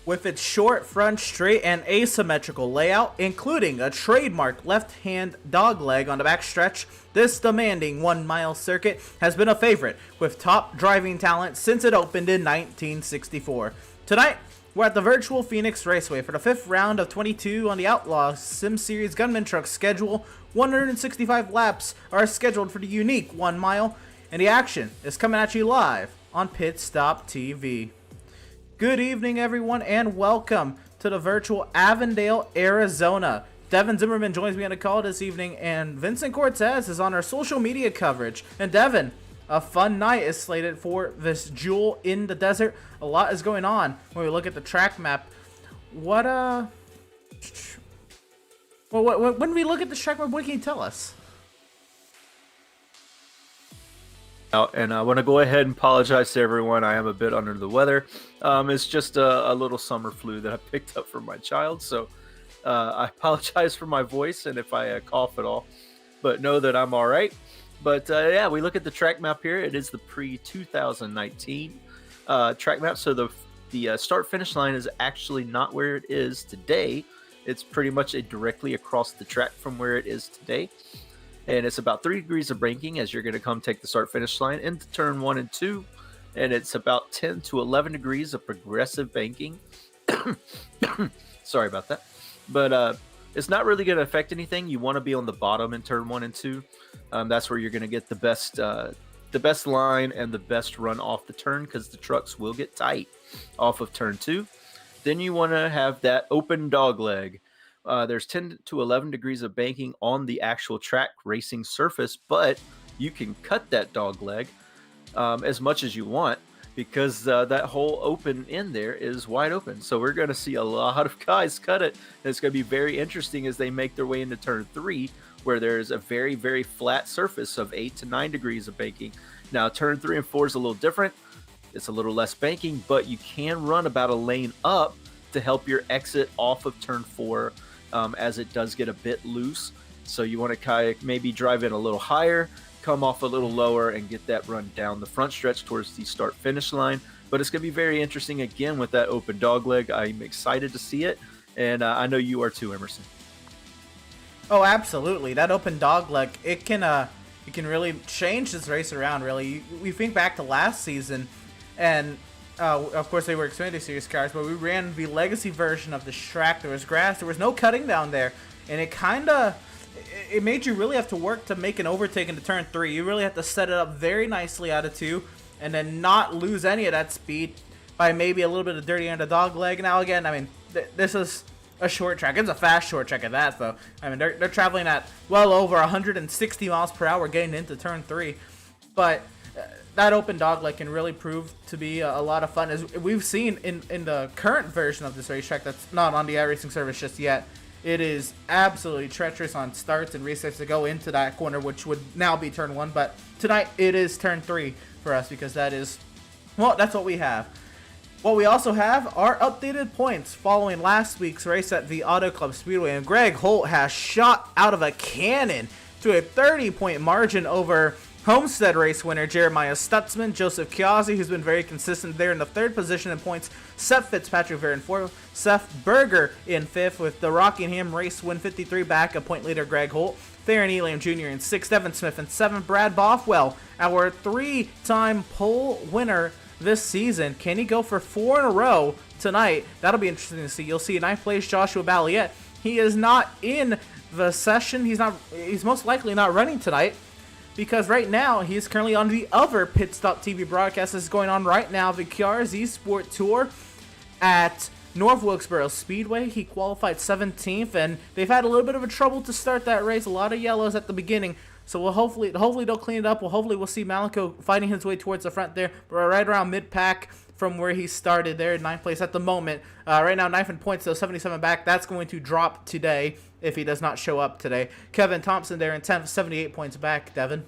With its short front straight and asymmetrical layout, including a trademark left-hand dogleg on the backstretch, this demanding 1-mile circuit has been a favorite with top driving talent since it opened in 1964. Tonight, we're at the virtual Phoenix Raceway for the 5th round of 22 on the Outlaws Sim Series Gunman truck schedule. 165 laps are scheduled for the unique 1 mile, and the action is coming at you live on Pit Stop TV. Good evening, everyone, and welcome to the virtual Avondale, Arizona. Devin Zimmerman joins me on the call this evening, and Vincent Cortez is on our social media coverage. And Devin, a fun night is slated for this jewel in the desert. A lot is going on when we look at the track map. When we look at the track map, what can you tell us? And I want to go ahead and apologize to everyone. I am a bit under the weather. It's just a little summer flu that I picked up from my child. So I apologize for my voice and if I cough at all. But know that I'm all right. But yeah, we look at the track map here. It is the pre-2019 track map. So the start-finish line is actually not where it is today. It's pretty much directly across the track from where it is today. And it's about 3 degrees of banking as you're going to come take the start-finish line into turn 1 and 2. And it's about 10 to 11 degrees of progressive banking. Sorry about that. But it's not really going to affect anything. You want to be on the bottom in turn 1 and 2. That's where you're going to get the best line and the best run off the turn, because the trucks will get tight off of turn 2. Then you want to have that open dog leg. There's 10 to 11 degrees of banking on the actual track racing surface, but you can cut that dog leg as much as you want, because that whole open end there is wide open. So we're going to see a lot of guys cut it. And it's going to be very interesting as they make their way into turn 3, where there's a very, very flat surface of 8 to 9 degrees of banking. Now, turn 3 and 4 is a little different. It's a little less banking, but you can run about a lane up to help your exit off of turn 4. As it does get a bit loose. So you want to kind of maybe drive in a little higher, come off a little lower, and get that run down the front stretch towards the start-finish line. But it's going to be very interesting again with that open dog leg. I'm excited to see it, and I know you are too, Emerson. Oh, absolutely. That open dog leg, it can really change this race around, really. We think back to last season, and of course, they were Xfinity Series cars, but we ran the legacy version of the track. There was grass. There was no cutting down there. And it made you really have to work to make an overtake into turn 3. You really have to set it up very nicely out of 2 and then not lose any of that speed by maybe a little bit of dirty on the dog leg. Now, again, I mean, this is a short track. It's a fast short track at that, though. I mean, they're traveling at well over 160 miles per hour getting into turn 3. But that open dogleg can really prove to be a lot of fun, as we've seen in the current version of this racetrack that's not on the iRacing service just yet. It is absolutely treacherous on starts and restarts to go into that corner, which would now be turn 1. But tonight it is turn 3 for us, because that's what we have. What we also have are updated points following last week's race at the Auto Club Speedway, and Greg Holt has shot out of a cannon to a 30-point margin over Homestead race winner Jeremiah Stutzman, Joseph Chiazzi, who's been very consistent there in the 3rd position in points, Seth Fitzpatrick there in 4th, Seth Berger in 5th, with the Rockingham race win 53 back, a point leader Greg Holt, Theron Elam Jr. in 6th, Evan Smith in 7th, Brad Bothwell, our 3-time pole winner this season. Can he go for 4 in a row tonight? That'll be interesting to see. You'll see 9th place Joshua Balliet. He is not in the session. He's most likely not running tonight, because right now he's currently on the other Pit Stop TV broadcast that's going on right now, the KRZ Sport Tour at North Wilkesboro Speedway. He qualified 17th, and they've had a little bit of a trouble to start that race. A lot of yellows at the beginning, so we'll hopefully they'll clean it up. Hopefully we'll see Malico fighting his way towards the front there, but right around mid-pack from where he started there in 9th place at the moment. Right now, 9th in points, though, 77 back. That's going to drop today if he does not show up today. Kevin Thompson there in 10th, 78 points back. Devin?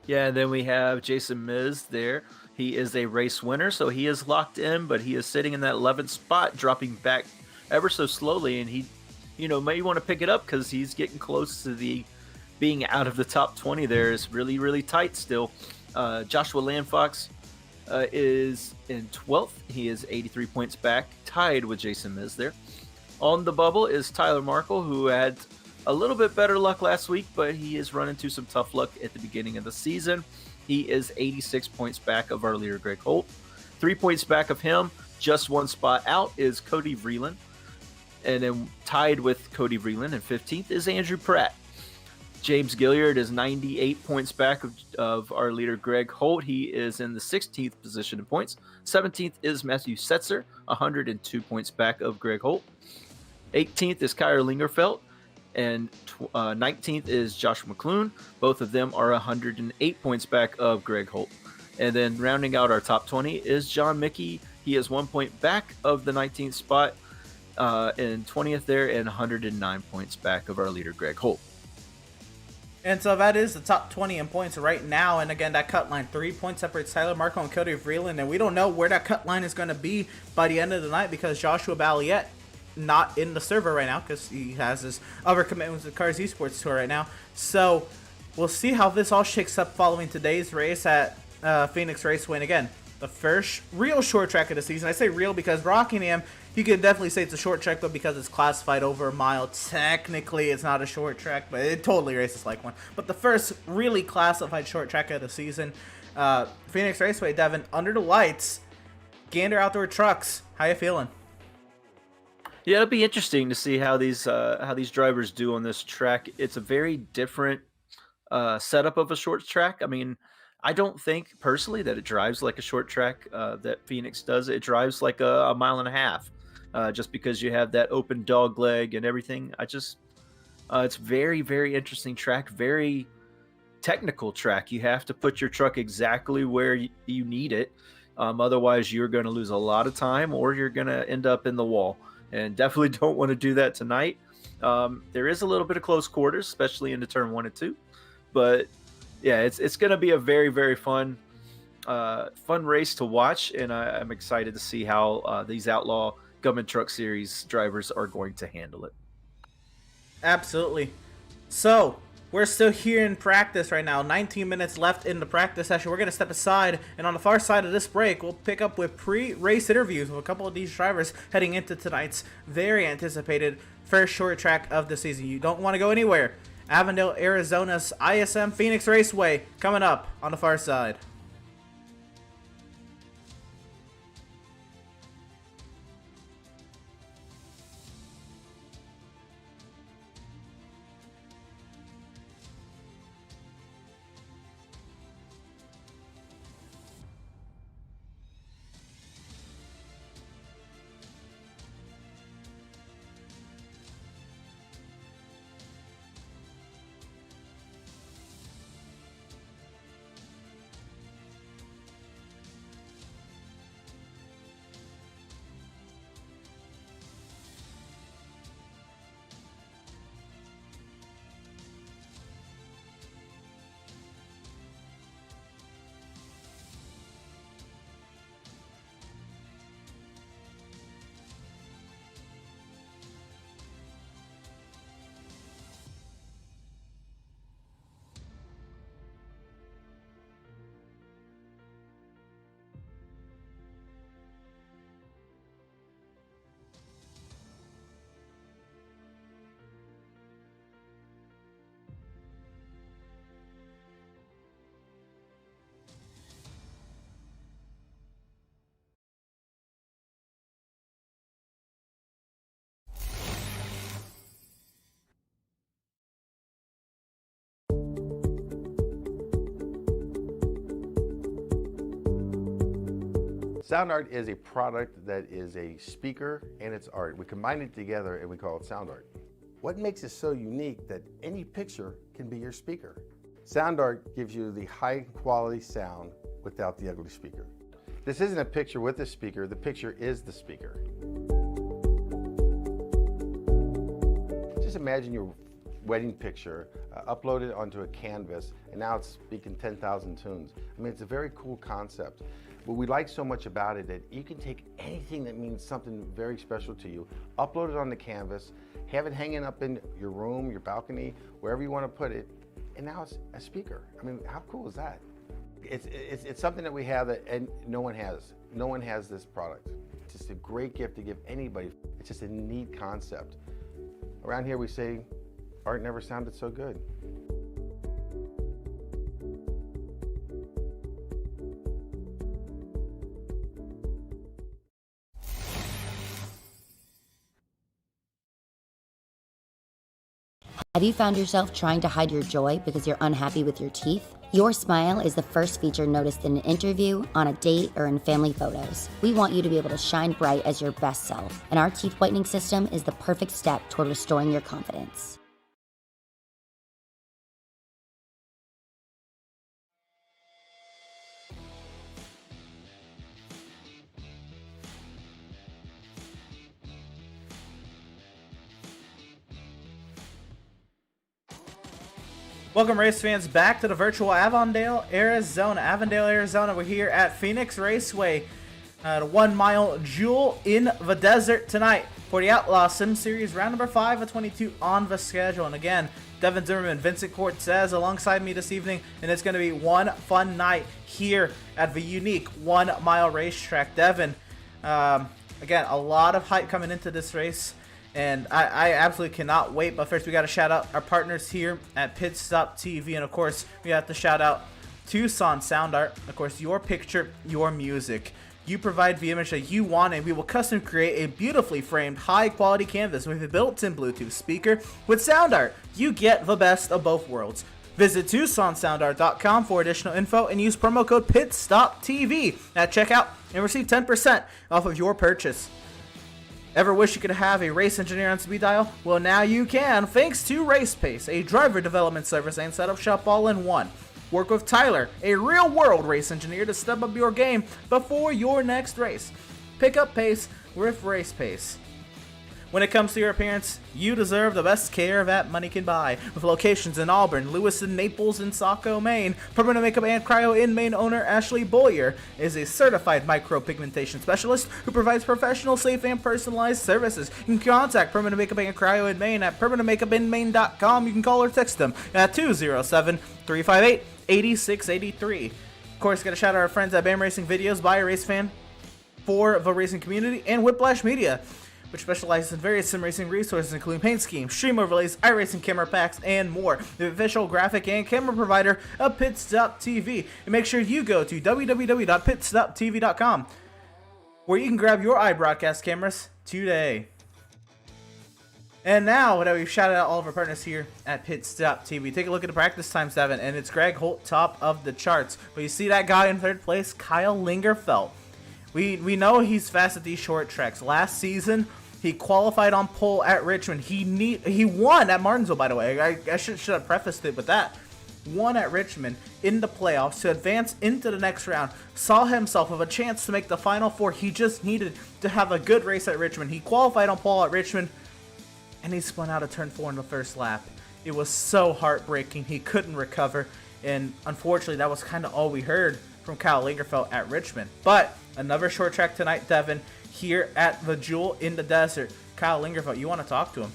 Yeah, and then we have Jason Miz there. He is a race winner, so he is locked in, but he is sitting in that 11th spot, dropping back ever so slowly, and he, may want to pick it up because he's getting close to the being out of the top 20 there. Is really, really tight still. Joshua Landfox is in 12th. He is 83 points back, tied with Jason Miz there. On the bubble is Tyler Markle, who had a little bit better luck last week, but he is running into some tough luck at the beginning of the season. He is 86 points back of our leader, Greg Holt. 3 points back of him, just one spot out, is Cody Vreeland. And then tied with Cody Vreeland in 15th is Andrew Pratt. James Gilliard is 98 points back of our leader, Greg Holt. He is in the 16th position in points. 17th is Matthew Setzer, 102 points back of Greg Holt. 18th is Kyra Lingerfeld, and 19th is Joshua McClune. Both of them are 108 points back of Greg Holt. And then rounding out our top 20 is John Mickey. He is 1 point back of the 19th spot, and 20th there, and 109 points back of our leader, Greg Holt. And so that is the top 20 in points right now. And again, that cut line, 3 points separates Tyler Markle and Cody Vreeland. And we don't know where that cut line is going to be by the end of the night because Joshua Balliet not in the server right now because he has his other commitments with Cars Esports Tour right now. So we'll see how this all shakes up following today's race at Phoenix Raceway. And again, the first real short track of the season. I say real because Rockingham, you can definitely say it's a short track, but because it's classified over a mile, technically it's not a short track, but it totally races like one. But the first really classified short track of the season, Phoenix Raceway, Devin, under the lights, Gander Outdoor Trucks. How you feeling? Yeah, it'll be interesting to see how these drivers do on this track. It's a very different setup of a short track. I mean, I don't think personally that it drives like a short track that Phoenix does. It drives like a mile and a half, just because you have that open dog leg and everything. It's very, very interesting track, very technical track. You have to put your truck exactly where you need it. Otherwise, you're going to lose a lot of time or you're going to end up in the wall. And definitely don't want to do that tonight. There is a little bit of close quarters, especially into turn 1 and 2. But yeah, it's going to be a very, very fun race to watch. And I'm excited to see how these Outlaw Gunman Truck Series drivers are going to handle it. Absolutely. So, we're still here in practice right now. 19 minutes left in the practice session. We're going to step aside, and on the far side of this break, we'll pick up with pre-race interviews with a couple of these drivers heading into tonight's very anticipated first short track of the season. You don't want to go anywhere. Avondale, Arizona's ISM Phoenix Raceway coming up on the far side. Sound art is a product that is a speaker and it's art. We combine it together and we call it sound art. What makes it so unique that any picture can be your speaker? Sound art gives you the high quality sound without the ugly speaker. This isn't a picture with a speaker, the picture is the speaker. Just imagine your wedding picture uploaded onto a canvas and now it's speaking 10,000 tunes. I mean, it's a very cool concept. What we like so much about it that you can take anything that means something very special to you, upload it on the canvas, have it hanging up in your room, your balcony, wherever you want to put it, and now it's a speaker. I mean, how cool is that? It's something that we have that and no one has. No one has this product. It's just a great gift to give anybody. It's just a neat concept. Around here we say, art never sounded so good. Have you found yourself trying to hide your joy because you're unhappy with your teeth? Your smile is the first feature noticed in an interview, on a date, or in family photos. We want you to be able to shine bright as your best self, and our teeth whitening system is the perfect step toward restoring your confidence. Welcome, race fans, back to the virtual Avondale, Arizona. We're here at Phoenix Raceway, the 1 mile jewel in the desert tonight for the Outlaws Sim Series, round number 5 of 22 on the schedule. And again, Devin Zimmerman, Vincent Cortez alongside me this evening, and it's going to be one fun night here at the unique 1 mile racetrack. Devin, again, a lot of hype coming into this race. And I absolutely cannot wait. But first, we got to shout out our partners here at Pit Stop TV. And, of course, we have to shout out Tucson Sound Art. Of course, your picture, your music. You provide the image that you want, and we will custom create a beautifully framed, high-quality canvas with a built-in Bluetooth speaker. With Sound Art, you get the best of both worlds. Visit TucsonSoundArt.com for additional info and use promo code PITSTOPTV at checkout and receive 10% off of your purchase. Ever wish you could have a race engineer on speed dial? Well, now you can, thanks to RacePace, a driver development service and setup shop all in one. Work with Tyler, a real-world race engineer, to step up your game before your next race. Pick up pace with RacePace. When it comes to your appearance, you deserve the best care that money can buy. With locations in Auburn, Lewiston, Naples, and Saco, Maine, Permanent Makeup and Cryo in Maine owner Ashley Boyer is a certified micropigmentation specialist who provides professional, safe, and personalized services. You can contact Permanent Makeup and Cryo in Maine at permanentmakeupinmaine.com. You can call or text them at 207-358-8683. Of course, got to shout out our friends at BAM Racing Videos by a Race Fan, for the racing community, and Whiplash Media, which specializes in various sim racing resources including paint schemes, stream overlays, iRacing camera packs, and more. The official graphic and camera provider of Pit Stop TV. And make sure you go to www.pitstoptv.com, where you can grab your iBroadcast cameras today. And now that we've shouted out all of our partners here at Pit Stop TV, take a look at the practice time, 7, and it's Greg Holt top of the charts. But you see that guy in third place, Kyle Lingerfeld. We know he's fast at these short tracks. Last season, he qualified on pole at Richmond. He won at Martinsville, by the way. I should have prefaced it with that. Won at Richmond in the playoffs to advance into the next round. Saw himself with a chance to make the Final Four. He just needed to have a good race at Richmond. He qualified on pole at Richmond, and he spun out of turn 4 in the first lap. It was so heartbreaking. He couldn't recover, and unfortunately, that was kind of all we heard from Kyle Lingerfeld at Richmond. But another short track tonight, Devin, here at the Jewel in the Desert. Kyle Lingerfeld, you want to talk to him?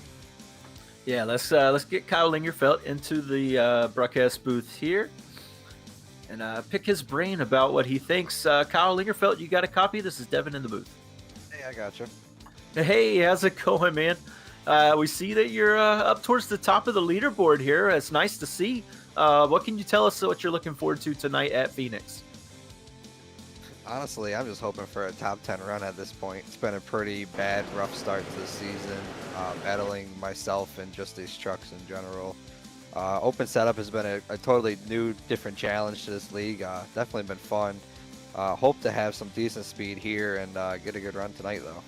Yeah, let's get Kyle Lingerfeld into the broadcast booth here and pick his brain about what he thinks. Kyle Lingerfeld, you got a copy? This is Devin in the booth. Hey, I gotcha. Hey, how's it going, man? We see that you're up towards the top of the leaderboard here. It's nice to see. What can you tell us what you're looking forward to tonight at Phoenix? Honestly, I'm just hoping for a top 10 run at this point. It's been a pretty bad, rough start to the season, battling myself and just these trucks in general. Open setup has been a totally new, different challenge to this league. Definitely been fun. Hope to have some decent speed here and get a good run tonight, though.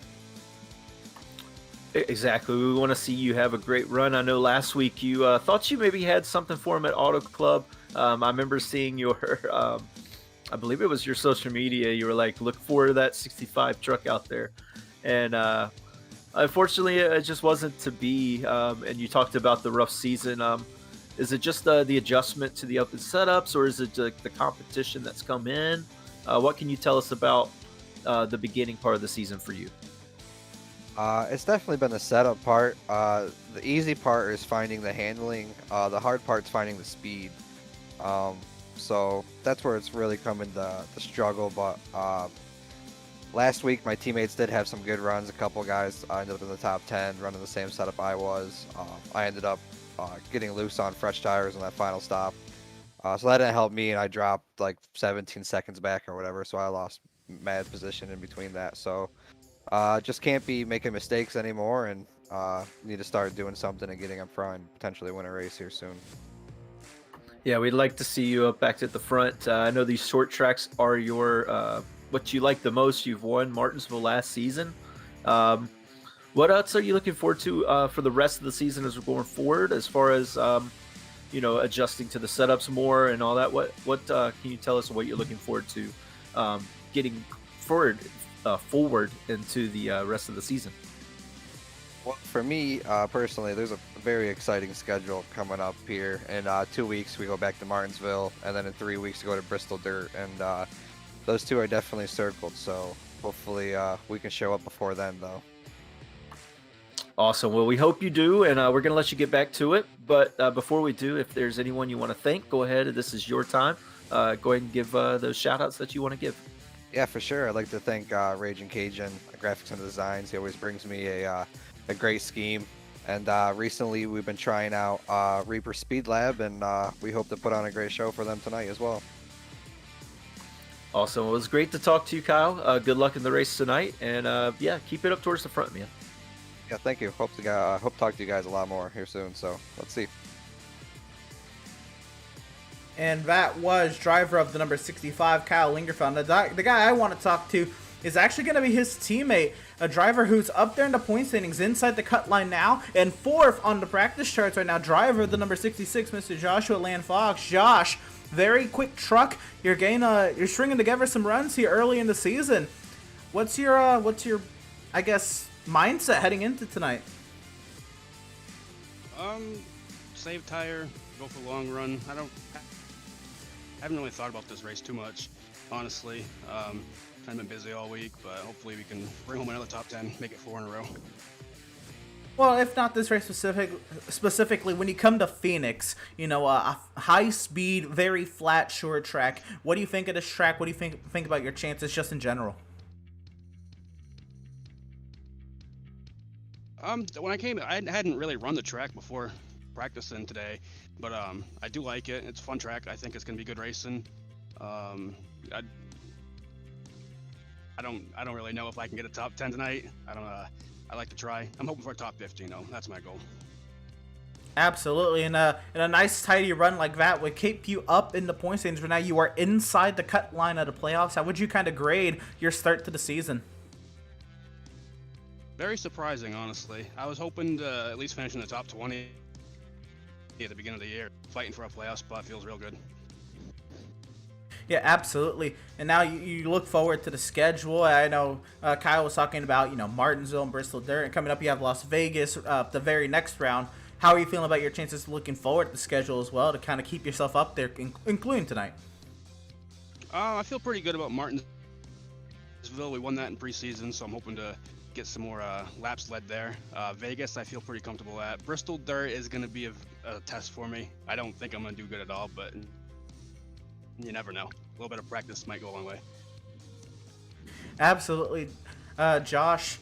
Exactly. We want to see you have a great run. I know last week you thought you maybe had something for him at Auto Club. I remember seeing your... I believe it was your social media. You were like, look for that 65 truck out there. And unfortunately, it just wasn't to be. And you talked about the rough season. Is it just the adjustment to the open setups, or is it the competition that's come in? What can you tell us about the beginning part of the season for you? It's definitely been the setup part. The easy part is finding the handling. The hard part's finding the speed. So that's where it's really coming to the struggle. But last week, my teammates did have some good runs. A couple guys ended up in the top 10, running the same setup I was. I ended up getting loose on fresh tires on that final stop. So that didn't help me, and I dropped like 17 seconds back or whatever, so I lost mad position in between that. So just can't be making mistakes anymore, and need to start doing something and getting up front and potentially win a race here soon. Yeah, we'd like to see you up back at the front. I know these short tracks are your what you like the most. You've won Martinsville last season. What else are you looking forward to for the rest of the season as we're going forward, as far as adjusting to the setups more and all that? What can you tell us what you're looking forward to getting forward into the rest of the season? Well, for me personally, there's a very exciting schedule coming up here. In 2 weeks, we go back to Martinsville, and then in 3 weeks, we go to Bristol Dirt, and those two are definitely circled. So hopefully, we can show up before then, though. Awesome. Well, we hope you do, and we're going to let you get back to it. But before we do, if there's anyone you want to thank, go ahead. This is your time. Go ahead and give those shout-outs that you want to give. Yeah, for sure. I'd like to thank Raging Cajun, Graphics and Designs. He always brings me a great scheme. And recently, we've been trying out Reaper Speed Lab, and we hope to put on a great show for them tonight as well. Awesome. Well, it was great to talk to you, Kyle. Good luck in the race tonight, and yeah, keep it up towards the front, man. Yeah, thank you. Hope to talk to you guys a lot more here soon. So let's see. And that was driver of the number 65, Kyle Lingerfeld. The guy I want to talk to is actually going to be his teammate, a driver who's up there in the point standings inside the cut line now, and fourth on the practice charts right now, driver of the number 66, Mr. Joshua Land Fox. Josh, very quick truck. You're stringing together some runs here early in the season. What's your I guess mindset heading into tonight? Save tire, go for a long run. I haven't really thought about this race too much, honestly. Kind of been busy all week, but hopefully we can bring home another top 10, make it 4 in a row. Well, if not this race specifically, when you come to Phoenix, a high speed, very flat, short track. What do you think of this track? What do you think about your chances just in general? When I came, I hadn't really run the track before practicing today, but I do like it. It's a fun track. I think it's gonna be good racing. I don't really know if I can get a top 10 tonight. I like to try. I'm hoping for a top 50. That's my goal. Absolutely, and a nice tidy run like that would keep you up in the point standings. But now you are inside the cut line of the playoffs. How would you kind of grade your start to the season? Very surprising, honestly. I was hoping to at least finish in the top 20 at the beginning of the year. Fighting for a playoff spot feels real good. Yeah, absolutely. And now you look forward to the schedule. I know Kyle was talking about, Martinsville and Bristol Dirt. And coming up, you have Las Vegas, the very next round. How are you feeling about your chances looking forward to the schedule as well to kind of keep yourself up there, including tonight? I feel pretty good about Martinsville. We won that in preseason, so I'm hoping to get some more laps led there. Vegas, I feel pretty comfortable at. Bristol Dirt is going to be a test for me. I don't think I'm going to do good at all, but you never know. A little bit of practice might go a long way. Absolutely, Josh.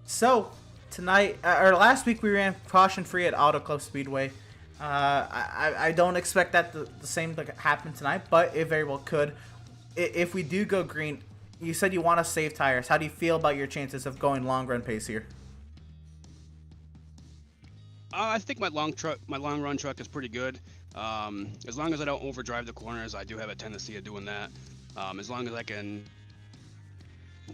So tonight, or last week, we ran caution free at Auto Club Speedway. I don't expect that the same to happen tonight, but it very well could. If we do go green, you said you want to save tires. How do you feel about your chances of going long run pace here? I think my long run truck is pretty good. As long as I don't overdrive the corners, I do have a tendency of doing that. As long as I can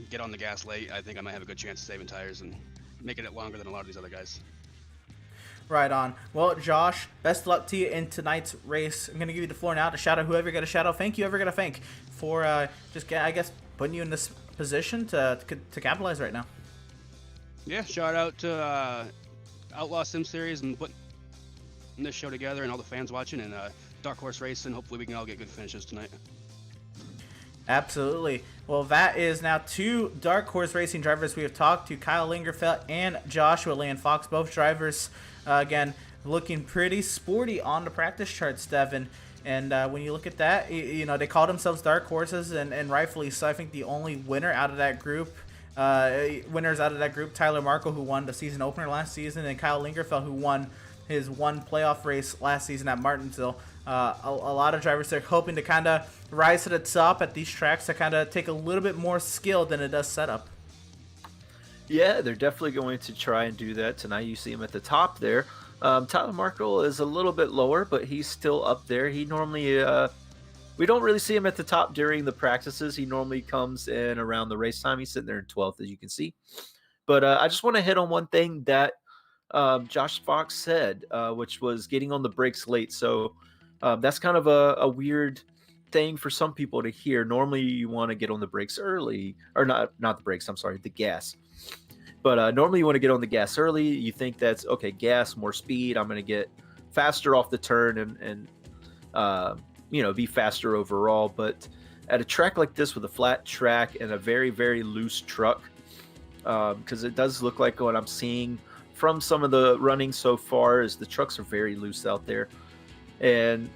get on the gas late, I think I might have a good chance of saving tires and making it longer than a lot of these other guys. Right on. Well, Josh, best of luck to you in tonight's race. I'm going to give you the floor now to shout out whoever you're going to shout out. Thank you, whoever you're going to thank for I guess, putting you in this position to capitalize right now. Yeah, shout out to Outlaws Sim Series and putting this show together and all the fans watching, and Dark Horse Racing. Hopefully we can all get good finishes tonight. Absolutely. Well, that is now two Dark Horse Racing drivers we have talked to, Kyle Lingerfeld and Joshua Land Fox, both drivers, again, looking pretty sporty on the practice charts, Devin. And when you look at that, you know, they call themselves dark horses, and rightfully so. I think the only winner out of that group, winners out of that group, Tyler Markle, who won the season opener last season, and Kyle Lingerfeld, who won his one playoff race last season at Martinsville. A lot of drivers are hoping to kind of rise to the top at these tracks to kind of take a little bit more skill than it does setup. Yeah, they're definitely going to try and do that tonight. You see him at the top there. Tyler Markle is a little bit lower, but he's still up there. He normally, we don't really see him at the top during the practices. He normally comes in around the race time. He's sitting there in 12th, as you can see. But I just want to hit on one thing that Josh Fox said, which was getting on the brakes late. So that's kind of a weird thing for some people to hear. Normally, you want to get on the brakes early, or not the brakes. I'm sorry, the gas. But normally you want to get on the gas early. You think that's okay, gas, more speed. I'm going to get faster off the turn and you know, be faster overall. But at a track like this with a flat track and a very, very loose truck, because it does look like what I'm seeing from some of the running so far is the trucks are very loose out there. And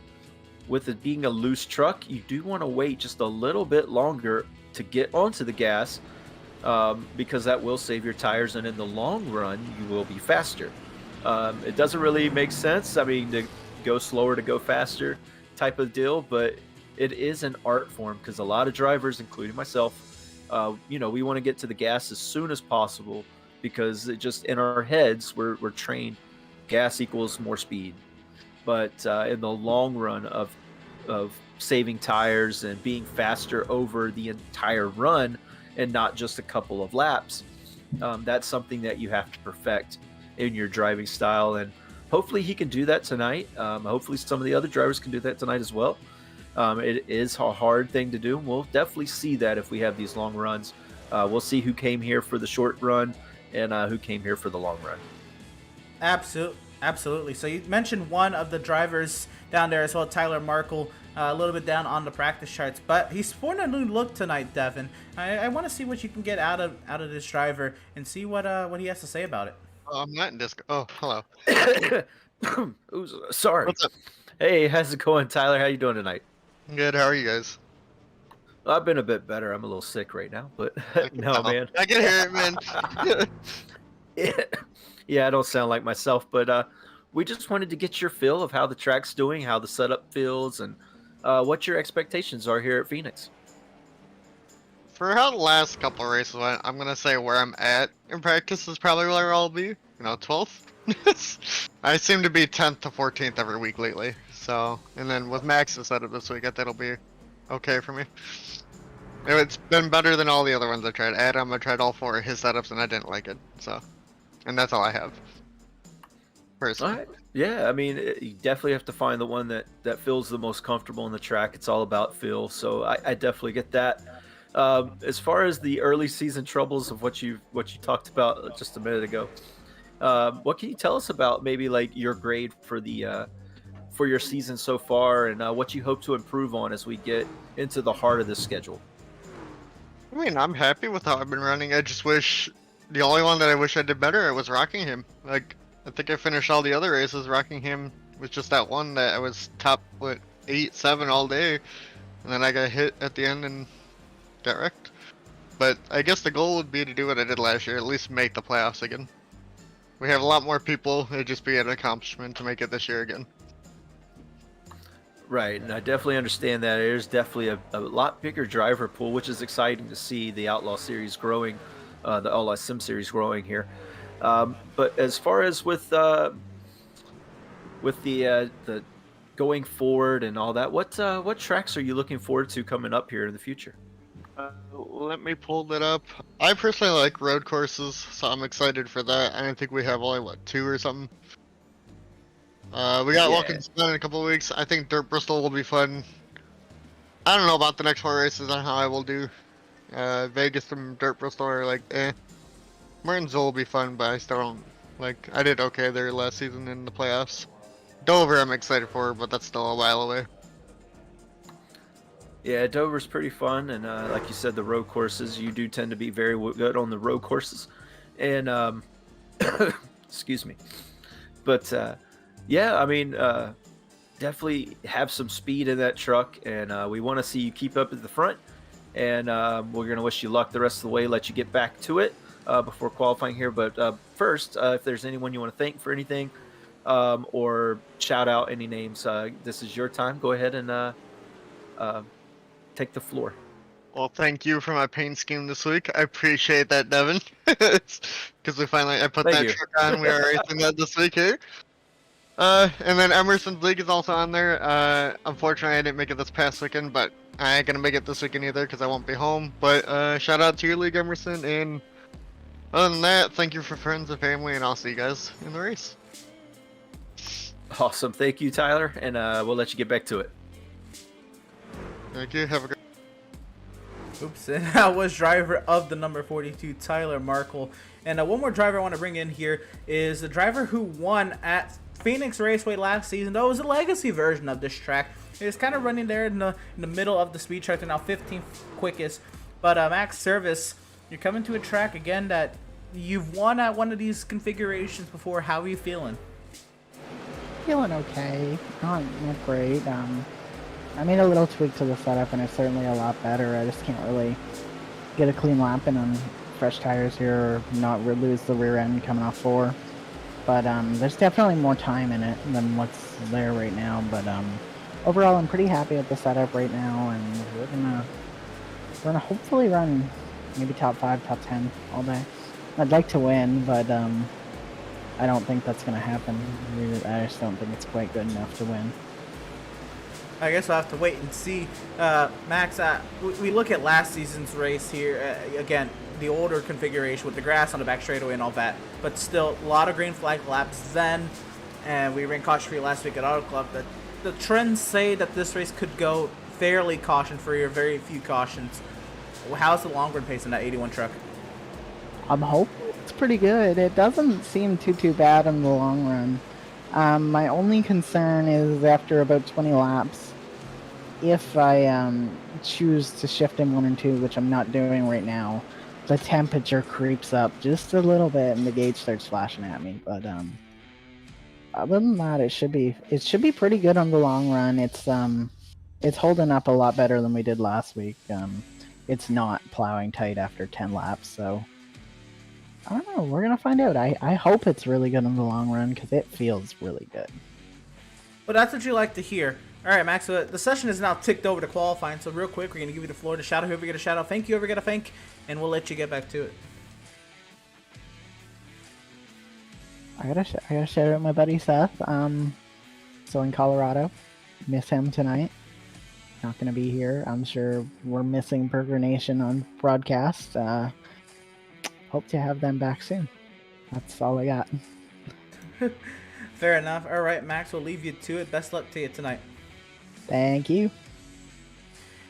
with it being a loose truck, you do want to wait just a little bit longer to get onto the gas. Because that will save your tires, and in the long run, you will be faster. It doesn't really make sense. I mean, to go slower to go faster type of deal, but it is an art form because a lot of drivers, including myself, you know, we want to get to the gas as soon as possible because it just in our heads we're trained gas equals more speed. But in the long run of saving tires and being faster over the entire run, and not just a couple of laps. That's something that you have to perfect in your driving style, and hopefully he can do that tonight. Hopefully some of the other drivers can do that tonight as well. It is a hard thing to do. We'll definitely see that if we have these long runs. We'll see who came here for the short run and who came here for the long run. Absolutely. So you mentioned one of the drivers down there as well, Tyler Markle, a little bit down on the practice charts, but he's sporting a new look tonight, Devin. I want to see what you can get out of this driver and see what he has to say about it. I'm not in disco. Oh, hello. Ooh, sorry. What's up? Hey, how's it going, Tyler? How you doing tonight? Good. How are you guys? I've been a bit better. I'm a little sick right now, but no, man. I can hear it, man. Yeah, I don't sound like myself, but we just wanted to get your feel of how the track's doing, how the setup feels, and what your expectations are here at Phoenix. For how the last couple of races went, I'm gonna say where I'm at in practice is probably where I'll be. 12th. I seem to be 10th to 14th every week lately. So, and then with Max's setup this week, I think it'll be okay for me. It's been better than all the other ones I tried. Adam, I tried all 4 of his setups and I didn't like it. So, and that's all I have. Personally. All right. Yeah, I mean, you definitely have to find the one that feels the most comfortable in the track. It's all about feel, so I definitely get that. As far as the early season troubles of what you talked about just a minute ago, what can you tell us about maybe like your grade for the for your season so far, and what you hope to improve on as we get into the heart of the schedule? I mean, I'm happy with how I've been running. I just wish the only one that I wish I did better was Rockingham. Like, I think I finished all the other races. Rockingham was just that one that I was top 8, 7 all day, and then I got hit at the end and got wrecked. But I guess the goal would be to do what I did last year, at least make the playoffs again. We have a lot more people. It'd just be an accomplishment to make it this year again. Right, and I definitely understand that. There's definitely a lot bigger driver pool, which is exciting to see the Outlaw Series growing, the Outlaws Sim Series growing here. But as far as with the going forward and all that, what tracks are you looking forward to coming up here in the future? Let me pull that up. I personally like road courses, so I'm excited for that. I think we have only 2 or something. We got Watkins in a couple of weeks. I think Dirt Bristol will be fun. I don't know about the next 4 races on how I will do. Vegas and Dirt Bristol are like, eh. Martinsville will be fun, but I still don't, like, I did okay there last season in the playoffs. Dover I'm excited for, but that's still a while away. Yeah, Dover's pretty fun, and like you said, the road courses, you do tend to be very good on the road courses. And, excuse me. But, yeah, I mean, definitely have some speed in that truck, and we want to see you keep up at the front. And we're going to wish you luck the rest of the way, let you get back to it before qualifying here. But first, if there's anyone you want to thank for anything or shout out any names, this is your time. Go ahead and take the floor. Well, thank you for my paint scheme this week. I appreciate that, Devin. Because I put Thank that you. truck on. We are racing that this week here. And then Emerson's League is also on there. Unfortunately, I didn't make it this past weekend, but I ain't gonna make it this weekend either because I won't be home. But shout out to your league, Emerson. And other than that, thank you for friends and family, and I'll see you guys in the race. Awesome. Thank you, Tyler. And we'll let you get back to it. Thank you. Have a good. Oops, and that was driver of the number 42, Tyler Markle. And one more driver I want to bring in here is the driver who won at Phoenix Raceway last season. Though it was a legacy version of this track. It's kind of running there in the middle of the speed chart. They're now 15th quickest. But Max Service, you're coming to a track again that you've won at one of these configurations before. How are you feeling? Feeling okay. Not great. I made a little tweak to the setup, and it's certainly a lot better. I just can't really get a clean lap in on fresh tires here, or not lose the rear end coming off 4. But there's definitely more time in it than what's there right now. But overall, I'm pretty happy with the setup right now, and we're gonna hopefully run maybe top 5, top 10 all day. I'd like to win, but I don't think that's gonna happen. I just don't think it's quite good enough to win. I guess I'll have to wait and see. Max, we look at last season's race here. Again, the older configuration with the grass on the back straightaway and all that. But still, a lot of green flag laps then. And we ran caution-free last week at Auto Club. The trends say that this race could go fairly caution-free or very few cautions. How's the long run pace in that 81 truck? I'm hoping it's pretty good. It doesn't seem too bad in the long run. My only concern is after about 20 laps, if I choose to shift in 1 and 2, which I'm not doing right now, the temperature creeps up just a little bit and the gauge starts flashing at me. But other than that, it should be pretty good on the long run. It's holding up a lot better than we did last week. It's not plowing tight after 10 laps, so I don't know. We're gonna find out. I hope it's really good in the long run because it feels really good. Well, that's what you like to hear. All right, Max, so the session is now ticked over to qualifying, so real quick, we're going to give you the floor to shout out whoever you got to shout out, thank you whoever you got to thank, and we'll let you get back to it. I gotta shout out my buddy Seth. So in Colorado, miss him tonight. Not gonna be here. I'm sure we're missing Burger Nation on broadcast. Hope to have them back soon. That's all I got. Fair enough. All right, Max, we'll leave you to it. Best luck to you tonight. Thank you.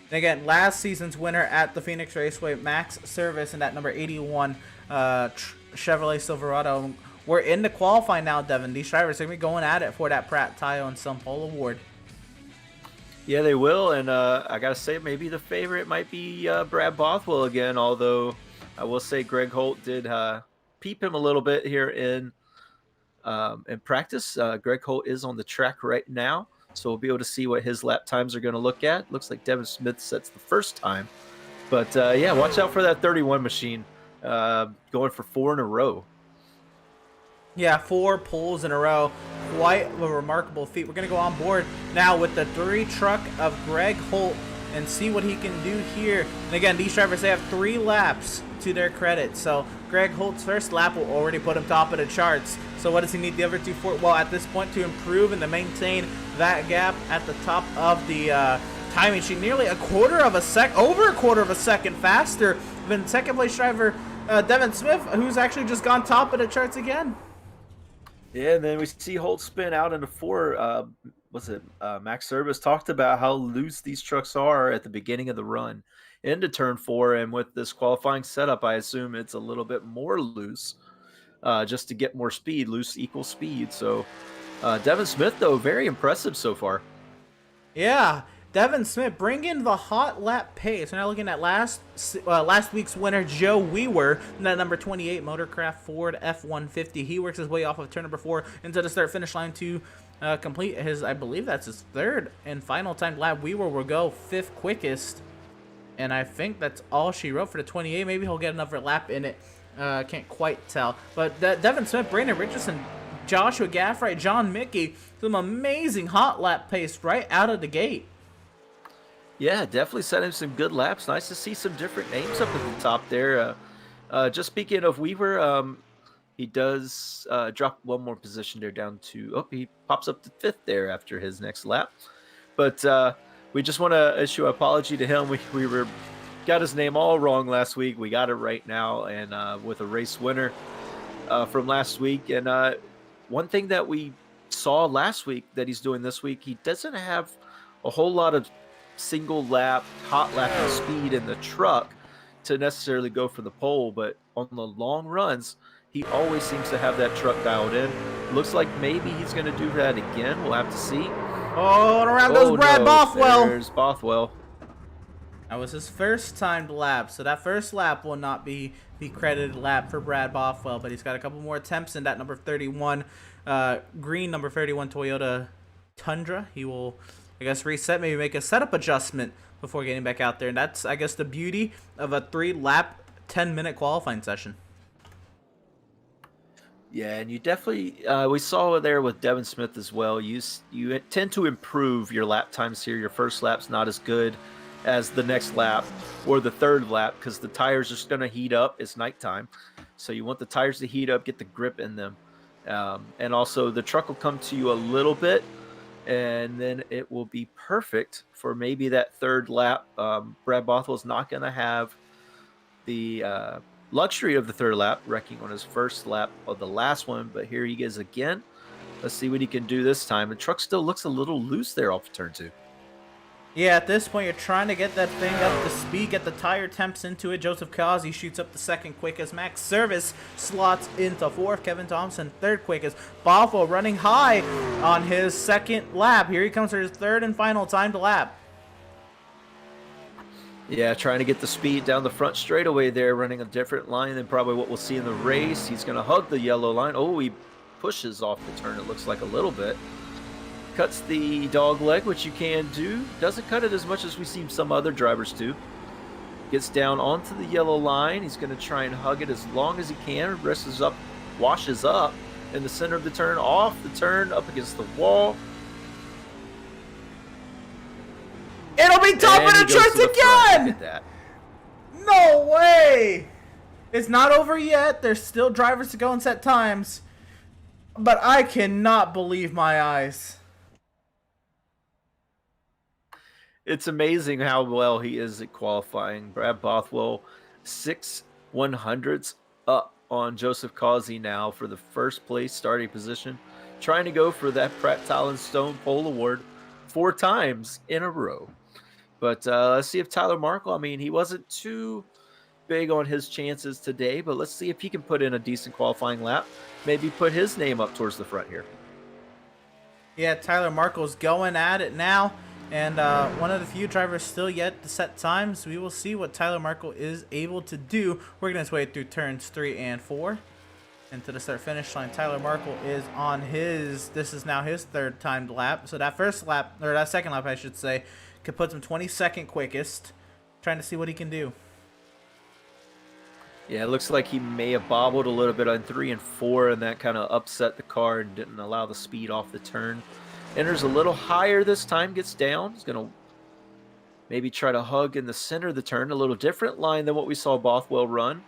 And again, last season's winner at the Phoenix Raceway, Max Service, in that number 81 Chevrolet Silverado. We're in the qualifying now, Devin. These drivers are going to be going at it for that Pratt Tile and Sunpole Award. Yeah, they will, and I got to say, maybe the favorite might be Brad Bothwell again, although I will say Greg Holt did peep him a little bit here in practice. Greg Holt is on the track right now, so we'll be able to see what his lap times are going to look at. Looks like Devin Smith sets the first time. But, yeah, watch out for that 31 machine going for 4 in a row. Yeah, 4 poles in a row. Quite a remarkable feat. We're going to go on board now with the 3 truck of Greg Holt and see what he can do here. And again, these drivers, they have 3 laps to their credit. So Greg Holt's first lap will already put him top of the charts. So what does he need the other 2 for? Well, at this point, to improve and to maintain that gap at the top of the timing sheet, nearly over a quarter of a second faster than second place driver Devin Smith, who's actually just gone top of the charts again. Yeah, and then we see Holt spin out into 4. Max Service talked about how loose these trucks are at the beginning of the run into turn 4, and with this qualifying setup, I assume it's a little bit more loose just to get more speed. Loose equals speed. So Devin Smith, though, very impressive so far. Yeah, Devin Smith bringing the hot lap pace. We're now looking at last week's winner, Joe Weaver, in that number 28 Motorcraft Ford F-150. He works his way off of turn number 4 into the start-finish line to complete his, I believe that's his third and final timed lap. Weaver will go 5th quickest. And I think that's all she wrote for the 28. Maybe he'll get another lap in it. Can't quite tell. But Devin Smith, Brandon Richardson, Joshua Gaffrey, John Mickey, some amazing hot lap pace right out of the gate. Yeah, definitely setting some good laps. Nice to see some different names up at the top there. Just speaking of Weaver, he does drop one more position there down to, he pops up to 5th there after his next lap. But we just want to issue an apology to him. We got his name all wrong last week. We got it right now, and with a race winner from last week. And one thing that we saw last week that he's doing this week, he doesn't have a whole lot of single lap, hot lapping speed in the truck to necessarily go for the pole. But on the long runs, he always seems to have that truck dialed in. Looks like maybe he's going to do that again. We'll have to see. Oh, and around goes Brad Bothwell. There's Bothwell. That was his first timed lap, so that first lap will not be the credited lap for Brad Bothwell, but he's got a couple more attempts in that number 31, green number 31 Toyota Tundra. He will, I guess, reset, maybe make a setup adjustment before getting back out there, and that's, I guess, the beauty of a 3-lap, 10-minute qualifying session. Yeah, and you definitely, we saw there with Devin Smith as well. You tend to improve your lap times here. Your first lap's not as good as the next lap or the third lap because the tires are just going to heat up. It's nighttime. So you want the tires to heat up, get the grip in them. And also the truck will come to you a little bit, and then it will be perfect for maybe that third lap. Brad Bothwell's not going to have the luxury of the third lap, wrecking on his first lap of the last one, but here he is again. Let's see what he can do this time. The truck still looks a little loose there off of turn 2. Yeah, at this point, you're trying to get that thing up to speed, get the tire temps into it. Joseph Causey shoots up the 2nd quickest. Max Service slots into 4th. Kevin Thompson, 3rd quickest. Bothwell running high on his 2nd lap. Here he comes for his 3rd and final timed lap. Yeah, trying to get the speed down the front straightaway there, running a different line than probably what we'll see in the race. He's going to hug the yellow line. Oh, he pushes off the turn, it looks like a little bit. Cuts the dog leg, which you can do. Doesn't cut it as much as we see some other drivers do. Gets down onto the yellow line. He's going to try and hug it as long as he can. Wrestles up, washes up in the center of the turn, off the turn, up against the wall. It'll be top of the charts again! Look at that. No way! It's not over yet. There's still drivers to go and set times. But I cannot believe my eyes. It's amazing how well he is at qualifying. Brad Bothwell, 6 100ths up on Joseph Causey now for the first place starting position. Trying to go for that Pratt Talon Stone Pole Award 4 times in a row. But let's see if Tyler Markle, I mean, he wasn't too big on his chances today, but let's see if he can put in a decent qualifying lap. Maybe put his name up towards the front here. Yeah, Tyler Markle's going at it now. And one of the few drivers still yet to set times. We will see what Tyler Markle is able to do. Working his way through turns 3 and 4. And to the start-finish line, Tyler Markle is on his, this is now his 3rd timed lap. So that first lap, or that 2nd lap, I should say, could put him 22nd quickest. Trying to see what he can do. Yeah, it looks like he may have bobbled a little bit on 3 and 4, and that kind of upset the car and didn't allow the speed off the turn. Enters a little higher this time, gets down. He's going to maybe try to hug in the center of the turn. A little different line than what we saw Bothwell run.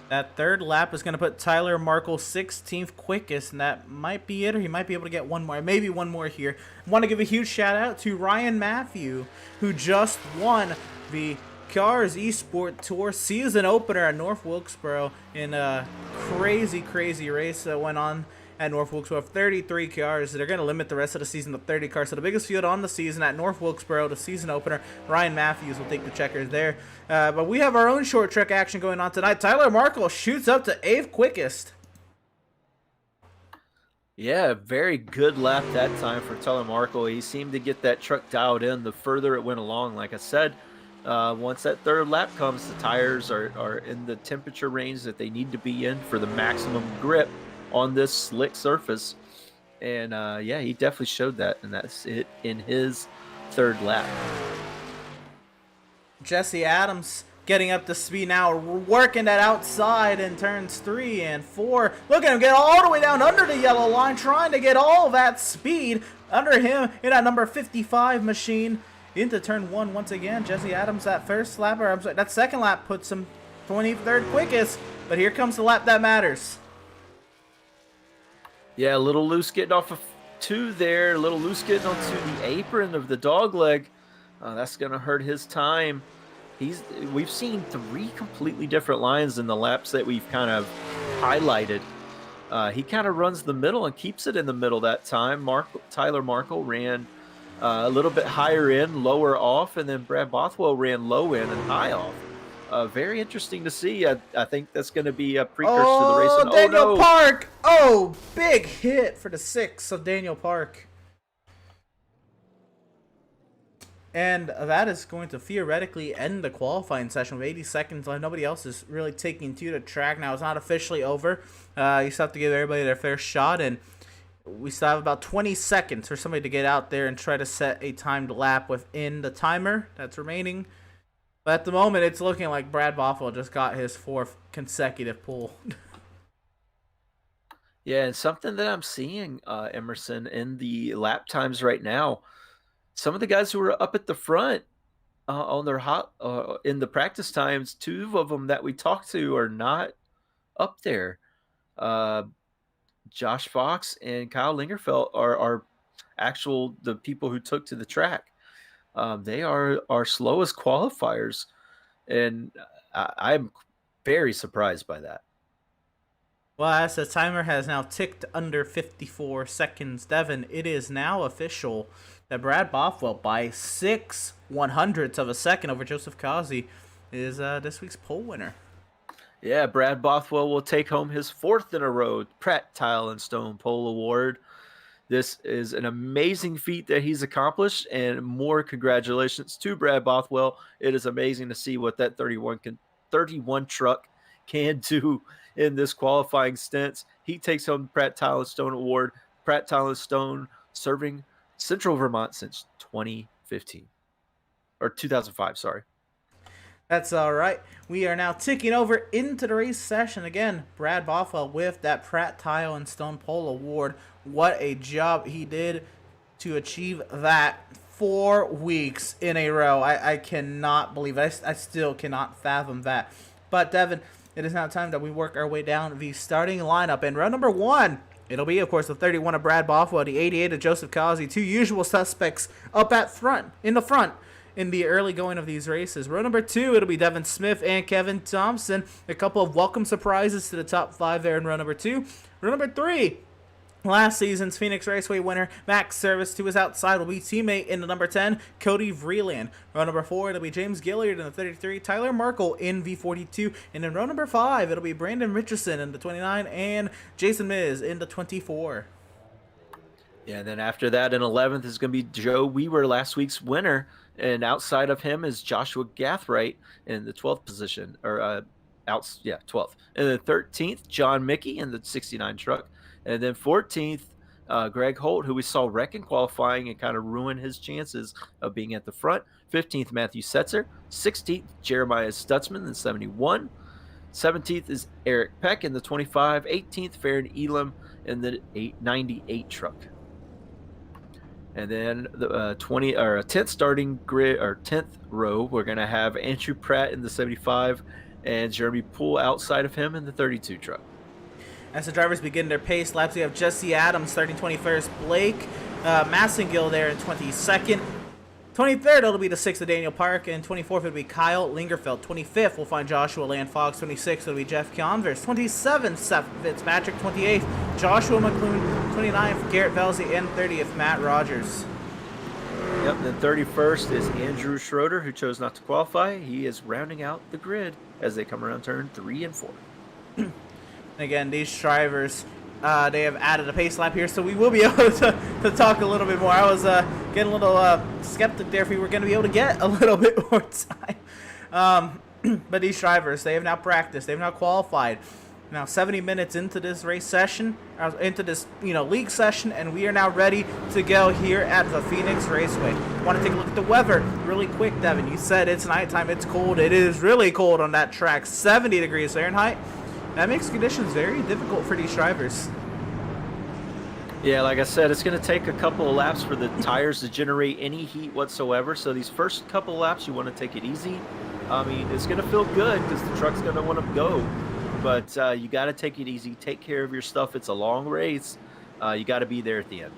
That 3rd lap is going to put Tyler Markle 16th quickest, and that might be it, or he might be able to get one more, maybe one more here. I want to give a huge shout out to Ryan Matthew, who just won the Cars Esport Tour season opener at North Wilkesboro in a crazy, crazy race that went on at North Wilkesboro. 33 cars. They're going to limit the rest of the season to 30 cars. So the biggest field on the season at North Wilkesboro, the season opener. Ryan Matthews will take the checkers there. But we have our own short track action going on tonight. Tyler Markle shoots up to 8th quickest. Yeah, very good lap that time for Tyler Markle. He seemed to get that truck dialed in the further it went along. Like I said, once that 3rd lap comes, the tires are in the temperature range that they need to be in for the maximum grip on this slick surface. And yeah, he definitely showed that, and that's it in his third lap. Jesse Adams getting up to speed now, working that outside in turns 3 and 4. Look at him get all the way down under the yellow line, trying to get all that speed under him in that number 55 machine into turn 1 once again. Jesse Adams, that first lap, or I'm sorry, that second lap puts him 23rd quickest, but here comes the lap that matters. Yeah, a little loose getting off of 2 there, a little loose getting onto the apron of the dog leg. That's going to hurt his time. We've seen 3 completely different lines in the laps that we've kind of highlighted. He kind of runs the middle and keeps it in the middle that time. Tyler Markle ran a little bit higher in, lower off, and then Brad Bothwell ran low in and high off. Very interesting to see. I think that's going to be a precursor to the race. Oh, Daniel Park! Oh, big hit for the 6 of Daniel Park. And that is going to theoretically end the qualifying session with 80 seconds left. Nobody else is really taking to the track now. It's not officially over. You still have to give everybody their fair shot, and we still have about 20 seconds for somebody to get out there and try to set a timed lap within the timer that's remaining. But at the moment, it's looking like Brad Bothwell just got his 4th consecutive pole. Yeah, and something that I'm seeing, Emerson, in the lap times right now, some of the guys who are up at the front on their in the practice times, 2 of them that we talked to are not up there. Josh Fox and Kyle Lingerfeld are the people who took to the track. They are our slowest qualifiers, and I'm very surprised by that. Well, as the timer has now ticked under 54 seconds, Devin, it is now official that Brad Bothwell, by 0.06 of a second over Joseph Kazi, is this week's pole winner. Yeah, Brad Bothwell will take home his 4th in a row Pratt Tile and Stone Pole Award. This is an amazing feat that he's accomplished, and more congratulations to Brad Bothwell. It is amazing to see what that 31 truck can do in this qualifying stint. He takes home the Pratt Tile and Stone Award. Pratt Tile and Stone serving Central Vermont since 2015. Or 2005, sorry. That's all right. We are now ticking over into the race session again. Brad Bothwell with that Pratt Tile and Stone Pole Award. What a job he did to achieve that 4 weeks in a row. I cannot believe it. I still cannot fathom that. But Devin, it is now time that we work our way down the starting lineup. And row number 1, it'll be, of course, the 31 of Brad Bothwell, the 88 of Joseph Kazi, 2 usual suspects up at front, in the early going of these races. Row number 2, it'll be Devin Smith and Kevin Thompson. A couple of welcome surprises to the top 5 there in row number 2. Row number 3, last season's Phoenix Raceway winner, Max Service. To his outside will be teammate in the number 10, Cody Vreeland. Row number 4, it'll be James Gilliard in the 33, Tyler Markle in V42. And in row number 5, it'll be Brandon Richardson in the 29 and Jason Miz in the 24. Yeah, and then after that in 11th is going to be Joe Weaver, last week's winner. And outside of him is Joshua Gathright in the 12th position, or 12th. And then 13th, John Mickey in the 69 truck. And then 14th, Greg Holt, who we saw wreck in qualifying and kind of ruin his chances of being at the front. 15th, Matthew Setzer. 16th, Jeremiah Stutzman in the 71. 17th is Eric Peck in the 25. 18th, Farron Elam in the 98 truck. And then the 10th starting grid, or 10th row, we're going to have Andrew Pratt in the 75 and Jeremy Poole outside of him in the 32 truck. As the drivers begin their pace laps, we have Jesse Adams starting 21st, Blake Massengill there in 22nd. 23rd, it'll be the 6th of Daniel Park, and 24th, it'll be Kyle Lingerfeld. 25th, we'll find Joshua Land Fox. 26th, it'll be Jeff Converse. 27th, Seth Fitzpatrick. 28th, Joshua McClune. 29th, Garrett Velzy, and 30th, Matt Rogers. Yep, then 31st is Andrew Schroeder, who chose not to qualify. He is rounding out the grid as they come around turn 3 and 4. Again, these drivers, they have added a pace lap here, so we will be able to talk a little bit more. I was getting a little skeptic there if we were going to be able to get a little bit more time. But these drivers, they have now practiced. They have now qualified. Now 70 minutes into this race session, into this league session, and we are now ready to go here at the Phoenix Raceway. Want to take a look at the weather really quick, Devin? You said it's nighttime, it's cold. It is really cold on that track, 70 degrees Fahrenheit. That makes conditions very difficult for these drivers. Yeah, like I said, it's going to take a couple of laps for the tires to generate any heat whatsoever. So these first couple of laps, you want to take it easy. I mean, it's going to feel good because the truck's going to want to go. But you got to take it easy. Take care of your stuff. It's a long race. You got to be there at the end.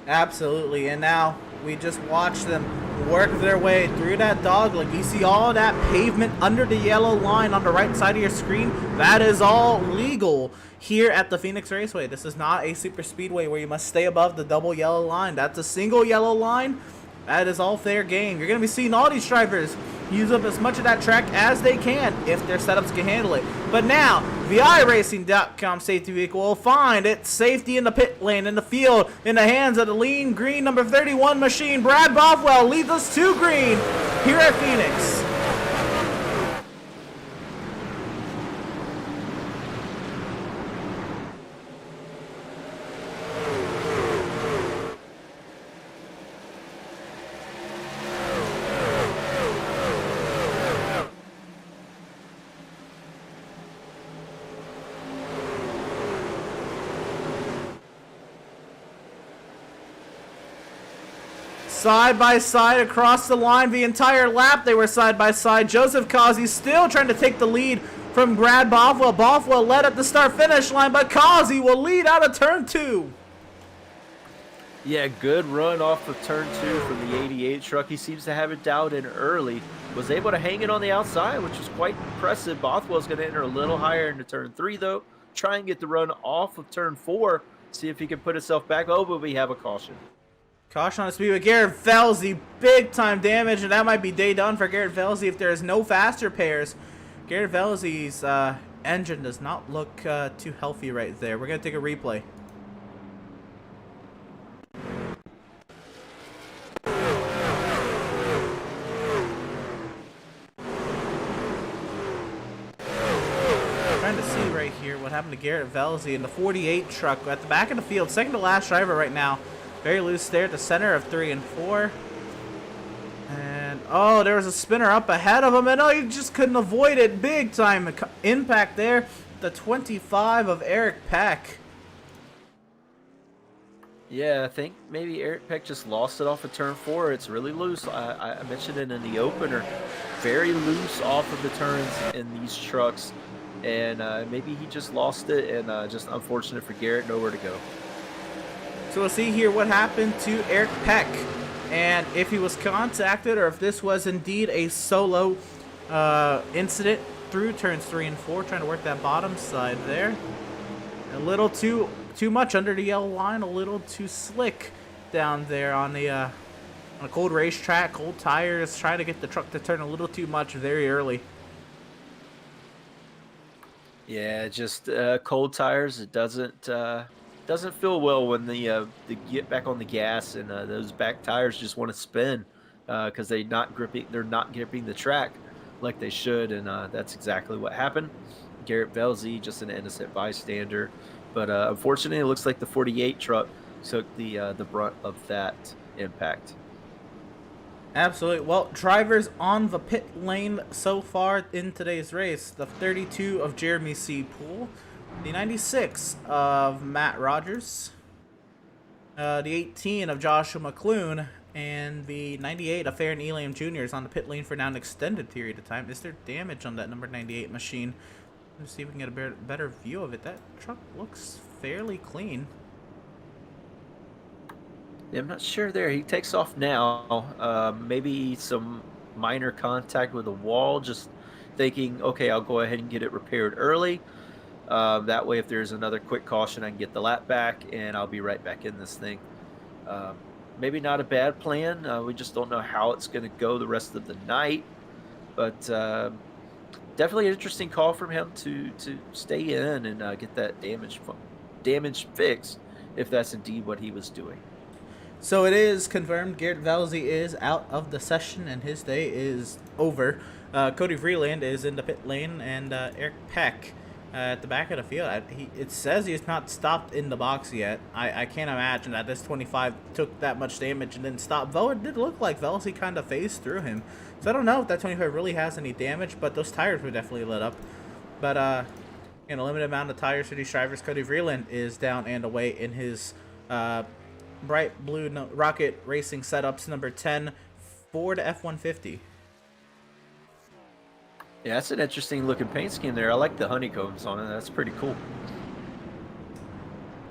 Absolutely. And now we just watch them work their way through that dogleg. You see all that pavement under the yellow line on the right side of your screen. That is all legal here at the Phoenix Raceway. This is not a super speedway where you must stay above the double yellow line. That's a single yellow line. That is all fair game. You're going to be seeing all these drivers use up as much of that track as they can if their setups can handle it. But now, the iRacing.com safety vehicle will find its safety in the pit lane, in the field, in the hands of the lean green number 31 machine. Brad Bothwell leads us to green here at Phoenix. Side by side across the line the entire lap. They were side by side. Joseph Causey still trying to take the lead from Brad Bothwell. Bothwell led at the start finish line, but Causey will lead out of turn 2. Yeah, good run off of turn 2 from the 88 truck. He seems to have it dialed in early. Was able to hang it on the outside, which was quite impressive. Bothwell's going to enter a little higher into turn 3, though. Try and get the run off of turn 4. See if he can put himself back over, but we have a caution. Caution on the speed with Garrett Felsley. Big time damage, and that might be day done for Garrett Felsley if there is no faster pairs. Garrett Felsley's engine does not look too healthy right there. We're going to take a replay. Trying to see right here what happened to Garrett Felsley in the 48 truck at the back of the field. Second to last driver right now. Very loose there at the center of 3 and 4. And, oh, there was a spinner up ahead of him. And, oh, you just couldn't avoid it. Big time impact there. The 25 of Eric Peck. Yeah, I think maybe Eric Peck just lost it off of turn 4. It's really loose. I mentioned it in the opener. Very loose off of the turns in these trucks. And maybe he just lost it. And just unfortunate for Garrett. Nowhere to go. So we'll see here what happened to Eric Peck and if he was contacted or if this was indeed a solo incident through turns 3 and 4, trying to work that bottom side there. A little too much under the yellow line, a little too slick down there on a cold racetrack, cold tires, trying to get the truck to turn a little too much very early. Yeah, just cold tires. It doesn't feel well when the get back on the gas and those back tires just want to spin because they're not gripping the track like they should, and that's exactly what happened. Garrett Felsley, just an innocent bystander, but unfortunately, it looks like the 48 truck took the brunt of that impact. Absolutely. Well, drivers on the pit lane so far in today's race: the 32 of Jeremy C. Poole, the 96 of Matt Rogers, the 18 of Joshua McClune, and the 98 of Farron Elam Jr. is on the pit lane for now an extended period of time. Is there damage on that number 98 machine? Let's see if we can get a better view of it. That truck looks fairly clean. Yeah, I'm not sure there. He takes off now. Maybe some minor contact with a wall, just thinking, okay, I'll go ahead and get it repaired early. That way, if there's another quick caution, I can get the lap back, and I'll be right back in this thing. Maybe not a bad plan. We just don't know how it's going to go the rest of the night. But definitely an interesting call from him to stay in and get that damage fixed, if that's indeed what he was doing. So it is confirmed Garrett Felsley is out of the session and his day is over. Cody Vreeland is in the pit lane, and Eric Peck at the back of the field. It says he's not stopped in the box yet. I can't imagine that this 25 took that much damage and didn't stop. Though it did look like Velocity kind of phased through him. So I don't know if that 25 really has any damage, but those tires were definitely lit up. But in a limited amount of tires for these drivers, Cody Vreeland is down and away in his bright blue Rocket Racing setups number 10 Ford F-150. Yeah, that's an interesting looking paint scheme there. I like the honeycombs on it. That's pretty cool.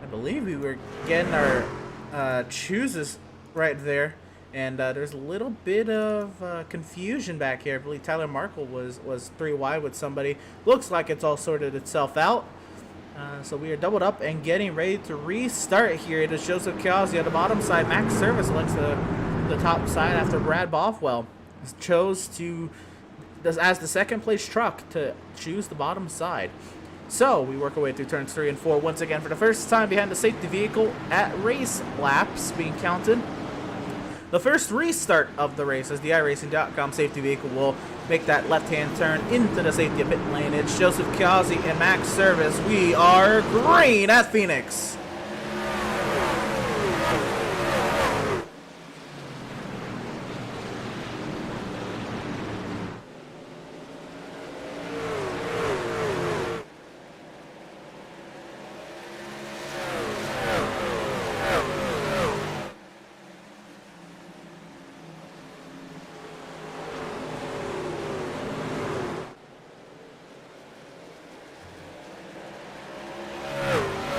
I believe we were getting our chooses right there, and there's a little bit of confusion back here. I believe Tyler Markle was 3 wide with somebody. Looks like it's all sorted itself out. So we are doubled up and getting ready to restart here. It is Joseph Kiozzi on the bottom side. Max Service looks to the top side after Brad Bothwell chose to, as the second place truck, to choose the bottom side. So we work our way through turns 3 and 4 once again for the first time behind the safety vehicle at race laps being counted. The first restart of the race as the iRacing.com safety vehicle will make that left-hand turn into the safety pit lane. It's Joseph Kiozzi and Max Service. We are green at Phoenix.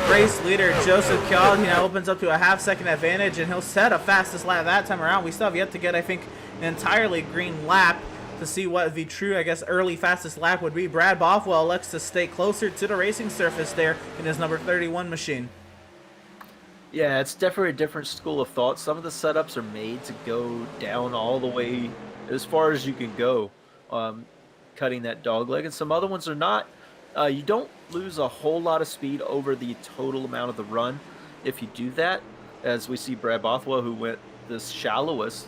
Race leader Joseph Kiozzi now opens up to a half-second advantage, and he'll set a fastest lap that time around. We still have yet to get, I think, an entirely green lap to see what the true, I guess, early fastest lap would be. Brad Bothwell elects to stay closer to the racing surface there in his number 31 machine. Yeah, it's definitely a different school of thought. Some of the setups are made to go down all the way as far as you can go, cutting that dog leg, and some other ones are not. You don't lose a whole lot of speed over the total amount of the run if you do that, as we see Brad Bothwell, who went the shallowest,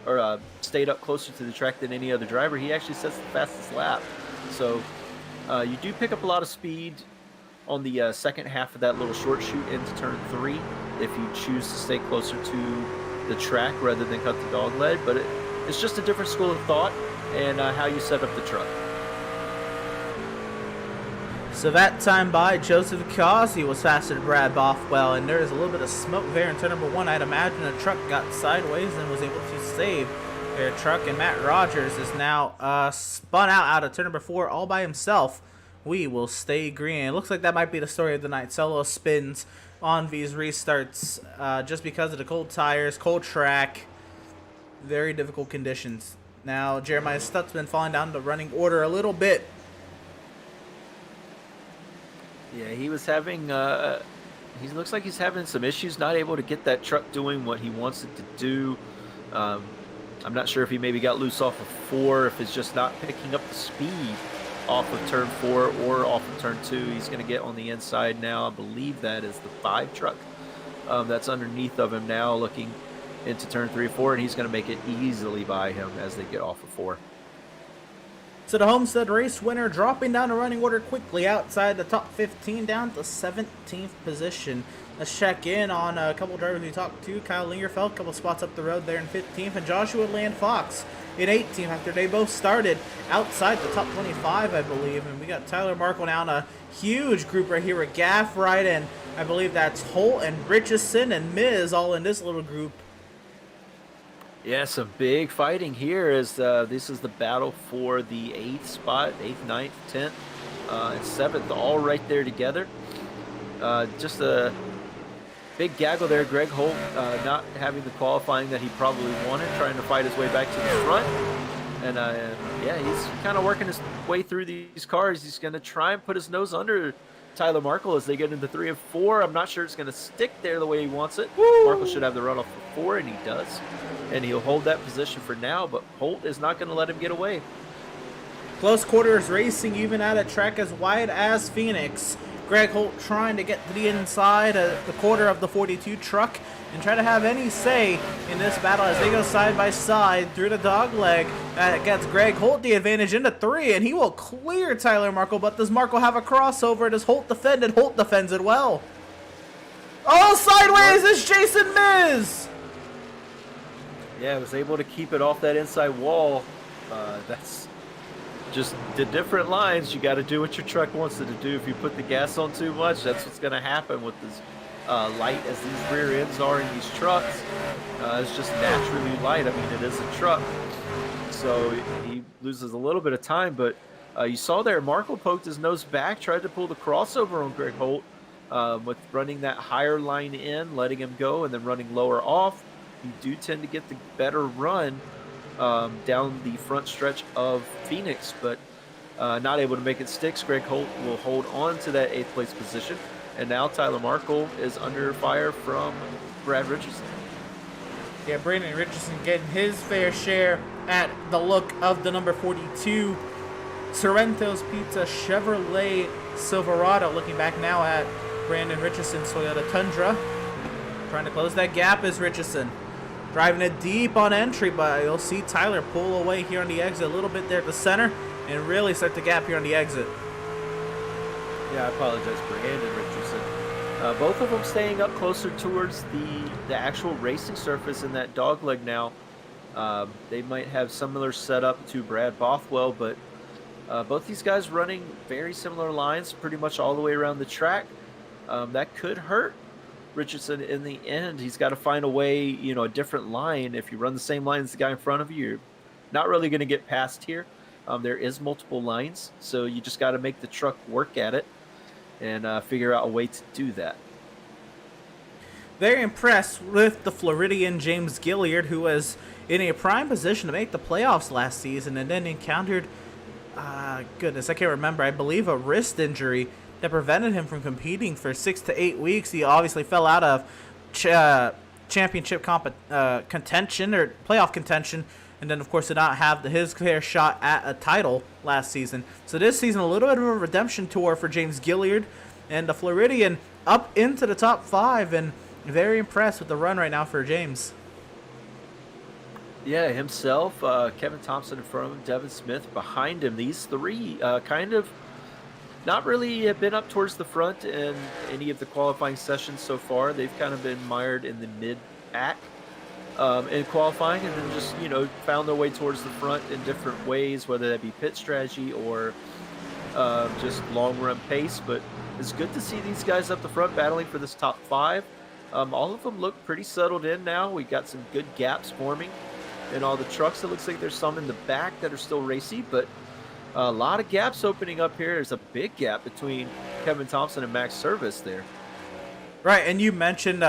or stayed up closer to the track than any other driver. He actually sets the fastest lap. So you do pick up a lot of speed on the second half of that little short shoot into turn 3 if you choose to stay closer to the track rather than cut the dog leg. But it's just a different school of thought and how you set up the truck. So that time by, Joseph Kiozzi was faster than Brad Bothwell, and there is a little bit of smoke there in turn number 1. I'd imagine a truck got sideways and was able to save their truck, and Matt Rogers is now spun out of turn number 4 all by himself. We will stay green. It looks like that might be the story of the night. Solo spins on these restarts just because of the cold tires, cold track, very difficult conditions. Now Jeremiah Stutzman falling down the running order a little bit. Yeah, he was having, he looks like he's having some issues, not able to get that truck doing what he wants it to do. I'm not sure if he maybe got loose off of 4, if it's just not picking up the speed off of turn 4 or off of turn 2. He's going to get on the inside now. I believe that is the 5 truck that's underneath of him now, looking into turn 3 or 4, and he's going to make it easily by him as they get off of 4. So the Homestead race winner dropping down the running order quickly outside the top 15 down to 17th position. Let's check in on a couple drivers we talked to. Kyle Lingerfeld, a couple spots up the road there in 15th, and Joshua Land Fox in 18th after they both started outside the top 25, I believe. And we got Tyler Markle now in a huge group right here with Gaff right, and I believe that's Holt and Richardson and Miz all in this little group. Yeah, some big fighting here as this is the battle for the 8th spot, 8th, 9th, 10th, and 7th, all right there together. Just a big gaggle there. Greg Holt not having the qualifying that he probably wanted, trying to fight his way back to the front. And yeah, he's kind of working his way through these cars. He's going to try and put his nose under Tyler Markle as they get into 3 and 4. I'm not sure it's going to stick there the way he wants it. Markle should have the runoff for 4, and he does. And he'll hold that position for now, but Holt is not going to let him get away. Close quarters racing even at a track as wide as Phoenix. Greg Holt trying to get to the inside, the quarter of the 42 truck, and try to have any say in this battle as they go side by side through the dog leg. That gets Greg Holt the advantage into 3, and he will clear Tyler Markle, but does Markle have a crossover? Does Holt defend it? Holt defends it well. Oh, sideways is Jason Miz! Yeah, was able to keep it off that inside wall. That's just the different lines. You got to do what your truck wants it to do. If you put the gas on too much, that's what's going to happen with this light as these rear ends are in these trucks. It's just naturally light. I mean, it is a truck. So he loses a little bit of time, but you saw there, Markle poked his nose back, tried to pull the crossover on Greg Holt with running that higher line in, letting him go, and then running lower off. You do tend to get the better run down the front stretch of Phoenix, but not able to make it stick. Greg Holt will hold on to that 8th place position, and now Tyler Markle is under fire from Brad Richardson. Yeah, Brandon Richardson getting his fair share at the look of the number 42 Sorrento's Pizza Chevrolet Silverado. Looking back now at Brandon Richardson's Toyota Tundra. Trying to close that gap is Richardson. Driving it deep on entry, but you'll see Tyler pull away here on the exit a little bit there at the center and really start the gap here on the exit. Yeah, I apologize, Brandon Richardson. Both of them staying up closer towards the actual racing surface in that dogleg now. They might have similar setup to Brad Bothwell, but both these guys running very similar lines pretty much all the way around the track. That could hurt Richardson in the end. He's got to find a way, a different line. If you run the same line as the guy in front of you, you're not really going to get past here. There is multiple lines, so you just got to make the truck work at it and figure out a way to do that. Very impressed with the Floridian James Gilliard, who was in a prime position to make the playoffs last season and then encountered, goodness, I can't remember, I believe a wrist injury that prevented him from competing for 6 to 8 weeks. He obviously fell out of championship contention or playoff contention, and then of course did not have his fair shot at a title last season. So this season, a little bit of a redemption tour for James Gilliard, and the Floridian up into the top 5, and very impressed with the run right now for James. Yeah, himself, Kevin Thompson in front of him, Devin Smith behind him. These three kind of not really have been up towards the front in any of the qualifying sessions so far. They've kind of been mired in the mid-pack in qualifying, and then just, found their way towards the front in different ways, whether that be pit strategy or just long-run pace. But it's good to see these guys up the front battling for this top 5. All of them look pretty settled in now. We got some good gaps forming in all the trucks. It looks like there's some in the back that are still racy, but a lot of gaps opening up here. There's a big gap between Kevin Thompson and Max Service there. Right, and you mentioned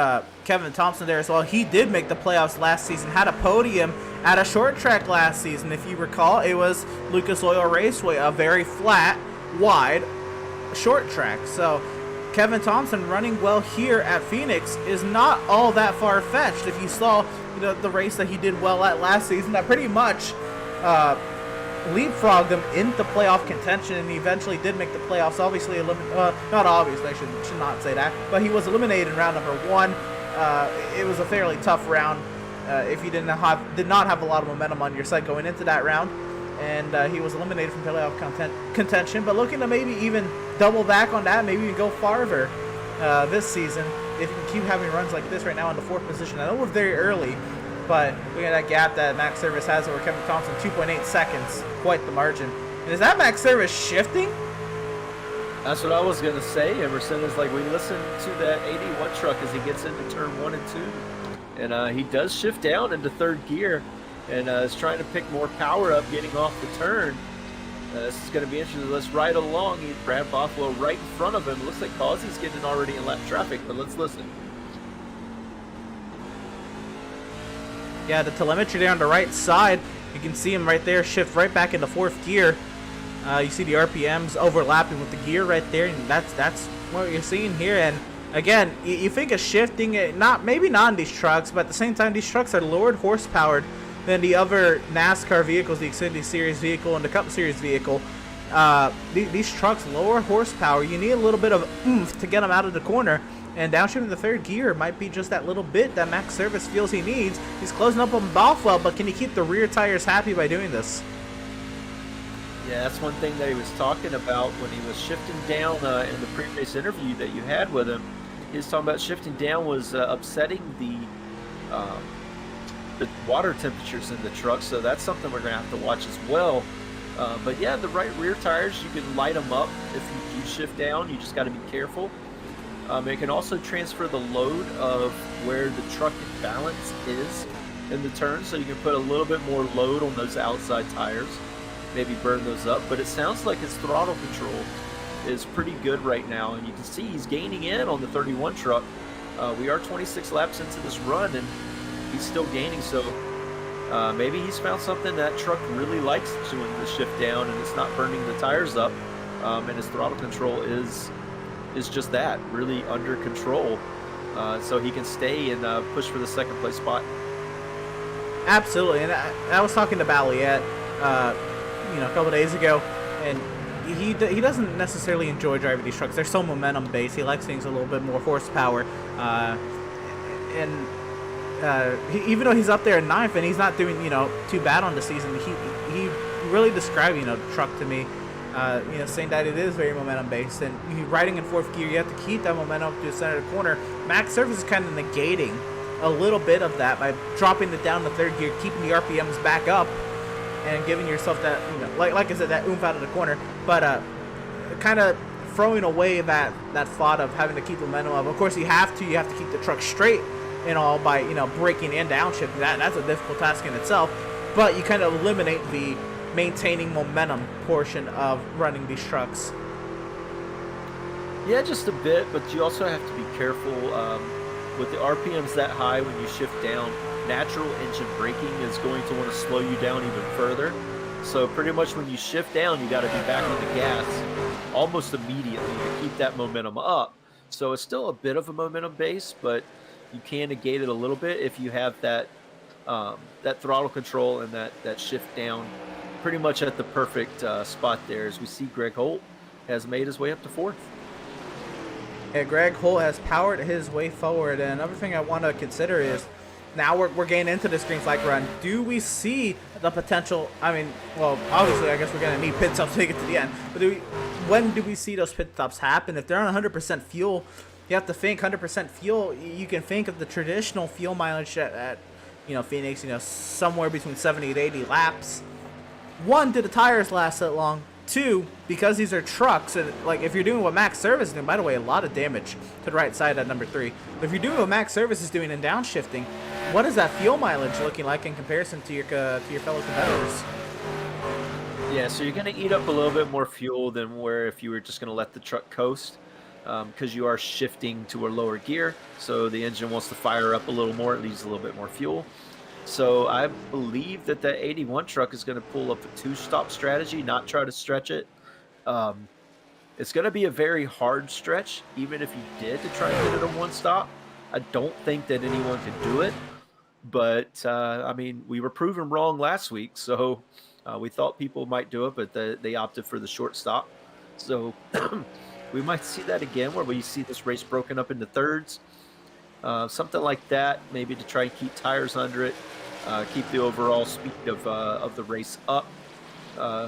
Kevin Thompson there as well. He did make the playoffs last season, had a podium at a short track last season. If you recall, it was Lucas Oil Raceway, a very flat, wide short track. So Kevin Thompson running well here at Phoenix is not all that far-fetched. If you saw the race that he did well at last season, that pretty much leapfrogged him into playoff contention, and he eventually did make the playoffs. Obviously, not obviously, I should not say that, but he was eliminated in round number 1. It was a fairly tough round if you did not have a lot of momentum on your side going into that round, and he was eliminated from playoff contention. But looking to maybe even double back on that, maybe even go farther this season if you can keep having runs like this right now in the 4th position. I know we're very early, but look at that gap that Max Service has over Kevin Thompson, 2.8 seconds, quite the margin. And is that Max Service shifting? That's what I was going to say, Emerson. Is like we listen to that 81 truck as he gets into turn 1 and 2. And he does shift down into 3rd gear and is trying to pick more power up getting off the turn. This is going to be interesting. Let's ride along. Brad Bothwell right in front of him. Looks like Causey's getting already in lap traffic, but let's listen. Yeah, the telemetry there on the right side, you can see him right there shift right back into 4th gear. You see the RPMs overlapping with the gear right there, and that's what you're seeing here. And again, you think of shifting, maybe not in these trucks, but at the same time, these trucks are lowered horsepowered than the other NASCAR vehicles, the Xfinity Series vehicle and the Cup Series vehicle. These trucks lower horsepower. You need a little bit of oomph to get them out of the corner. And downshifting the third gear might be just that little bit that Max Service feels he needs. He's closing up on Bothwell, but can he keep the rear tires happy by doing this? Yeah, that's one thing that he was talking about when he was shifting down in the previous interview that you had with him. He was talking about shifting down was upsetting the water temperatures in the truck, so that's something we're going to have to watch as well. But yeah, the right rear tires, you can light them up if you do shift down. You just got to be careful. It can also transfer the load of where the truck balance is in the turn, so you can put a little bit more load on those outside tires, maybe burn those up. But it sounds like his throttle control is pretty good right now, and you can see he's gaining in on the 31 truck. We are 26 laps into this run, and he's still gaining, so maybe he's found something that truck really likes doing the shift down, and it's not burning the tires up, and his throttle control is just that, really under control, so he can stay and push for the second place spot. Absolutely, and I was talking to Balliet, a couple days ago, and he doesn't necessarily enjoy driving these trucks. They're so momentum based. He likes things a little bit more horsepower, even though he's up there in ninth and he's not doing too bad on the season, he really described the truck to me. Saying that it is very momentum based, and riding in fourth gear, you have to keep that momentum up to the center of the corner. Max Service is kind of negating a little bit of that by dropping it down to third gear, keeping the RPMs back up, and giving yourself that, like I said, that oomph out of the corner, but kind of throwing away that thought of having to keep the momentum up. Of course, you have to keep the truck straight and all by braking and downshifting. That's a difficult task in itself, but you kind of eliminate the maintaining momentum portion of running these trucks. Yeah, just a bit, but you also have to be careful with the RPMs that high. When you shift down, natural engine braking is going to want to slow you down even further. So pretty much when you shift down, you got to be back on the gas almost immediately to keep that momentum up. So it's still a bit of a momentum base, but you can negate it a little bit if you have that throttle control and that shift down pretty much at the perfect spot there. As we see, Greg Holt has made his way up to fourth. Yeah, Greg Holt has powered his way forward. And another thing I want to consider is, now we're getting into this green flag run. Do we see the potential? I mean, well, obviously, I guess we're going to need pit stops to get to the end. But when do we see those pit stops happen? If they're on 100% fuel, you have to think 100% fuel. You can think of the traditional fuel mileage at Phoenix, somewhere between 70 to 80 laps. One, do the tires last that long? Two, because these are trucks, and if you're doing what Max Service is doing, by the way, a lot of damage to the right side at number 3. But if you're doing what Max Service is doing in downshifting, what is that fuel mileage looking like in comparison to your fellow competitors? Yeah, so you're going to eat up a little bit more fuel than where if you were just going to let the truck coast, because you are shifting to a lower gear, so the engine wants to fire up a little more. It leaves a little bit more fuel. So I believe that 81 truck is going to pull up a 2-stop strategy, not try to stretch it. It's going to be a very hard stretch, even if you did to try and get it on 1 stop. I don't think that anyone could do it. But, we were proven wrong last week, so we thought people might do it, but they opted for the short stop. So we might see that again, where we see this race broken up into thirds. Something like that, maybe to try and keep tires under it, keep the overall speed of the race up.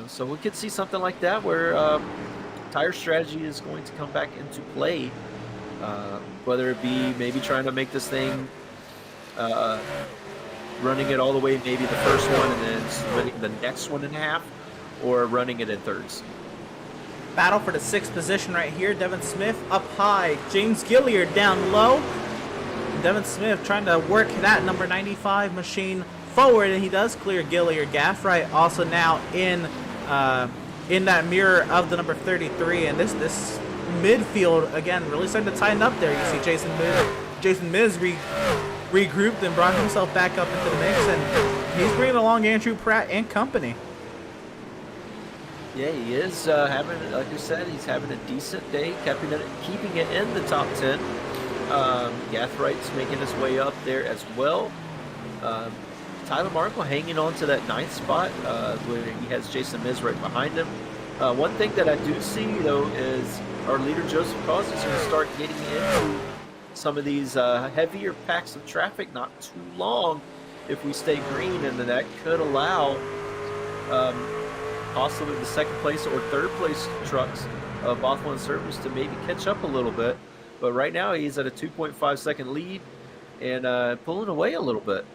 So we could see something like that where tire strategy is going to come back into play, whether it be maybe trying to make this thing running it all the way, maybe the first one, and then splitting the next one in half, or running it in thirds. Battle for the 6th position right here. Devin Smith up high, James Gilliard down low. Devin Smith trying to work that number 95 machine forward, and he does clear Gilliard. Gaffright also now in that mirror of the number 33, and this midfield again really starting to tighten up there. You see Jason Miz regrouped and brought himself back up into the mix, and he's bringing along Andrew Pratt and company. Yeah, he is having, like you said, he's having a decent day, keeping it in the top 10. Gaffright's making his way up there as well. Tyler Markle hanging on to that 9th spot, where he has Jason Miz right behind him. One thing that I do see, though, is our leader Joseph Cause is going to start getting into some of these heavier packs of traffic not too long if we stay green, and then that could allow possibly the second place or third place trucks of Bothwell and Service to maybe catch up a little bit. But right now he's at a 2.5 second lead and pulling away a little bit.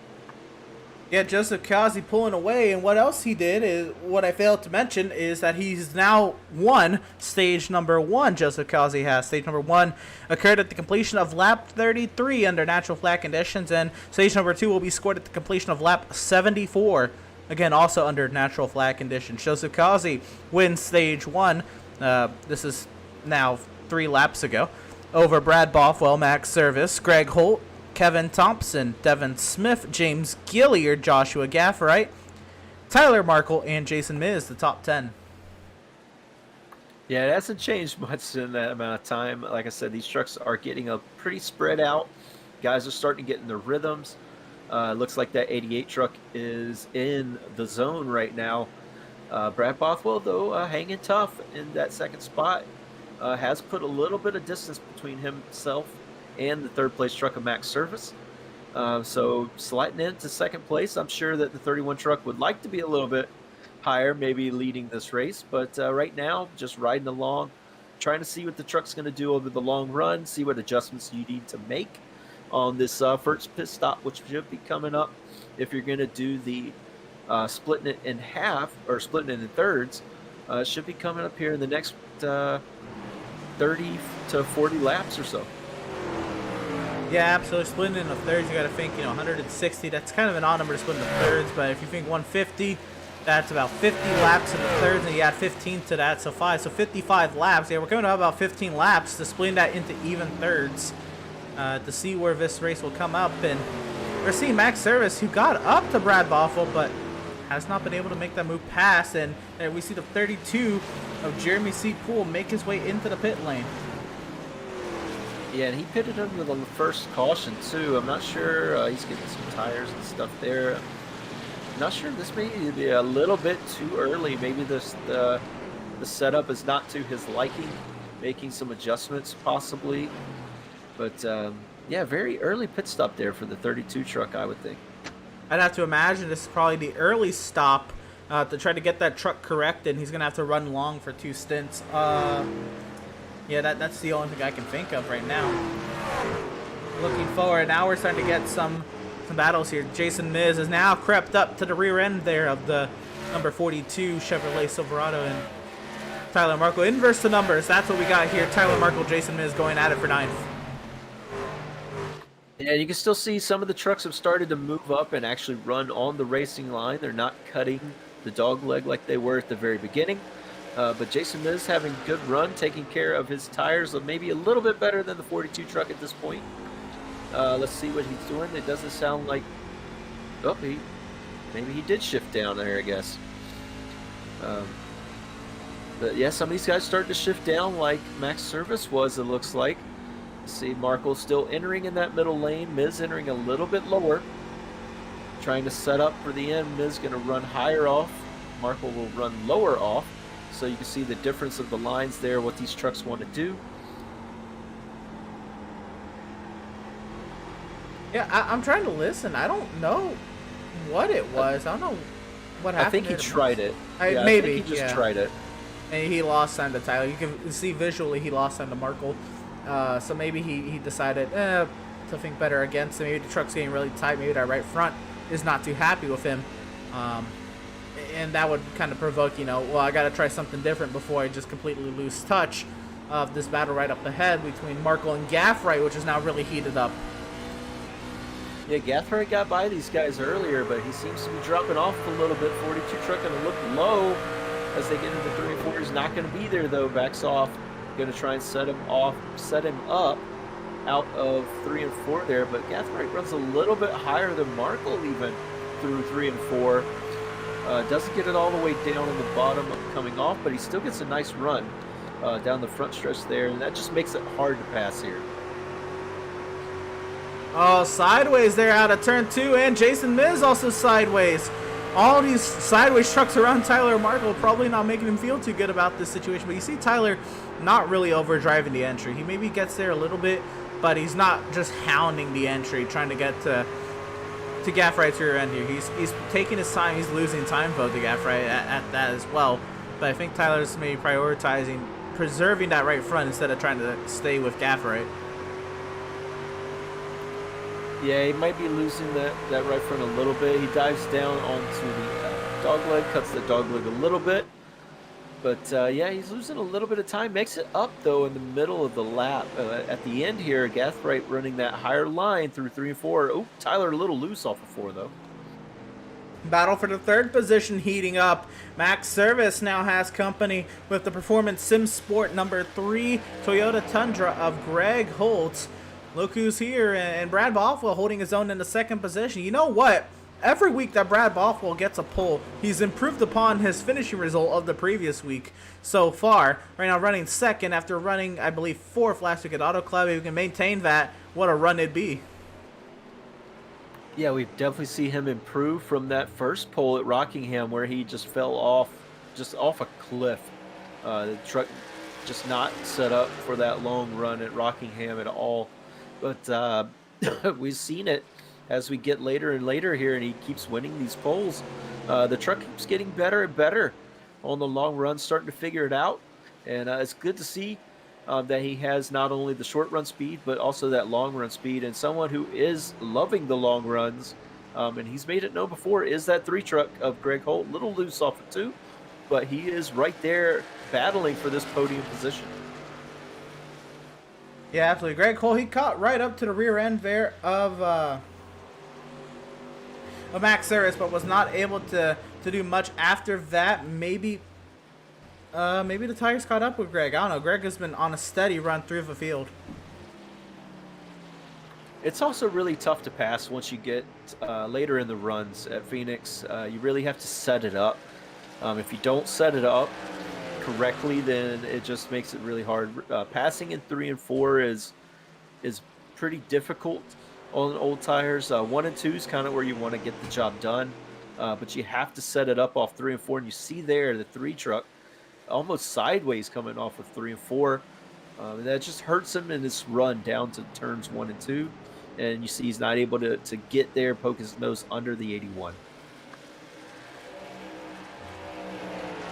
Yeah, Joseph Kazi pulling away, and what else he did is, what I failed to mention, is that he's now won stage number 1. Joseph Kazi has. Stage number 1 occurred at the completion of lap 33 under natural flat conditions, and stage number 2 will be scored at the completion of lap 74, again, also under natural flat conditions. Joseph Kazi wins stage 1. This is now 3 laps ago, over Brad Bothwell, Max Service, Greg Holt, Kevin Thompson, Devin Smith, James Gilliard, Joshua Gaffright, Tyler Markle, and Jason Miz, the top 10. Yeah, it hasn't changed much in that amount of time. Like I said, these trucks are getting a pretty spread out. Guys are starting to get in their rhythms. Looks like that 88 truck is in the zone right now. Brad Bothwell, though, hanging tough in that second spot. Has put a little bit of distance between himself and the third place truck of Max Service. So sliding into second place, I'm sure that the 31 truck would like to be a little bit higher, maybe leading this race. But right now, just riding along, trying to see what the truck's going to do over the long run, see what adjustments you need to make on this first pit stop, which should be coming up. If you're going to do the splitting it in half, or splitting it in thirds, should be coming up here in the next 30 to 40 laps or so. Yeah, absolutely. Splitting into thirds, you got to think, 160. That's kind of an odd number to split into thirds, but if you think 150, that's about 50 laps in the thirds, and you add 15 to that, so 55 laps. Yeah, we're going to have about 15 laps to splitting that into even thirds to see where this race will come up. And we're seeing Max Service, who got up to Brad Bothwell, but has not been able to make that move past. And we see the 32 of Jeremy C. Poole make his way into the pit lane. Yeah, and he pitted under the first caution, too. I'm not sure. He's getting some tires and stuff there. I'm not sure. This may be a little bit too early. Maybe the setup is not to his liking. Making some adjustments, possibly. But, yeah, very early pit stop there for the 32 truck, I would think. I'd have to imagine this is probably the early stop to try to get that truck corrected. He's going to have to run long for 2 stints. Yeah, that's the only thing I can think of right now. Looking forward, now we're starting to get some battles here. Jason Miz has now crept up to the rear end there of the number 42 Chevrolet Silverado, and Tyler Markle. Inverse the numbers. That's what we got here. Tyler Markle, Jason Miz going at it for 9th. Yeah, you can still see some of the trucks have started to move up and actually run on the racing line. They're not cutting the dog leg like they were at the very beginning. But Jason Miz having a good run, taking care of his tires, maybe a little bit better than the 42 truck at this point. Let's see what he's doing. It doesn't sound like... Oh, maybe he did shift down there, I guess. But yeah, some of these guys starting to shift down like Max Service was, it looks like. See Markle still entering in that middle lane. Miz entering a little bit lower. Trying to set up for the end. Miz going to run higher off. Markle will run lower off. So you can see the difference of the lines there, what these trucks want to do. Yeah, I'm trying to listen. I don't know what it was. I don't know what happened. I think he tried it. Maybe. I think he just tried it. And he lost time to Tyler. You can see visually he lost time to Markle. So maybe he decided to think better against him. Maybe the truck's getting really tight. Maybe that right front is not too happy with him. And that would kind of provoke, well, I got to try something different before I just completely lose touch of this battle right up ahead between Markle and Gaffright, which is now really heated up. Yeah, Gaffright got by these guys earlier, but he seems to be dropping off a little bit. 42 truck going to look low as they get into 3 and 4. He's not going to be there, though. Backs off. Going to try and set him up out of 3 and 4 there, but Gaffright runs a little bit higher than Markle even through 3 and 4. Doesn't get it all the way down in the bottom coming off, but he still gets a nice run down the front stretch there, and that just makes it hard to pass here. Oh, sideways there out of turn 2, and Jason Miz also sideways. All these sideways trucks around Tyler Markle probably not making him feel too good about this situation, but you see Tyler not really overdriving the entry. He maybe gets there a little bit but he's not just hounding the entry, trying to get to Gaff right to your end here. He's taking his time. He's losing time vote to Gaff right at that as well. But I think Tyler's maybe prioritizing preserving that right front instead of trying to stay with Gaff right. Yeah, he might be losing that right front a little bit. He dives down onto the dog leg, cuts the dog leg a little bit. But yeah, he's losing a little bit of time. Makes it up, though, in the middle of the lap. At the end here, Gathright running that higher line through 3 and 4. Oh, Tyler a little loose off of 4, though. Battle for the third position heating up. Max Service now has company with the Performance Sim Sport number 3 Toyota Tundra of Greg Holtz. Look who's here, and Brad Bothwell holding his own in the second position. You know what? Every week that Brad Bothwell gets a pole, he's improved upon his finishing result of the previous week so far. Right now running second after running, I believe, 4th last week at Auto Club. If we can maintain that, what a run it'd be. Yeah, we definitely see him improve from that first pole at Rockingham where he just fell off a cliff. The truck just not set up for that long run at Rockingham at all. But we've seen it as we get later and later here, and he keeps winning these poles. The truck keeps getting better and better on the long run, starting to figure it out. And it's good to see that he has not only the short run speed, but also that long run speed. And someone who is loving the long runs, and he's made it known before, is that 3 truck of Greg Holt. A little loose off of 2, but he is right there battling for this podium position. Yeah, absolutely. Greg Holt, he caught right up to the rear end there of Max Service, but was not able to do much after that. Maybe the tires caught up with Greg. I don't know. Greg has been on a steady run through the field. It's also really tough to pass once you get later in the runs at Phoenix. You really have to set it up. If you don't set it up correctly, then it just makes it really hard. Passing in 3 and 4 is pretty difficult on old tires. 1 and 2 is kind of where you want to get the job done, but you have to set it up off 3 and 4. And you see there the 3 truck almost sideways coming off of 3 and 4. And that just hurts him in his run down to turns 1 and 2. And you see he's not able to get there, poke his nose under the 81.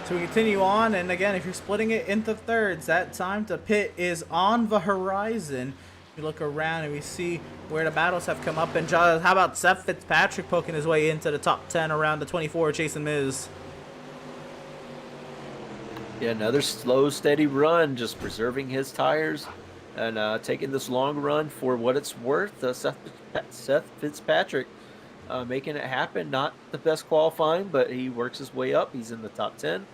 So we continue on, and again, if you're splitting it into thirds, that time to pit is on the horizon. We look around and we see where the battles have come up. And how about Seth Fitzpatrick poking his way into the top 10 around the 24, Jason Miz? Yeah, another slow, steady run, just preserving his tires and taking this long run for what it's worth. Seth Fitzpatrick making it happen. Not the best qualifying, but he works his way up. He's in the top 10.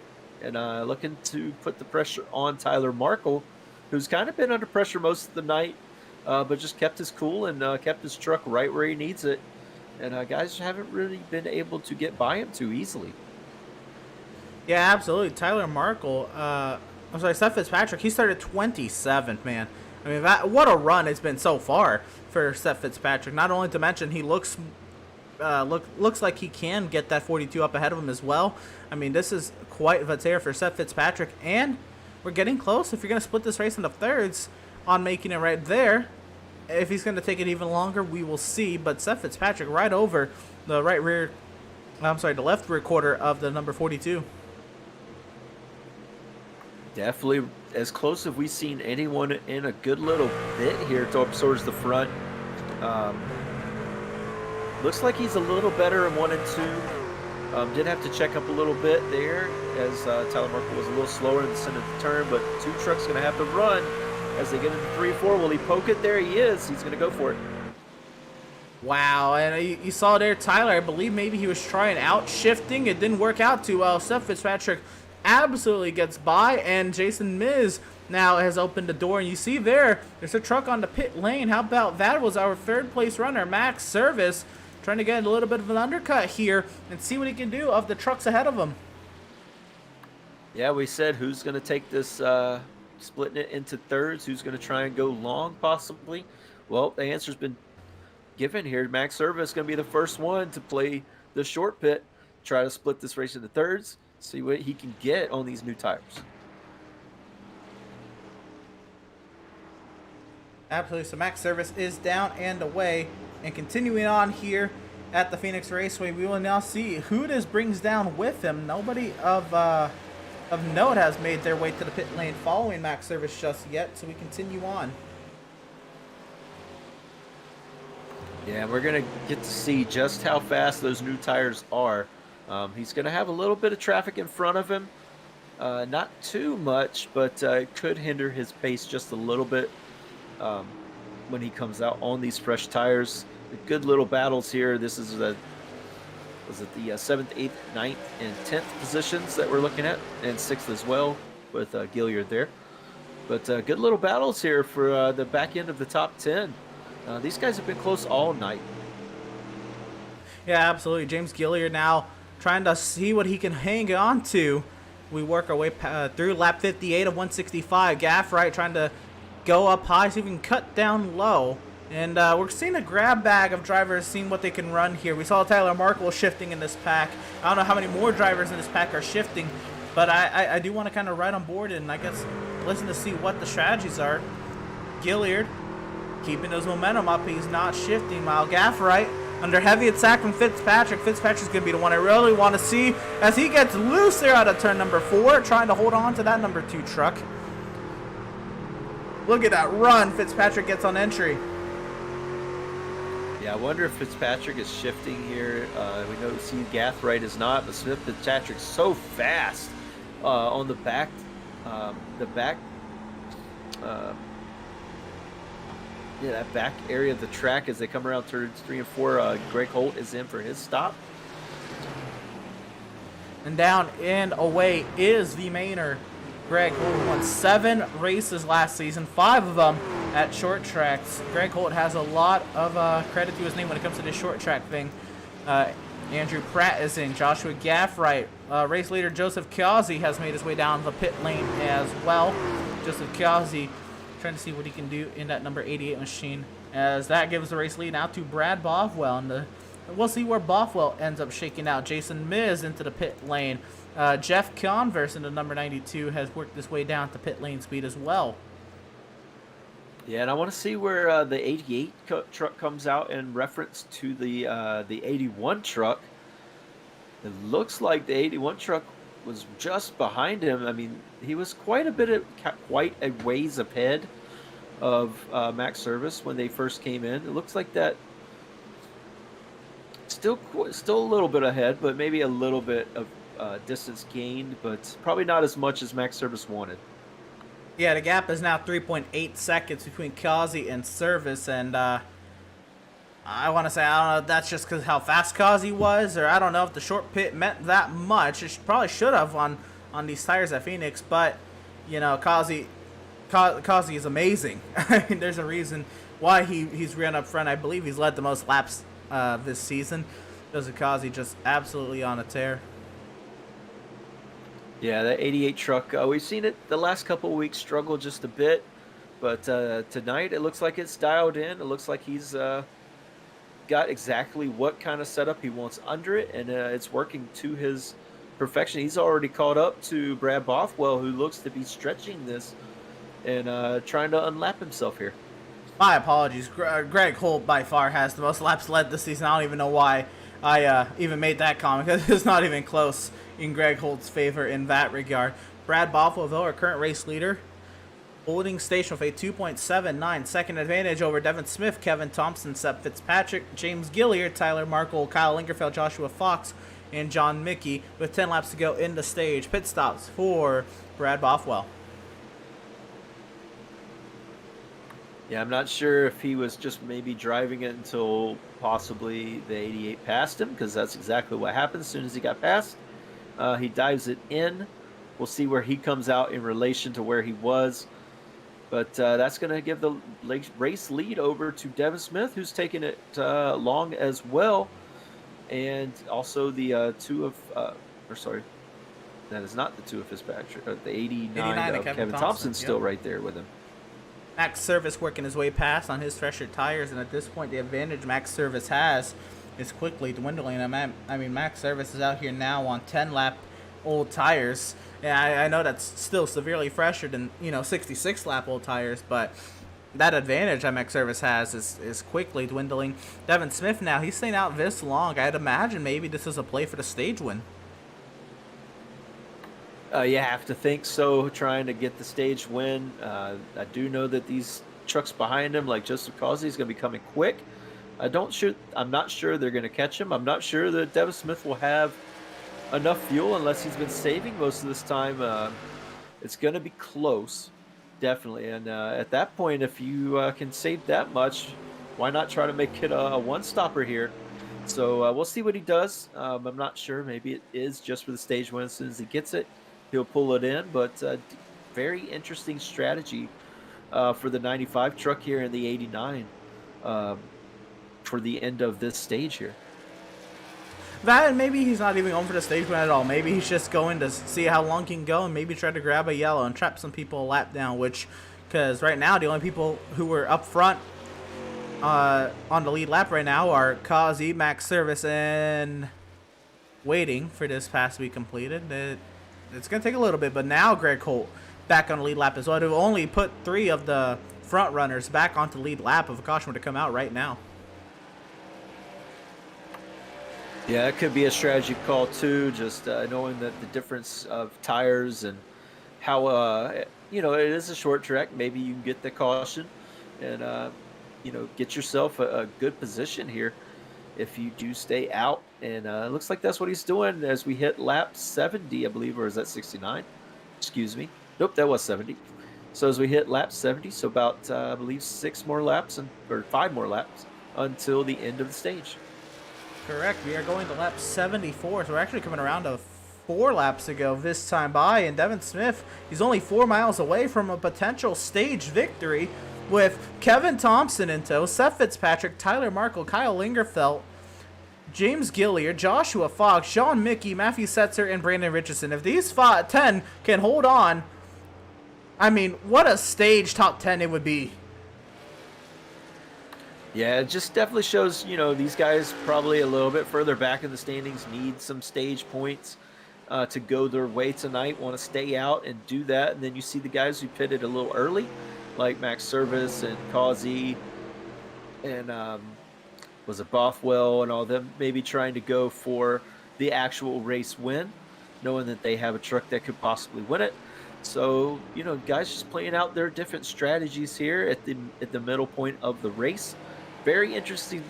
And looking to put the pressure on Tyler Markle, who's kind of been under pressure most of the night, but just kept his cool and kept his truck right where he needs it. And guys haven't really been able to get by him too easily. Yeah, absolutely. Tyler Markle, Seth Fitzpatrick, he started 27th, man. I mean, what a run it's been so far for Seth Fitzpatrick. Not only to mention he looks like he can get that 42 up ahead of him as well. I mean, this is quite the tear for Seth Fitzpatrick, and we're getting close. If you're going to split this race into thirds on making it right there, if he's going to take it even longer, we will see. But Seth Fitzpatrick right over the the left rear quarter of the number 42. Definitely as close as we've seen anyone in a good little bit here towards the front. Looks like he's a little better in 1 and 2. Did have to check up a little bit there as Tyler Markle was a little slower in the center of the turn, but 2 trucks going to have to run as they get into 3 and 4. Will he poke it? There he is. He's going to go for it. Wow, and you saw there, Tyler, I believe maybe he was trying out shifting. It didn't work out too well. Seth Fitzpatrick absolutely gets by, and Jason Miz now has opened the door. And you see there's a truck on the pit lane. How about that? Was our 3rd place runner, Max Service, trying to get a little bit of an undercut here and see what he can do of the trucks ahead of him. Yeah, we said who's going to take this, splitting it into thirds, who's going to try and go long possibly. Well, the answer's been given here. Max Service is going to be the first one to play the short pit, try to split this race into thirds, see what he can get on these new tires. Absolutely. So Max Service is down and away. And continuing on here at the Phoenix Raceway, we will now see who this brings down with him. Nobody of note has made their way to the pit lane following Max Service just yet, so we continue on. Yeah, we're going to get to see just how fast those new tires are. He's going to have a little bit of traffic in front of him. Not too much, but it could hinder his pace just a little bit when he comes out on these fresh tires. Good little battles here. This is the 7th, 8th, 9th, and 10th positions that we're looking at, and 6th as well with Gilliard there. But good little battles here for the back end of the top 10. These guys have been close all night. Yeah, absolutely. James Gilliard now trying to see what he can hang on to. We work our way through lap 58 of 165. Gaffright trying to go up high so we can cut down low. And we're seeing a grab bag of drivers seeing what they can run here. We saw Tyler Markle shifting in this pack. I don't know how many more drivers in this pack are shifting, but I do want to kind of ride on board and I guess listen to see what the strategies are. Gilliard keeping his momentum up. He's not shifting. While Gaffright under heavy attack from Fitzpatrick. Fitzpatrick's going to be the one I really want to see as he gets loose there out of turn number 4, trying to hold on to that number 2 truck. Look at that run Fitzpatrick gets on entry. Yeah, I wonder if Fitzpatrick is shifting here. We know Gathright is not, but Smith Fitzpatrick's so fast on the back. That back area of the track as they come around turns 3 and 4. Greg Holt is in for his stop. And down and away is the mainer. Greg Holt won 7 races last season, 5 of them at short tracks. Greg Holt has a lot of credit to his name when it comes to this short track thing. Andrew Pratt is in. Joshua Gaffright. Race leader Joseph Kiazi has made his way down the pit lane as well. Joseph Kiazi trying to see what he can do in that number 88 machine, as that gives the race lead now to Brad Bothwell. And we'll see where Bothwell ends up shaking out. Jason Miz into the pit lane. Jeff Converse into number 92 has worked his way down to pit lane speed as well. Yeah, and I want to see where the 88 truck comes out in reference to the 81 truck. It looks like the 81 truck was just behind him. I mean, he was quite a ways ahead of Max Service when they first came in. It looks like that still a little bit ahead, but maybe a little bit of distance gained, but probably not as much as Max Service wanted. Yeah, the gap is now 3.8 seconds between Kazi and Service, and I want to say, I don't know if that's just because how fast Kazi was, or I don't know if the short pit meant that much. It probably should have on these tires at Phoenix, but, you know, Kazi is amazing. I mean, there's a reason why he's ran up front. I believe he's led the most laps this season. Joseph Kazi just absolutely on a tear. Yeah, that 88 truck, we've seen it the last couple of weeks struggle just a bit, but tonight it looks like it's dialed in. It looks like he's got exactly what kind of setup he wants under it, and it's working to his perfection. He's already caught up to Brad Bothwell, who looks to be stretching this and trying to unlap himself here. My apologies. Greg Holt by far has the most laps led this season. I don't even know why I even made that comment, because it's not even close in Greg Holt's favor in that regard. Brad Bothwell, though, our current race leader, holding station with a 2.79 second advantage over Devin Smith, Kevin Thompson, Seth Fitzpatrick, James Gilliard, Tyler Markle, Kyle Lingerfeld, Joshua Fox, and John Mickey, with 10 laps to go in the stage. Pit stops for Brad Bothwell. Yeah, I'm not sure if he was just maybe driving it until possibly the 88 passed him, because that's exactly what happened as soon as he got past. He dives it in. We'll see where he comes out in relation to where he was. But that's going to give the race lead over to Devin Smith, who's taking it long as well. And also the that is not the 2 of Fitzpatrick. The 89 of Kevin Thompson's still right there with him. Max Service working his way past on his fresher tires, and at this point the advantage Max Service has is quickly dwindling. I mean, Max Service is out here now on 10-lap old tires. Yeah, I know that's still severely fresher than, 66-lap old tires, but that advantage MX Service has is quickly dwindling. Devin Smith now, he's staying out this long. I'd imagine maybe this is a play for the stage win. You have to think so, trying to get the stage win. I do know that these trucks behind him, like Joseph Causey, is going to be coming quick. I'm not sure they're going to catch him. I'm not sure that Devin Smith will have enough fuel unless he's been saving most of this time. It's going to be close, definitely. And at that point, if you can save that much, why not try to make it a one-stopper here? So we'll see what he does. I'm not sure. Maybe it is just for the stage win. As soon as he gets it, he'll pull it in. But very interesting strategy for the 95 truck here in the 89 for the end of this stage here. That, and maybe he's not even going for the stage win at all. Maybe he's just going to see how long he can go and maybe try to grab a yellow and trap some people a lap down, because right now the only people who were up front on the lead lap right now are Kazi, Max Service, and waiting for this pass to be completed. It's going to take a little bit, but now Greg Holt back on the lead lap as well. To only put 3 of the front runners back onto the lead lap if a caution were to come out right now. Yeah, it could be a strategy call too, just knowing that the difference of tires and how, it is a short track. Maybe you can get the caution and, get yourself a good position here if you do stay out. And it looks like that's what he's doing as we hit lap 70, I believe, or is that 69? Excuse me. Nope, that was 70. So as we hit lap 70, so about, I believe, 5 more laps until the end of the stage. Correct. We are going to lap 74, so we're actually coming around to 4 laps ago this time by, and Devin Smith, he's only 4 miles away from a potential stage victory with Kevin Thompson in tow, Seth Fitzpatrick, Tyler Markle, Kyle Lingerfelt, James Gilliard, Joshua Fox, Sean Mickey, Matthew Setzer, and Brandon Richardson. If these 10 can hold on, I mean, what a stage top 10 it would be. Yeah, it just definitely shows, these guys probably a little bit further back in the standings need some stage points to go their way tonight, want to stay out and do that. And then you see the guys who pitted a little early, like Max Service and Causey and was it Bothwell and all them, maybe trying to go for the actual race win, knowing that they have a truck that could possibly win it. So, guys just playing out their different strategies here at the middle point of the race. Very interesting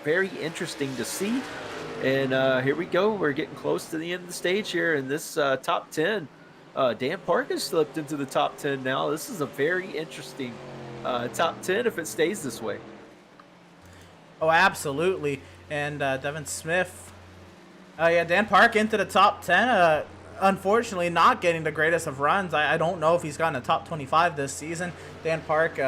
to see. And here we go. We're getting close to the end of the stage here in this top 10. Dan Park has slipped into the top 10 now. This is a very interesting top 10 if it stays this way. Oh, absolutely. And Devin Smith. Dan Park into the top 10. Unfortunately, not getting the greatest of runs. I don't know if he's gotten a top 25 this season. Dan Park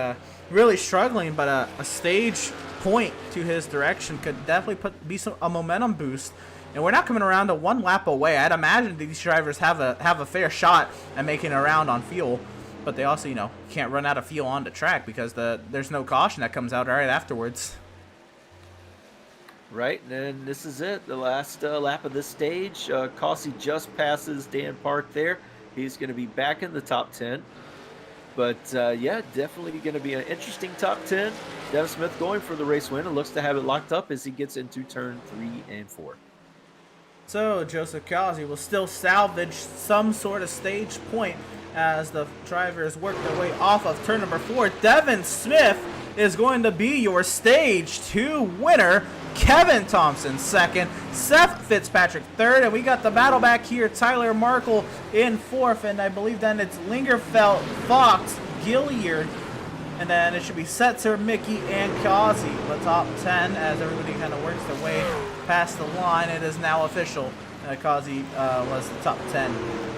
really struggling, but a stage point to his direction could definitely be a momentum boost. And we're not coming around to 1 lap away. I'd imagine these drivers have a fair shot at making it around on fuel, but they also can't run out of fuel on the track because there's no caution that comes out right afterwards. Right, and then this is it, the last lap of this stage. Causey just passes Dan Park there. He's going to be back in the top 10. But, definitely going to be an interesting top 10. Devin Smith going for the race win and looks to have it locked up as he gets into turn 3 and 4. So Joseph Causey will still salvage some sort of stage point as the drivers work their way off of turn number 4. Devin Smith is going to be your stage 2 winner. Kevin Thompson second, Seth Fitzpatrick third, and we got the battle back here. Tyler Markle in 4th, and I believe then it's Lingerfelt, Fox, Gilliard, and then it should be Setzer, Mickey, and Causey. The top 10 as everybody kind of works their way past the line. It is now official. Causey was the top 10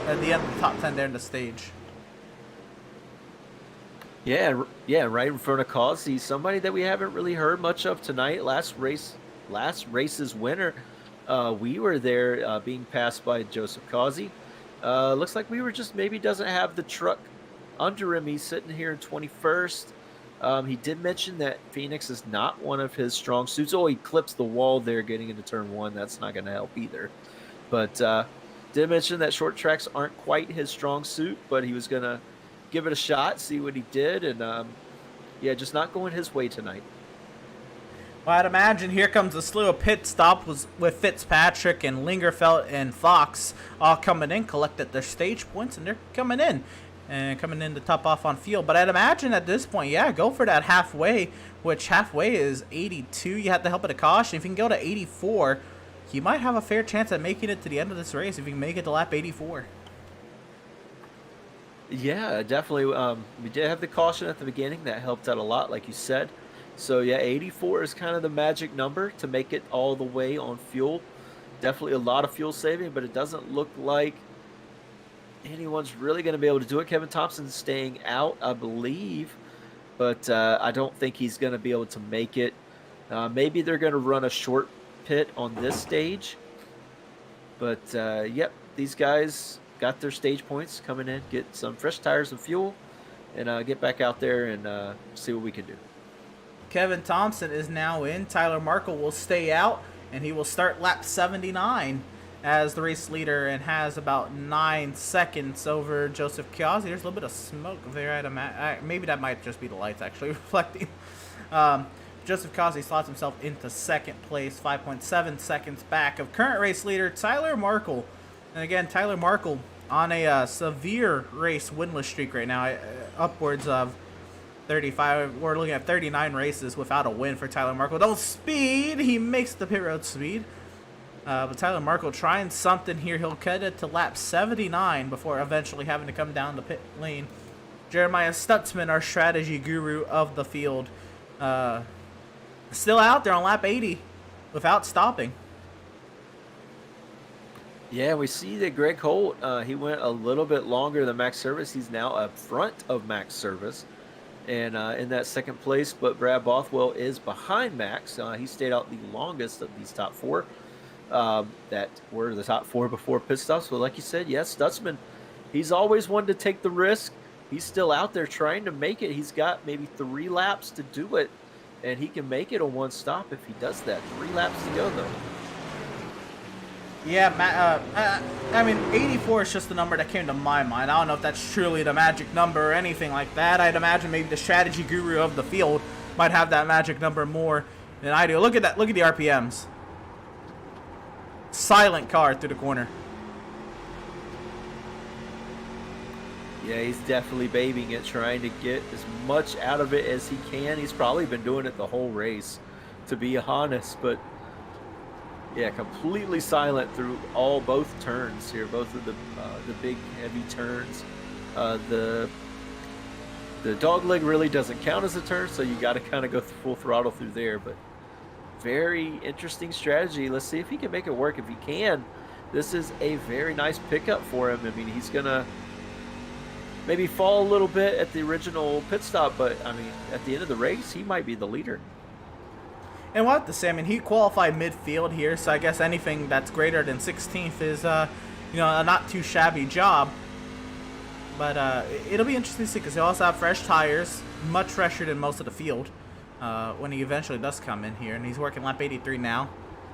at the end of the top 10 there in the stage. Yeah, right in front of Causey, somebody that we haven't really heard much of tonight. Last race's winner, we were there being passed by Joseph Causey. Looks like we were just maybe doesn't have the truck under him. He's sitting here in 21st. He did mention that Phoenix is not one of his strong suits. Oh, he clips the wall there getting into turn 1. That's not going to help either. But did mention that short tracks aren't quite his strong suit, but he was going to give it a shot, see what he did, and yeah, just not going his way tonight. Well, I'd imagine here comes a slew of pit stops with Fitzpatrick and Lingerfeld and Fox all coming in, collected their stage points, and they're coming in to top off on field. But I'd imagine at this point, yeah, go for that halfway, which halfway is 82. You have to help at a caution. If you can go to 84, you might have a fair chance at making it to the end of this race if you can make it to lap 84. Yeah, definitely. We did have the caution at the beginning. That helped out a lot, like you said. So, yeah, 84 is kind of the magic number to make it all the way on fuel. Definitely a lot of fuel saving, but it doesn't look like anyone's really going to be able to do it. Kevin Thompson's staying out, I believe, but I don't think he's going to be able to make it. Maybe they're going to run a short pit on this stage. But, yep, these guys got their stage points coming in, get some fresh tires and fuel, and get back out there and see what we can do. Kevin Thompson is now in. Tyler Markle will stay out, and he will start lap 79 as the race leader and has about 9 seconds over Joseph Chiazzi. There's a little bit of smoke there. Maybe that might just be the lights actually reflecting. Joseph Chiazzi slots himself into second place, 5.7 seconds back of current race leader Tyler Markle. And again, Tyler Markle on a severe race winless streak right now, upwards of 35. We're looking at 39 races without a win for Tyler Markle. Don't speed. He makes the pit road speed. But Tyler Markle trying something here. He'll cut it to lap 79 before eventually having to come down the pit lane. Jeremiah Stutzman, our strategy guru of the field, still out there on lap 80 without stopping. Yeah, we see that Greg Holt, he went a little bit longer than Max Service. He's now up front of Max Service and in that second place, but Brad Bothwell is behind Max. He stayed out the longest of these top four that were the top four before pit stops. But like you said, yes, Stutzman, he's always wanted to take the risk. He's still out there trying to make it. He's got maybe 3 laps to do it, and he can make it on one stop if he does that. 3 laps to go, though. Yeah, I mean, 84 is just the number that came to my mind. I don't know if that's truly the magic number or anything like that. I'd imagine maybe the strategy guru of the field might have that magic number more than I do. Look at that. Look at the RPMs. Silent car through the corner. Yeah, he's definitely babying it, trying to get as much out of it as he can. He's probably been doing it the whole race, to be honest, but yeah, completely silent through both turns here, both of the big heavy turns. The dog leg really doesn't count as a turn, so you got to kind of go full throttle through there. But very interesting strategy. Let's see if he can make it work. If he can, this is a very nice pickup for him. I mean, he's gonna maybe fall a little bit at the original pit stop, but I mean, at the end of the race, he might be the leader. And we'll have to say, I mean, he qualified midfield here, so I guess anything that's greater than 16th is, a not too shabby job. But it'll be interesting to see because he'll also have fresh tires, much fresher than most of the field when he eventually does come in here. And he's working lap 83 now,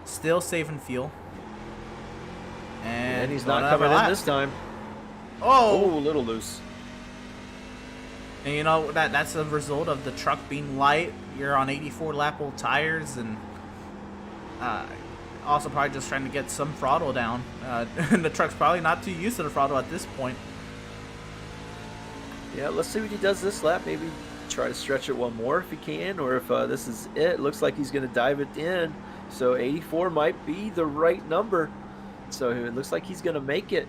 still saving fuel. And he's not coming in this time. Oh, a little loose. And you know, that's a result of the truck being light. You're on 84 lap old tires, and also probably just trying to get some throttle down. And the truck's probably not too used to the throttle at this point. Yeah, let's see what he does this lap. Maybe try to stretch it one more if he can, or if this is it. Looks like he's going to dive it in. So 84 might be the right number. So it looks like he's going to make it.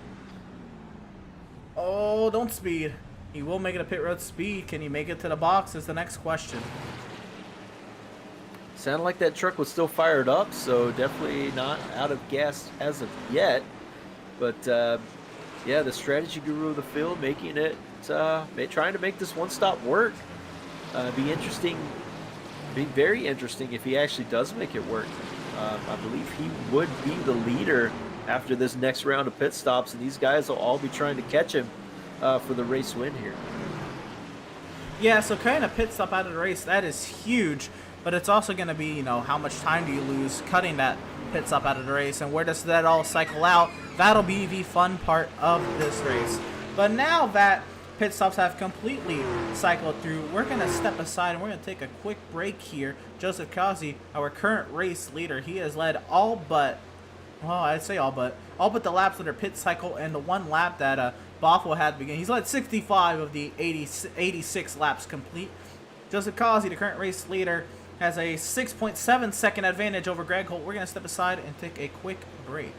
Oh, don't speed. He will make it a pit road speed. Can he make it to the box is the next question. Sounded like that truck was still fired up, so definitely not out of gas as of yet. But, yeah, the strategy guru of the field making it, trying to make this one stop work. Be very interesting if he actually does make it work. I believe he would be the leader after this next round of pit stops, and these guys will all be trying to catch him for the race win here. Yeah, so kind of pit stop out of the race, that is huge. But it's also going to be, how much time do you lose cutting that pit stop out of the race, and where does that all cycle out? That'll be the fun part of this race. But now that pit stops have completely cycled through. We're going to step aside and we're going to take a quick break here. Joseph Kazi, our current race leader, he has led all but the laps that are pit cycle and the one lap that Bothwell had to begin. He's led 65 of the 86 laps complete. Joseph Kazi, the current race leader, has a 6.7 second advantage over Greg Holt. We're going to step aside and take a quick break.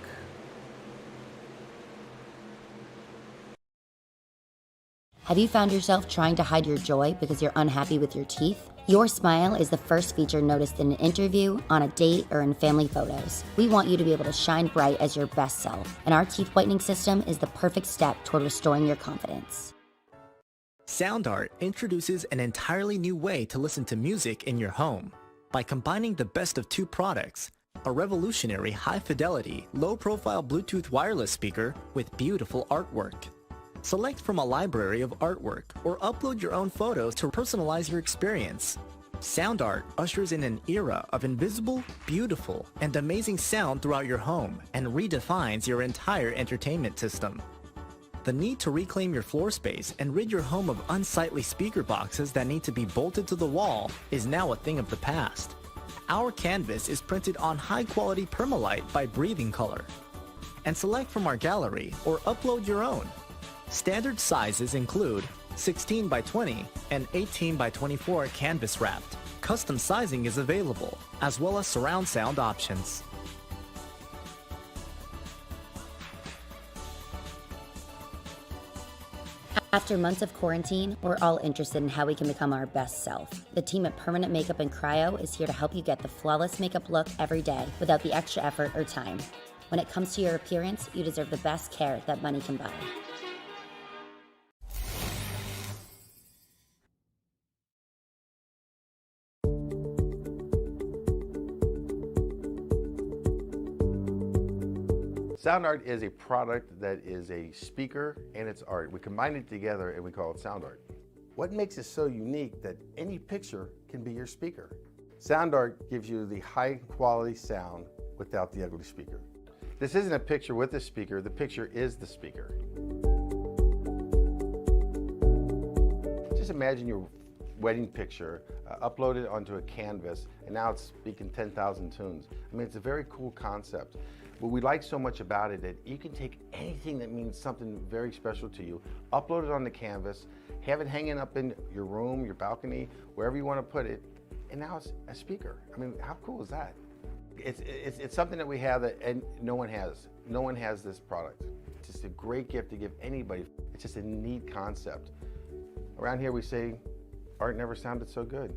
Have you found yourself trying to hide your joy because you're unhappy with your teeth? Your smile is the first feature noticed in an interview, on a date, or in family photos. We want you to be able to shine bright as your best self, and our teeth whitening system is the perfect step toward restoring your confidence. SoundArt introduces an entirely new way to listen to music in your home. By combining the best of two products, a revolutionary high-fidelity, low-profile Bluetooth wireless speaker with beautiful artwork. Select from a library of artwork or upload your own photos to personalize your experience. SoundArt ushers in an era of invisible, beautiful, and amazing sound throughout your home and redefines your entire entertainment system. The need to reclaim your floor space and rid your home of unsightly speaker boxes that need to be bolted to the wall is now a thing of the past. Our canvas is printed on high-quality permalite by Breathing Color. And select from our gallery or upload your own. Standard sizes include 16 by 20 and 18 by 24 canvas wrapped. Custom sizing is available, as well as surround sound options. After months of quarantine, we're all interested in how we can become our best self. The team at Permanent Makeup and Cryo is here to help you get the flawless makeup look every day without the extra effort or time. When it comes to your appearance, you deserve the best care that money can buy. SoundArt is a product that is a speaker and it's art. We combine it together and we call it SoundArt. What makes it so unique that any picture can be your speaker? SoundArt gives you the high quality sound without the ugly speaker. This isn't a picture with a speaker, the picture is the speaker. Just imagine your wedding picture uploaded onto a canvas and now it's speaking 10,000 tunes. I mean, it's a very cool concept. What we like so much about it that you can take anything that means something very special to you, upload it on the canvas, have it hanging up in your room, your balcony, wherever you want to put it, and now it's a speaker. I mean, how cool is that? It's something that we have that and no one has. No one has this product. It's just a great gift to give anybody. It's just a neat concept. Around here we say, art never sounded so good.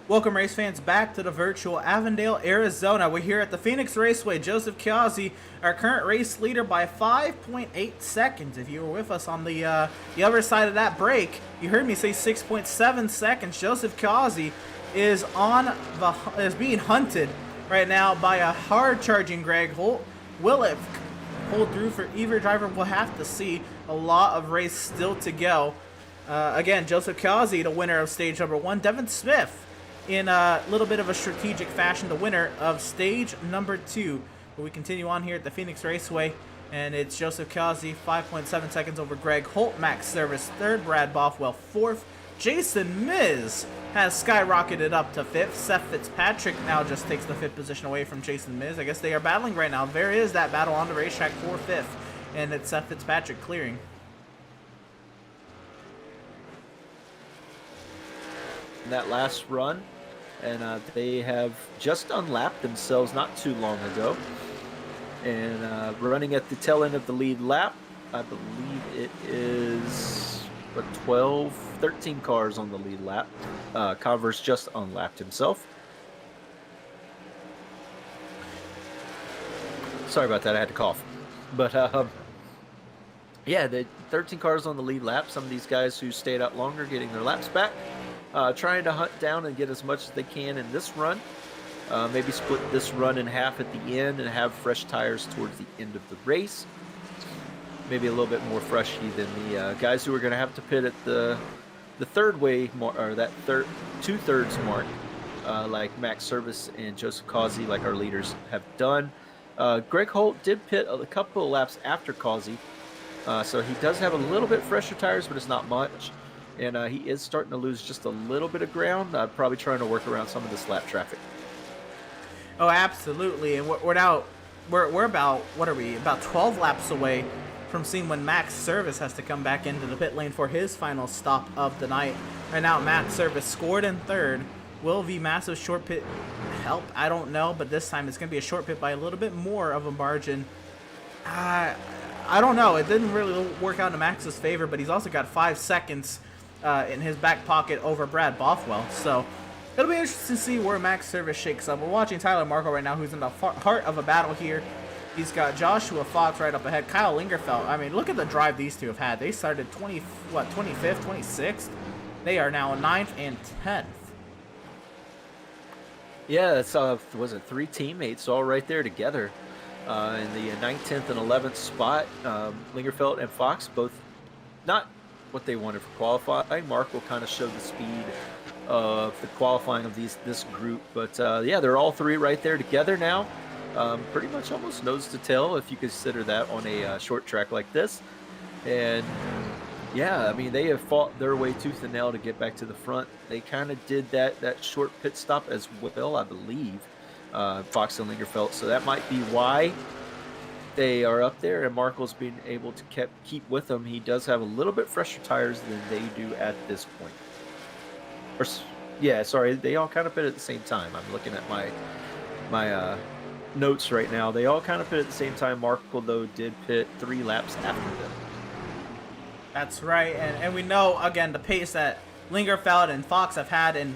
Welcome, race fans, back to the virtual Avondale, Arizona. We're here at the Phoenix Raceway. Joseph Kazi, our current race leader, by 5.8 seconds. If you were with us on the other side of that break, you heard me say 6.7 seconds. Joseph Kazi is being hunted right now by a hard-charging Greg Holt. Will it hold through for either driver? We'll have to see. A lot of race still to go. Again, Joseph Kazi, the winner of stage number 1. Devin Smith, in a little bit of a strategic fashion, the winner of stage number 2. But we continue on here at the Phoenix Raceway, and it's Joseph Kazi, 5.7 seconds over Greg Holt. Max Service 3rd, Brad Bothwell 4th. Jason Miz has skyrocketed up to 5th. Seth Fitzpatrick now just takes the 5th position away from Jason Miz. I guess they are battling right now. There is that battle on the racetrack for 5th, and it's Seth Fitzpatrick clearing. In that last run, and they have just unlapped themselves not too long ago, and running at the tail end of the lead lap. I believe it is 13 cars on the lead lap. Converse just unlapped himself. Sorry about that, I had to cough. But yeah, the 13 cars on the lead lap. Some of these guys who stayed out longer getting their laps back. Trying to hunt down and get as much as they can in this run. Maybe split this run in half at the end and have fresh tires towards the end of the race. maybe a little bit more freshy than the guys who are going to have to pit at the third way or that two-thirds mark, like Max Service and Joseph Causey, like our leaders have done. Greg Holt did pit a couple of laps after Causey, so he does have a little bit fresher tires, but it's not much. And he is starting to lose just a little bit of ground, probably trying to work around some of this lap traffic. Oh, absolutely. And we're about, what are we, about 12 laps away from seeing when Max Service has to come back into the pit lane for his final stop of the night. Right now, Max Service scored in third. Will the massive short pit help? I don't know, but this time it's going to be a short pit by a little bit more of a margin. I don't know. It didn't really work out in Max's favor, but he's also got 5 seconds in his back pocket over Brad Bothwell. So it'll be interesting to see where Max Service shakes up. We're watching Tyler Markle right now, who's in the heart of a battle here. He's got Joshua Fox right up ahead. Kyle Lingerfeld. I mean, look at the drive these two have had. They started 25th, 26th. They are now 9th and 10th. Yeah, that's was it 3 teammates all right there together in the 9th, 10th, and 11th spot. Lingerfeld and Fox both not what they wanted for qualifying. Mark will kind of show the speed of the qualifying of this group, but yeah, they're all 3 right there together now. Pretty much almost nose to tail if you consider that on a short track like this. And yeah, I mean, they have fought their way tooth and nail to get back to the front. They kind of did that short pit stop as well, I believe, Fox and Lingerfeld. So that might be why they are up there, and Markle's being able to keep with them. He does have a little bit fresher tires than they do at this point. Or, yeah, sorry, they all kind of pit at the same time. I'm looking at my notes right now. They all kind of pit at the same time. Markle, though, did pit 3 laps after them. That's right, and we know, again, the pace that Lingerfeld and Fox have had in,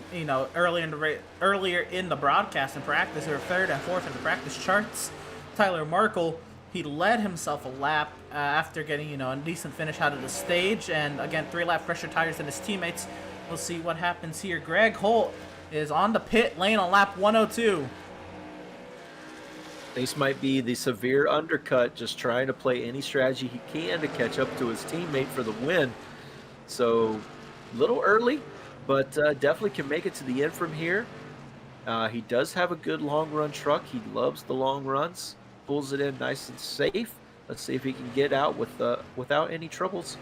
earlier in the broadcast and practice. They were 3rd and 4th in the practice charts. Tyler Markle, he led himself a lap after getting, a decent finish out of the stage, and again, 3 lap fresher tires than his teammates. We'll see what happens here. Greg Holt is on the pit lane on lap 102. This might be the severe undercut, just trying to play any strategy he can to catch up to his teammate for the win. So, a little early, but definitely can make it to the end from here. He does have a good long run truck. He loves the long runs, pulls it in nice and safe. Let's see if he can get out without any troubles.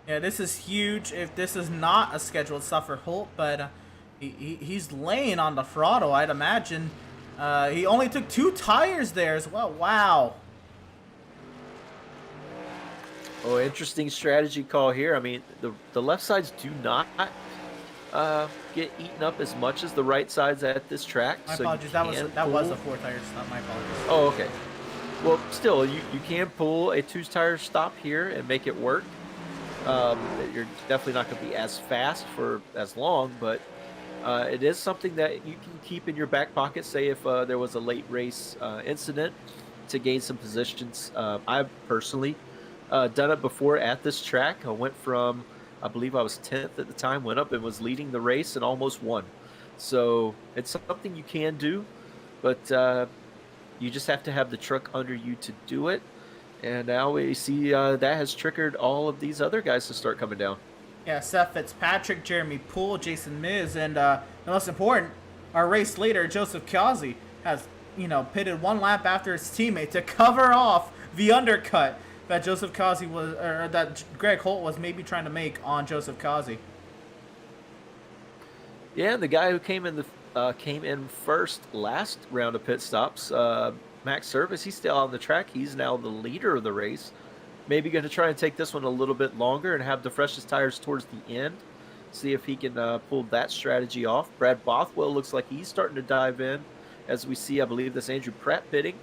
Yeah, this is huge. If this is not a scheduled stuff for Holt, but he's laying on the throttle, I'd imagine. He only took 2 tires there as well. Wow. Oh, interesting strategy call here. I mean, the left sides do not get eaten up as much as the right sides at this track. My apologies. That was a 4 tire stop. My apologies. Oh, okay. Well, still, you can pull a 2-tire stop here and make it work. You're definitely not going to be as fast for as long, but it is something that you can keep in your back pocket. Say if there was a late race incident to gain some positions. I've personally done it before at this track. I went from, I believe I was 10th at the time, went up and was leading the race and almost won. So it's something you can do, but you just have to have the truck under you to do it. And now we see that has triggered all of these other guys to start coming down. Yeah, Seth Fitzpatrick, Jeremy Poole, Jason Miz, and the most important, our race leader, Joseph Causey, has, pitted 1 lap after his teammate to cover off the undercut that that Greg Holt was maybe trying to make on Joseph Causey. Yeah, and the guy who came in first last round of pit stops, Max Service, he's still on the track. He's now the leader of the race. Maybe going to try and take this one a little bit longer and have the freshest tires towards the end. See if he can pull that strategy off. Brad Bothwell looks like he's starting to dive in. As we see, I believe that's Andrew Pratt pitting.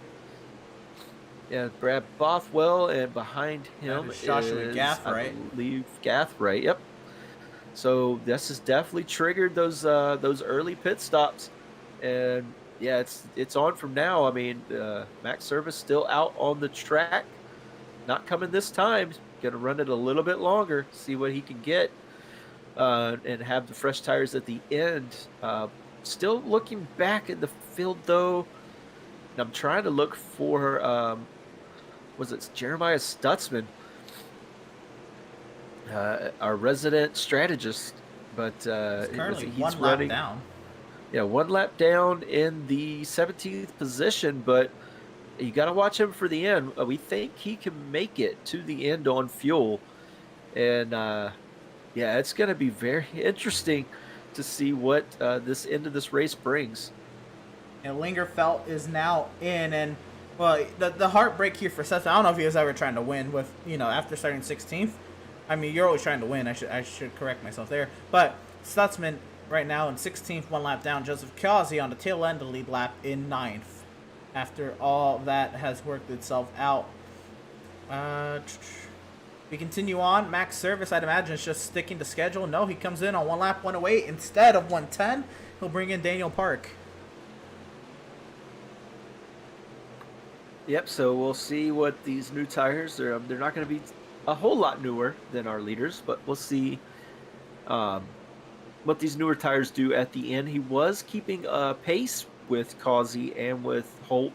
Yeah, Brad Bothwell, and behind him is Joshua Gathright. I believe Gathright. Yep. So this has definitely triggered those early pit stops, and yeah, it's on from now. I mean, Max Service still out on the track, not coming this time. Gonna run it a little bit longer, see what he can get, and have the fresh tires at the end. Still looking back in the field though. I'm trying to look for was it Jeremiah Stutzman, our resident strategist, but Currently he's one running lap down. Yeah, 1 lap down in the 17th position, but you got to watch him for the end. We think he can make it to the end on fuel, and yeah, it's going to be very interesting to see what this end of this race brings. And Lingerfelt is now in, and well, the heartbreak here for Seth. I don't know if he was ever trying to win with after starting 16th. I mean, you're always trying to win. I should correct myself there. But Stutzman right now in 16th, 1 lap down. Joseph Kazi on the tail end of the lead lap in 9th. After all that has worked itself out. We continue on. Max Service, I'd imagine, is just sticking to schedule. No, he comes in on 1 lap 108 instead of 110. He'll bring in Daniel Park. Yep, so we'll see what these new tires, they're not going to be a whole lot newer than our leaders, but we'll see what these newer tires do at the end. He was keeping pace with Causey and with Holt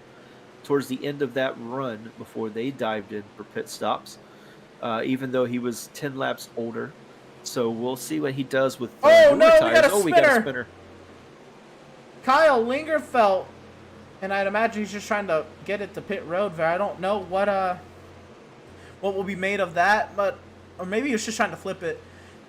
towards the end of that run before they dived in for pit stops, even though he was 10 laps older. So we'll see what he does with newer tires. We got a spinner. Kyle Lingerfelt, and I'd imagine he's just trying to get it to pit road there. I don't know what will be made of that, or maybe he was just trying to flip it.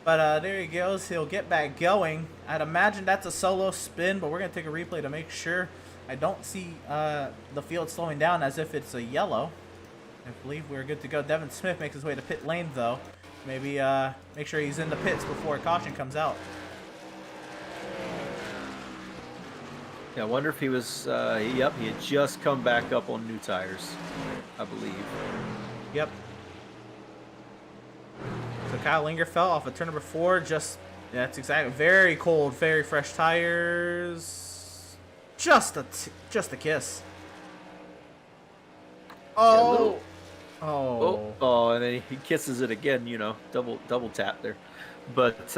But there he goes. He'll get back going. I'd imagine that's a solo spin, but we're going to take a replay to make sure. I don't see the field slowing down as if it's a yellow. I believe we're good to go. Devin Smith makes his way to pit lane, though. Maybe make sure he's in the pits before caution comes out. Yeah, I wonder if he was, yep, he had just come back up on new tires, I believe. Yep. So Kyle Lingerfelt off of turn number 4, that's exactly, very cold, very fresh tires. Just a kiss. Oh. Oh, and then he kisses it again, double tap there. But,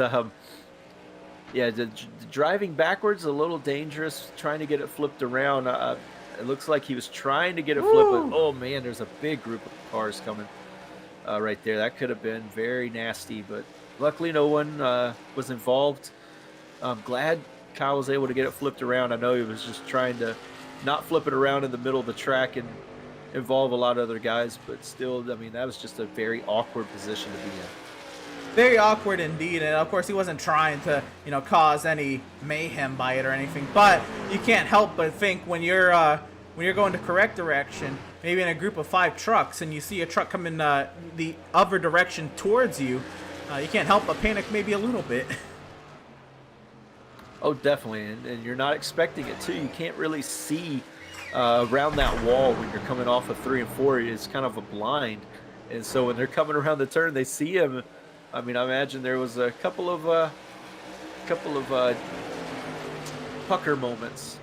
yeah, the driving backwards a little dangerous, trying to get it flipped around. It looks like he was trying to get it flipped, but oh man, there's a big group of cars coming right there. That could have been very nasty, but luckily no one was involved. I'm glad Kyle was able to get it flipped around. I know he was just trying to not flip it around in the middle of the track and involve a lot of other guys, but still, I mean, that was just a very awkward position to be in. Very awkward indeed, and of course he wasn't trying to, cause any mayhem by it or anything. But you can't help but think when you're going the correct direction, maybe in a group of 5 trucks, and you see a truck coming the other direction towards you, you can't help but panic maybe a little bit. Oh, definitely, and you're not expecting it too. You can't really see around that wall when you're coming off of 3 and 4. It's kind of a blind, and so when they're coming around the turn, they see him. I mean, I imagine there was a couple of pucker moments,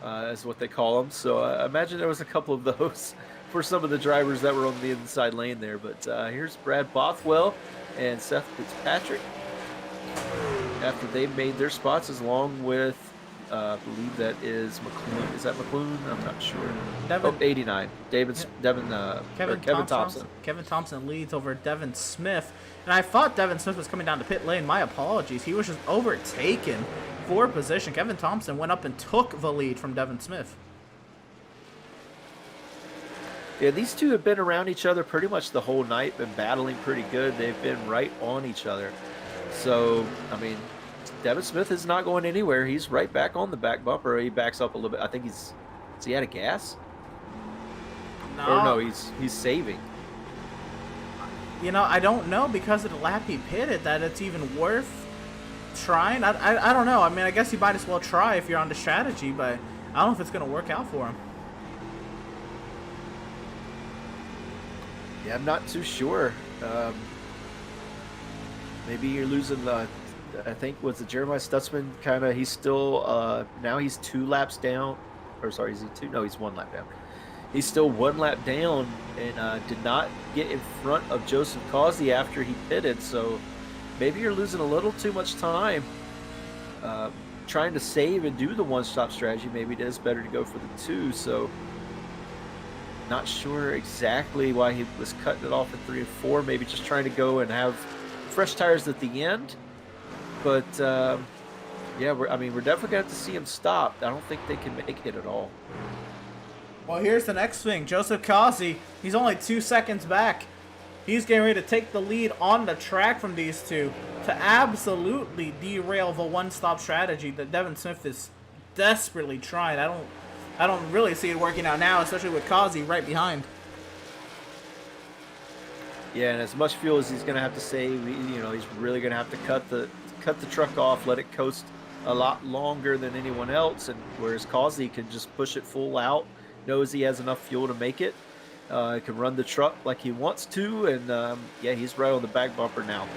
is what they call them. So I imagine there was a couple of those for some of the drivers that were on the inside lane there. But here's Brad Bothwell and Seth Fitzpatrick after they made their spots, along with I believe that is McClune. Is that McClune? I'm not sure. 89. Kevin Thompson. Kevin Thompson leads over Devin Smith. And I thought Devin Smith was coming down to pit lane. My apologies. He was just overtaken for position. Kevin Thompson went up and took the lead from Devin Smith. Yeah, these two have been around each other pretty much the whole night, been battling pretty good. They've been right on each other. So, I mean, Devin Smith is not going anywhere. He's right back on the back bumper. He backs up a little bit. I think is he out of gas? No. Or no, he's saving. I don't know, because of the lap he pitted, that it's even worth trying. I don't know. I mean, I guess you might as well try if you're on the strategy, but I don't know if it's going to work out for him. Yeah, I'm not too sure. Maybe you're losing the... I think was the Jeremiah Stutzman kind of, he's still, now he's 2 laps down. Or sorry, is he 2? No, he's 1 lap down. He's still 1 lap down and did not get in front of Joseph Causey after he pitted. So maybe you're losing a little too much time trying to save and do the 1-stop strategy. Maybe it is better to go for the 2. So Not sure exactly why he was cutting it off at 3 and 4. Maybe just trying to go and have fresh tires at the end. But yeah, we're definitely gonna have to see him stop. I don't think they can make it at all. Well, here's the next thing. Joseph Kazi, he's only 2 seconds back. He's getting ready to take the lead on the track from these two to absolutely derail the one-stop strategy that Devin Smith is desperately trying. I don't really see it working out now, especially with Kazi right behind. Yeah, and as much fuel as he's going to have to save, he's really going to have to cut the truck off, let it coast a lot longer than anyone else, and whereas Kazi can just push it full out, knows he has enough fuel to make it. He can run the truck like he wants to, and yeah, he's right on the back bumper now.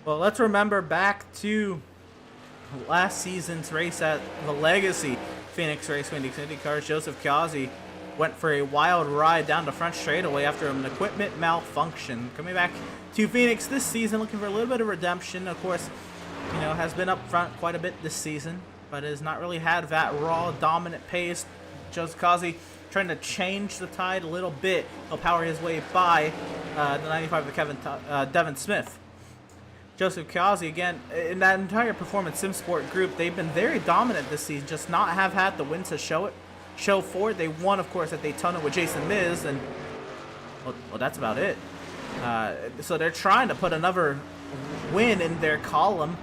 Well, let's remember back to last season's race at the Legacy Phoenix Race Phoenix IndyCars. Joseph Kazi went for a wild ride down the front straightaway after an equipment malfunction. Coming back to Phoenix this season, looking for a little bit of redemption. Of course, has been up front quite a bit this season, but has not really had that raw, dominant pace. Joseph Kazi trying to change the tide a little bit. He'll power his way by the 95 of Devin Smith. Joseph Kazi, again, in that entire Performance Sim Sport group, they've been very dominant this season, just not have had the wins to show for it. They won, of course, at Daytona with Jason Miz, and well, that's about it. So they're trying to put another win in their column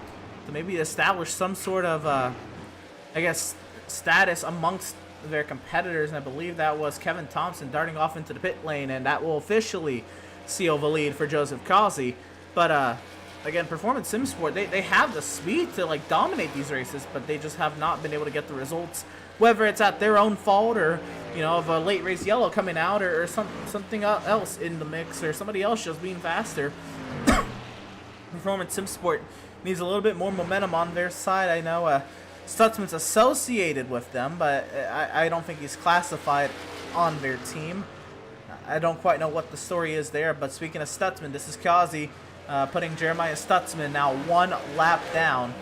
to maybe establish some sort of, I guess, status amongst their competitors. And I believe that was Kevin Thompson darting off into the pit lane, and that will officially seal the lead for Joseph Kazi. But again, Performance Sim Sport, they have the speed to like dominate these races, but they just have not been able to get the results. Whether it's at their own fault or, of a late race yellow coming out or something else in the mix or somebody else just being faster. Performance Sim Sport needs a little bit more momentum on their side. I know Stutzman's associated with them, but I don't think he's classified on their team. I don't quite know what the story is there, but speaking of Stutzman, this is Kazi putting Jeremiah Stutzman now 1 lap down.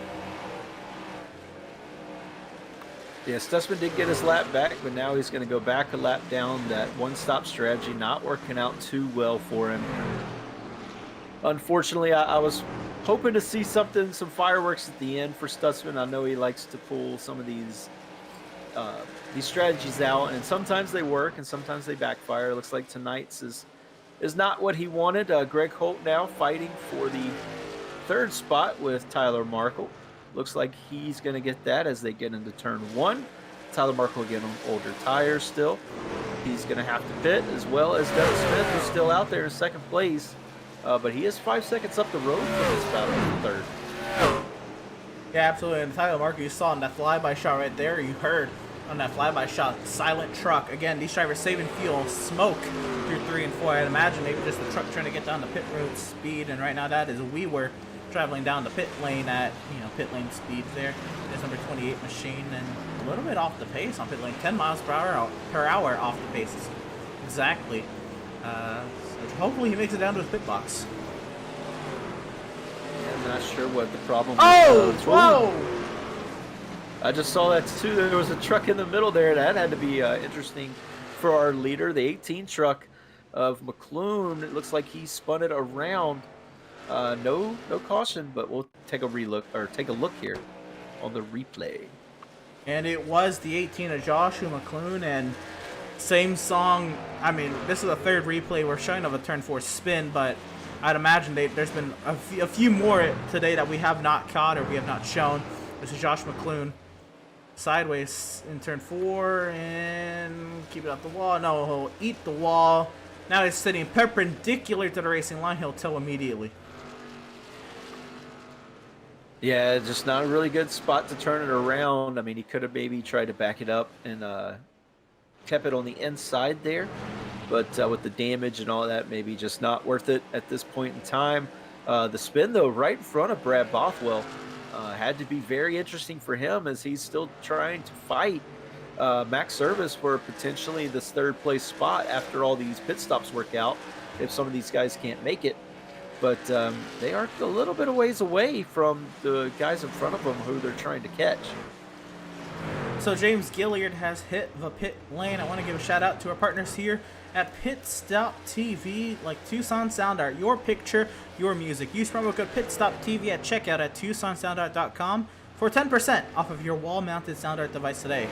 Yeah, Stutzman did get his lap back, but now he's going to go back a lap down. That one-stop strategy not working out too well for him. Unfortunately, I was hoping to see some fireworks at the end for Stutzman. I know he likes to pull some of these strategies out, and sometimes they work and sometimes they backfire. It looks like tonight's is not what he wanted. Greg Holt now fighting for the 3rd spot with Tyler Markle. Looks like he's going to get that as they get into turn 1. Tyler Markle again on older tires still. He's going to have to pit, as well as Devin Smith, who's still out there in 2nd place. But he is 5 seconds up the road from this battle for 3rd. Yeah, absolutely. And Tyler Markle, you saw in that flyby shot right there, you heard on that flyby shot, silent truck. Again, these drivers saving fuel, smoke through 3 and 4. I'd imagine maybe just the truck trying to get down the pit road speed, and right now that is we were traveling down the pit lane at pit lane speed there. There's number 28 machine, and a little bit off the pace on pit lane, 10 miles per hour off the pace. Exactly. So hopefully he makes it down to his pit box. I'm not sure what the problem was. was. Whoa! I just saw that too. There was a truck in the middle there. That had to be interesting for our leader, the 18 truck of McClune. It looks like he spun it around. No caution, but we'll take a look here on the replay. And it was the 18 of Joshua McClune, and same song. I mean, this is the 3rd replay we're showing of a turn 4 spin, but I'd imagine there's been a few more today that we have not caught or we have not shown. This is Josh McClune. Sideways in turn 4 and keep it off the wall. No, he'll eat the wall. Now he's sitting perpendicular to the racing line. He'll tow immediately. Yeah, just not a really good spot to turn it around. I mean, he could have maybe tried to back it up and kept it on the inside there. But with the damage and all that, maybe just not worth it at this point in time. The spin, though, right in front of Brad Bothwell. Had to be very interesting for him as he's still trying to fight Max Service for potentially this 3rd place spot after all these pit stops work out, if some of these guys can't make it. But they are a little bit of ways away from the guys in front of them who they're trying to catch. So James Gilliard has hit the pit lane. I want to give a shout out to our partners here at Pit Stop TV, like Tucson Sound Art. Your picture, your music. Use promo code Pit Stop TV at checkout at TucsonSoundArt.com for 10% off of your wall-mounted sound art device today.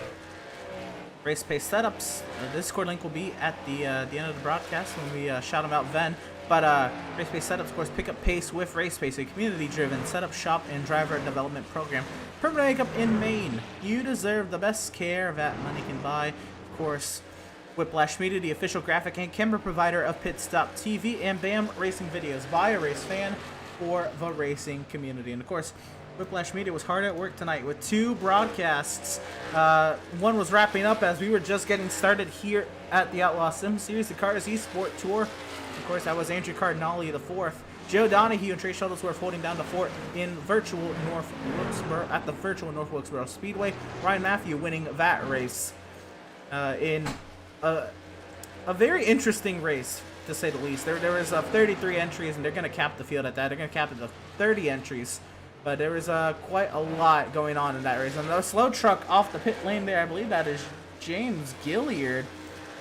Race Pace setups. The Discord link will be at the end of the broadcast when we shout them out then. But Race Pace setups, of course, pick up pace with Race Pace, a community-driven setup shop and driver development program. Permanent makeup in Maine. You deserve the best care that money can buy. Of course, Whiplash Media, the official graphic and camera provider of Pit Stop TV, and BAM Racing Videos by a race fan for the racing community. And of course, Whiplash Media was hard at work tonight with 2 broadcasts. One was wrapping up as we were just getting started here at the Outlaws Sim Series, the Cars Esport Tour. Of course, that was Andrew Cardinale the 4th. Joe Donahue and Trey Shuttlesworth holding down the fort in virtual North Wilkesboro at the virtual North Wilkesboro Speedway. Ryan Matthew winning that race in a very interesting race, to say the least. There was 33 entries, and they're going to cap the field at that. They're going to cap it at 30 entries. But there was quite a lot going on in that race. And the slow truck off the pit lane there, I believe that is James Gilliard.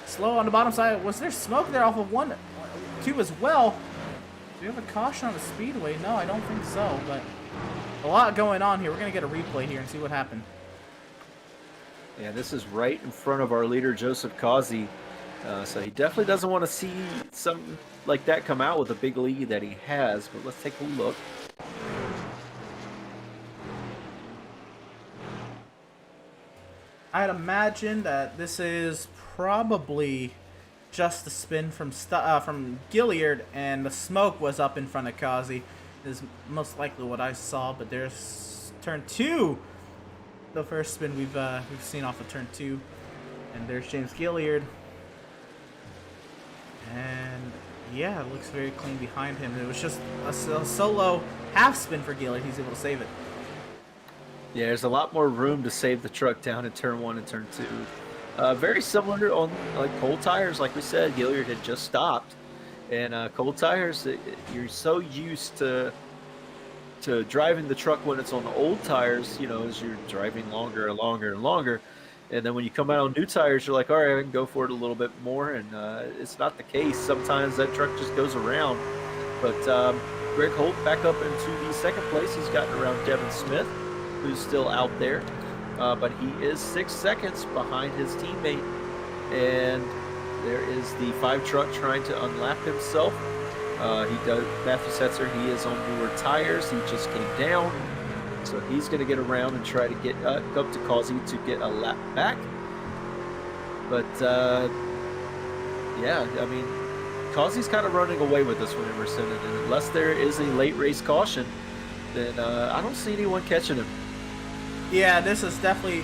Slow on the bottom side. Was there smoke there off of 1, 2 as well? Do we have a caution on the speedway? No, I don't think so. But a lot going on here. We're going to get a replay here and see what happened. Yeah, this is right in front of our leader, Joseph Causey. So he definitely doesn't want to see something like that come out with a big lead that he has. But let's take a look. I'd imagine that this is probably just the spin from Gilliard, and the smoke was up in front of Causey. Is most likely what I saw. But there's turn 2, the first spin we've seen off of turn 2, and there's James Gilliard. And yeah, it looks very clean behind him. It was just a solo half spin for Gilliard. He's able to save it. Yeah, there's a lot more room to save the truck down in turn 1 and turn 2. Very similar on like cold tires, like we said. Gilliard had just stopped, and cold tires, you're so used to driving the truck when it's on the old tires, you know, as you're driving longer and longer and longer, and then when you come out on new tires, you're like, all right, I can go for it a little bit more, and it's not the case. Sometimes that truck just goes around. But Greg Holt back up into the second place. He's gotten around Devin Smith, who's still out there, but he is 6 seconds behind his teammate, and there is the 5 truck trying to unlap himself. Matthew Setzer, he is on newer tires. He just came down, so he's going to get around and try to get up to Causey to get a lap back. But yeah, I mean, Causey's kind of running away with this one, Emerson, and unless there is a late race caution, then I don't see anyone catching him. Yeah, this is definitely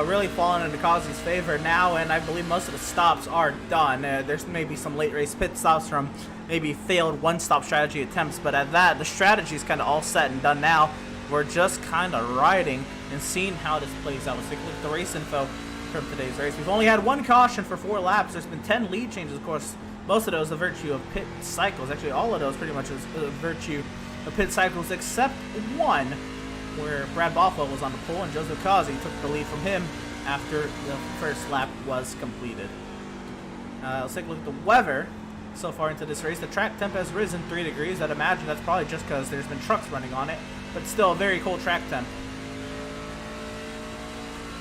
really fallen into Causey's favor now, and I believe most of the stops are done. There's maybe some late race pit stops from maybe failed one-stop strategy attempts, but at that, the strategy is kind of all set and done now. We're just kind of riding and seeing how this plays out. Let's take a look at the race info from today's race. We've only had 1 caution for 4 laps. There's been 10 lead changes, of course. Most of those a virtue of pit cycles. Actually, all of those pretty much is a virtue of pit cycles, except one where Brad Bothwell was on the pole and Joseph Causey took the lead from him after the first lap was completed. Let's take a look at the weather so far into this race. The track temp has risen 3 degrees. I'd imagine that's probably just because there's been trucks running on it, but still a very cold track temp.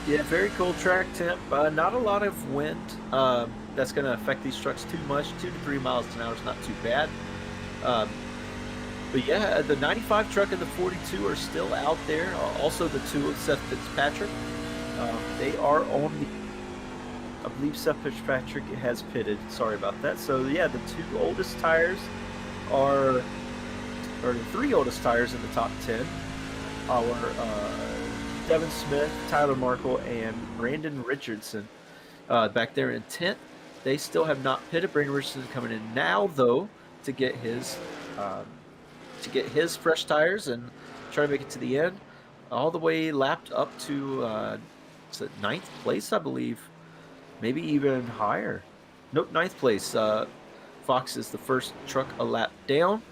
Yeah, very cold track temp. Not a lot of wind. That's going to affect these trucks too much. 2 to 3 miles an hour is not too bad. But yeah, the 95 truck and the 42 are still out there. Also, the 2 of Seth Fitzpatrick. They are on the... I believe Seth Fitzpatrick has pitted. Sorry about that. So yeah, the 2 oldest tires are... or the 3 oldest tires in the top 10 are Devin Smith, Tyler Markle, and Brandon Richardson. Back there in 10th, they still have not pitted. Brandon Richardson coming in now, though, to get his fresh tires and try to make it to the end. All the way lapped up to 9th place, I believe. Maybe even higher. Nope, 9th place. Fox is the first truck a lap down.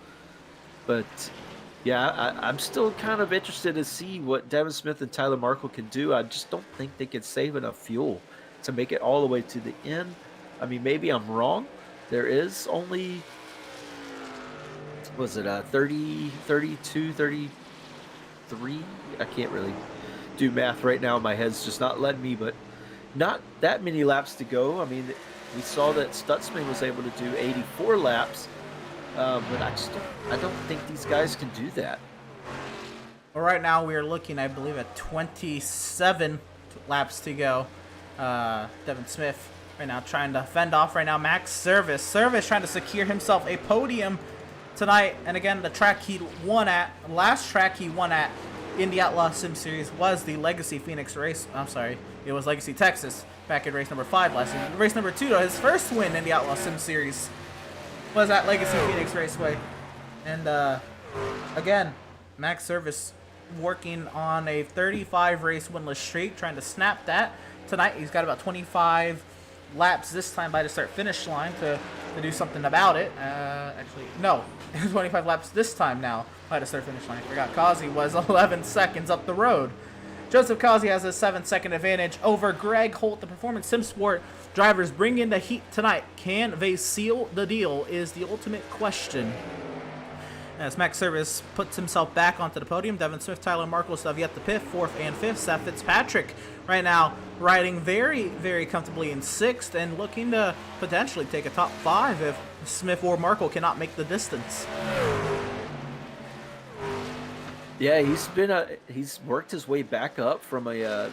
But Yeah, I'm still kind of interested to see what Devin Smith and Tyler Markle can do. I just don't think they can save enough fuel to make it all the way to the end. I mean, maybe I'm wrong. There is only, was it 30, 32, 33? I can't really do math right now. My head's just not letting me, but not that many laps to go. I mean, we saw that Stutzman was able to do 84 laps. But I don't think these guys can do that. Well, right now we are looking, I believe, at 27 laps to go. Devin Smith right now trying to fend off right now. Max Service trying to secure himself a podium tonight. And again, the track he won at, last track he won at in the Outlaws Sim Series was the Legacy Phoenix race. I'm sorry, it was Legacy Texas back in race number 5 last season. Race number 2, though, his first win in the Outlaws Sim Series was at Legacy Phoenix Raceway. And again, Max Service working on a 35 race winless streak, trying to snap that tonight. He's got about 25 laps this time by the start finish line to do something about it. Actually, no, 25 laps this time now by the start finish line. I forgot Kazi was 11 seconds up the road. Joseph Kazi has a 7-second advantage over Greg Holt. The Performance Sim Sport drivers bring in the heat tonight. Can they seal the deal is the ultimate question. As Max Service puts himself back onto the podium, Devin Smith, Tyler Markle still have yet to pit, 4th and 5th. Seth Fitzpatrick right now riding very, very comfortably in 6th and looking to potentially take a top 5 if Smith or Markle cannot make the distance. Yeah, he's worked his way back up from a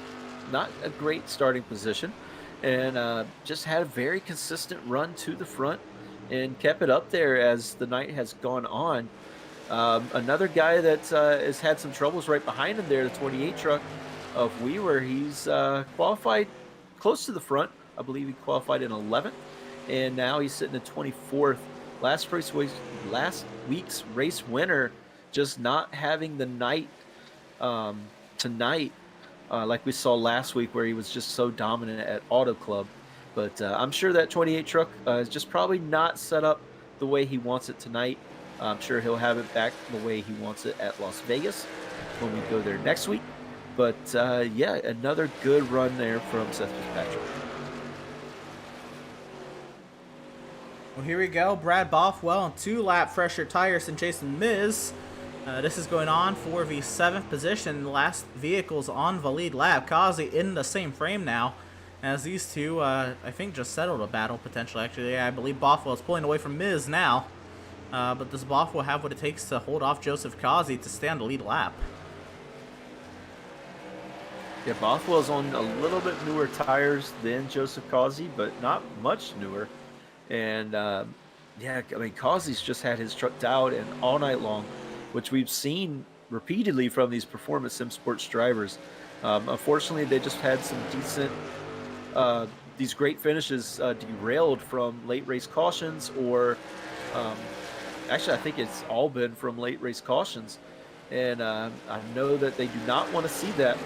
not a great starting position, and just had a very consistent run to the front and kept it up there as the night has gone on. Another guy that has had some troubles right behind him there, the 28 truck of Weaver. He's qualified close to the front. I believe he qualified in 11th, and now he's sitting at 24th. Last week's race winner, just not having the night tonight like we saw last week where he was just so dominant at Auto Club. But I'm sure that 28 truck is just probably not set up the way he wants it tonight. I'm sure he'll have it back the way he wants it at Las Vegas when we go there next week. But yeah, another good run there from Seth Fitzpatrick. Well, here we go. Brad Bothwell on 2-lap fresher tires than Jason Miz. This is going on for the 7th position. Last vehicles on the lead lap. Kazi in the same frame now as these two, I think, just settled a battle potentially. Actually, yeah, I believe Bothwell is pulling away from Miz now. But does Bothwell have what it takes to hold off Joseph Kazi to stay on the lead lap? Yeah, Bothwell's on a little bit newer tires than Joseph Kazi, but not much newer. And yeah, I mean, Kazi's just had his truck dialed in all night long, which we've seen repeatedly from these Performance Sim Sports drivers. Unfortunately, they just had some decent, these great finishes derailed from late race cautions, or actually, I think it's all been from late race cautions. And I know that they do not want to see that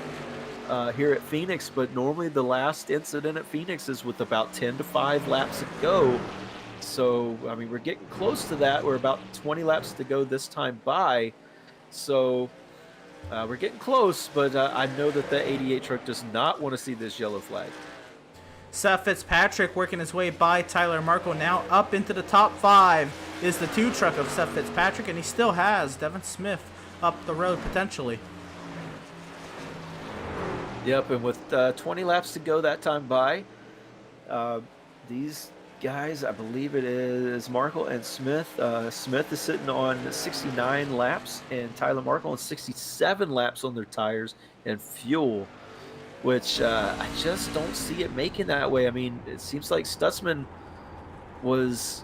here at Phoenix, but normally the last incident at Phoenix is with about 10 to 5 laps to go. So, I mean, we're getting close to that. We're about 20 laps to go this time by. So, we're getting close, but I know that the 88 truck does not want to see this yellow flag. Seth Fitzpatrick working his way by Tyler Markle. Now up into the top 5 is the 2 truck of Seth Fitzpatrick, and he still has Devin Smith up the road potentially. Yep, and with 20 laps to go that time by, these guys, I believe it is Markle and Smith. Smith is sitting on 69 laps, and Tyler Markle on 67 laps on their tires and fuel, which I just don't see it making that way. I mean, it seems like Stutzman was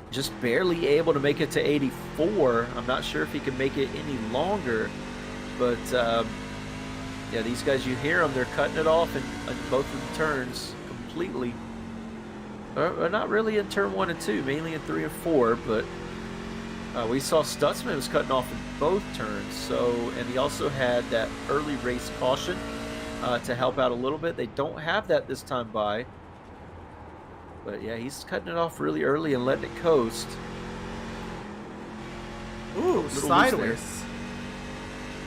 just barely able to make it to 84. I'm not sure if he can make it any longer, but yeah, these guys, you hear them, they're cutting it off in both of the turns completely. Or not really in turn 1 and 2, mainly in 3 and 4, but we saw Stutzman was cutting off in both turns. So, and he also had that early race caution to help out a little bit. They don't have that this time by. But yeah, he's cutting it off really early and letting it coast. Ooh, Little sideways.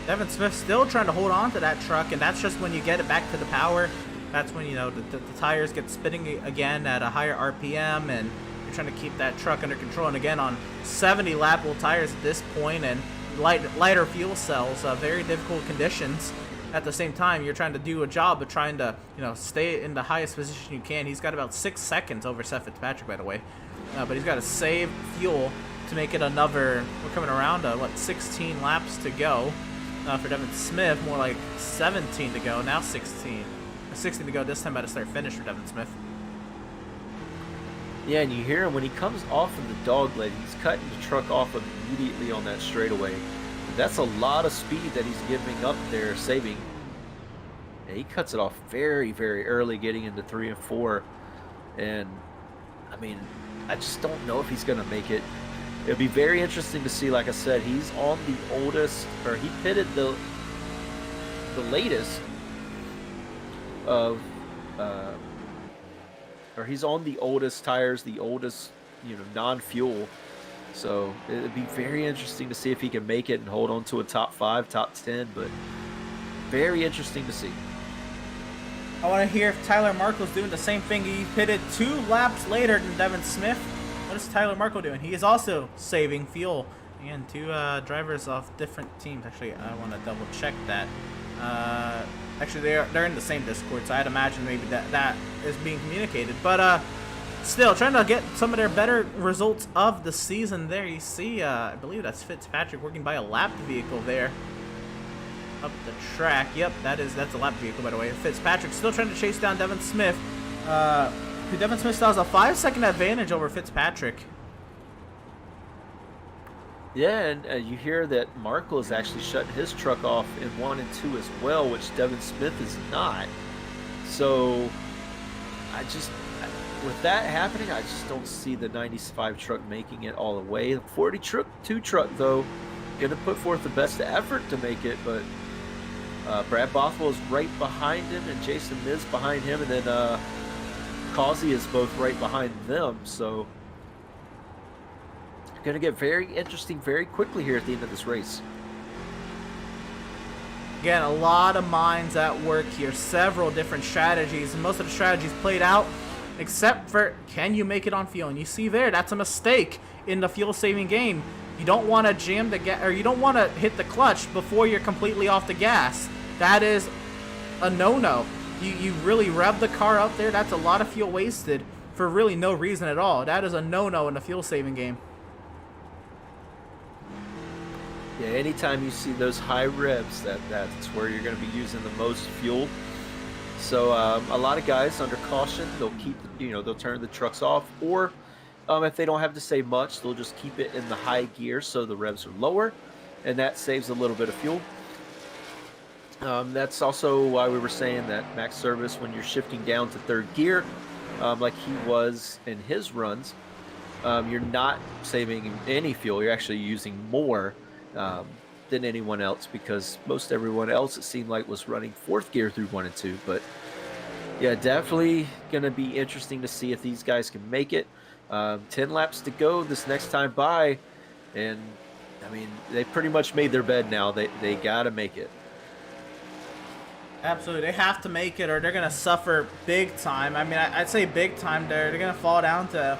Devin Smith still trying to hold on to that truck, and that's just when you get it back to the power. That's when, you know, the tires get spinning again at a higher RPM, and you're trying to keep that truck under control. And again, on 70 lapable tires at this point, and lighter fuel cells, very difficult conditions. At the same time, you're trying to do a job of trying to, you know, stay in the highest position you can. He's got about 6 seconds over Seth Fitzpatrick, by the way. But he's got to save fuel to make it another, we're coming around to, 16 laps to go for Devin Smith. More like 17 to go, now 16. 16 to go this time by the start finish for Devin Smith. Yeah, and you hear him when he comes off of the dogleg, he's cutting the truck off immediately on that straightaway. That's a lot of speed that he's giving up there, saving. Yeah, he cuts it off very, very early, getting into 3 and 4. And, I mean, I just don't know if he's going to make it. It'll be very interesting to see. Like I said, he's on the oldest, or he pitted the latest of, or he's on the oldest tires, the oldest, you know, non-fuel. So it'd be very interesting to see if he can make it and hold on to a top 5, top 10, but very interesting to see. I want to hear if Tyler Markle's doing the same thing. He pitted 2 laps later than Devin Smith. What is Tyler Markle doing? He is also saving fuel. Again, 2 drivers off different teams. Actually, I want to double check that. Actually, they're in the same Discord, so I'd imagine maybe that is being communicated. But still, trying to get some of their better results of the season there. You see, I believe that's Fitzpatrick working by a lapped vehicle there up the track. Yep, that's a lapped vehicle, by the way. Fitzpatrick still trying to chase down Devin Smith. Devin Smith still has a 5-second advantage over Fitzpatrick. Yeah, and you hear that Markle is actually shutting his truck off in 1 and 2 as well, which Devin Smith is not. So, with that happening, I just don't see the 95 truck making it all the way. The 42 truck, though, going to put forth the best effort to make it, but Brad Bothwell is right behind him, and Jason Miz behind him, and then Causey is both right behind them. So, going to get very interesting very quickly here at the end of this race. Again, a lot of minds at work here. Several different strategies. And most of the strategies played out, except for can you make it on fuel? And you see there, that's a mistake in the fuel-saving game. You don't want to jam the gas, or you don't want to hit the clutch before you're completely off the gas. That is a no-no. You really rev the car up there. That's a lot of fuel wasted for really no reason at all. That is a no-no in the fuel-saving game. Yeah, anytime you see those high revs, that's where you're going to be using the most fuel. So a lot of guys under caution, they'll they'll turn the trucks off, or if they don't have to save much, they'll just keep it in the high gear so the revs are lower, and that saves a little bit of fuel. That's also why we were saying that max service, when you're shifting down to 3rd gear, like he was in his runs, you're not saving any fuel. You're actually using more than anyone else, because most everyone else, it seemed like, was running 4th gear through 1 and 2. But yeah, definitely going to be interesting to see if these guys can make it. 10 laps to go this next time by, and I mean, they pretty much made their bed now. They got to make it. Absolutely, they have to make it, or they're gonna suffer big time. I mean, I'd say big time. They're gonna fall down to,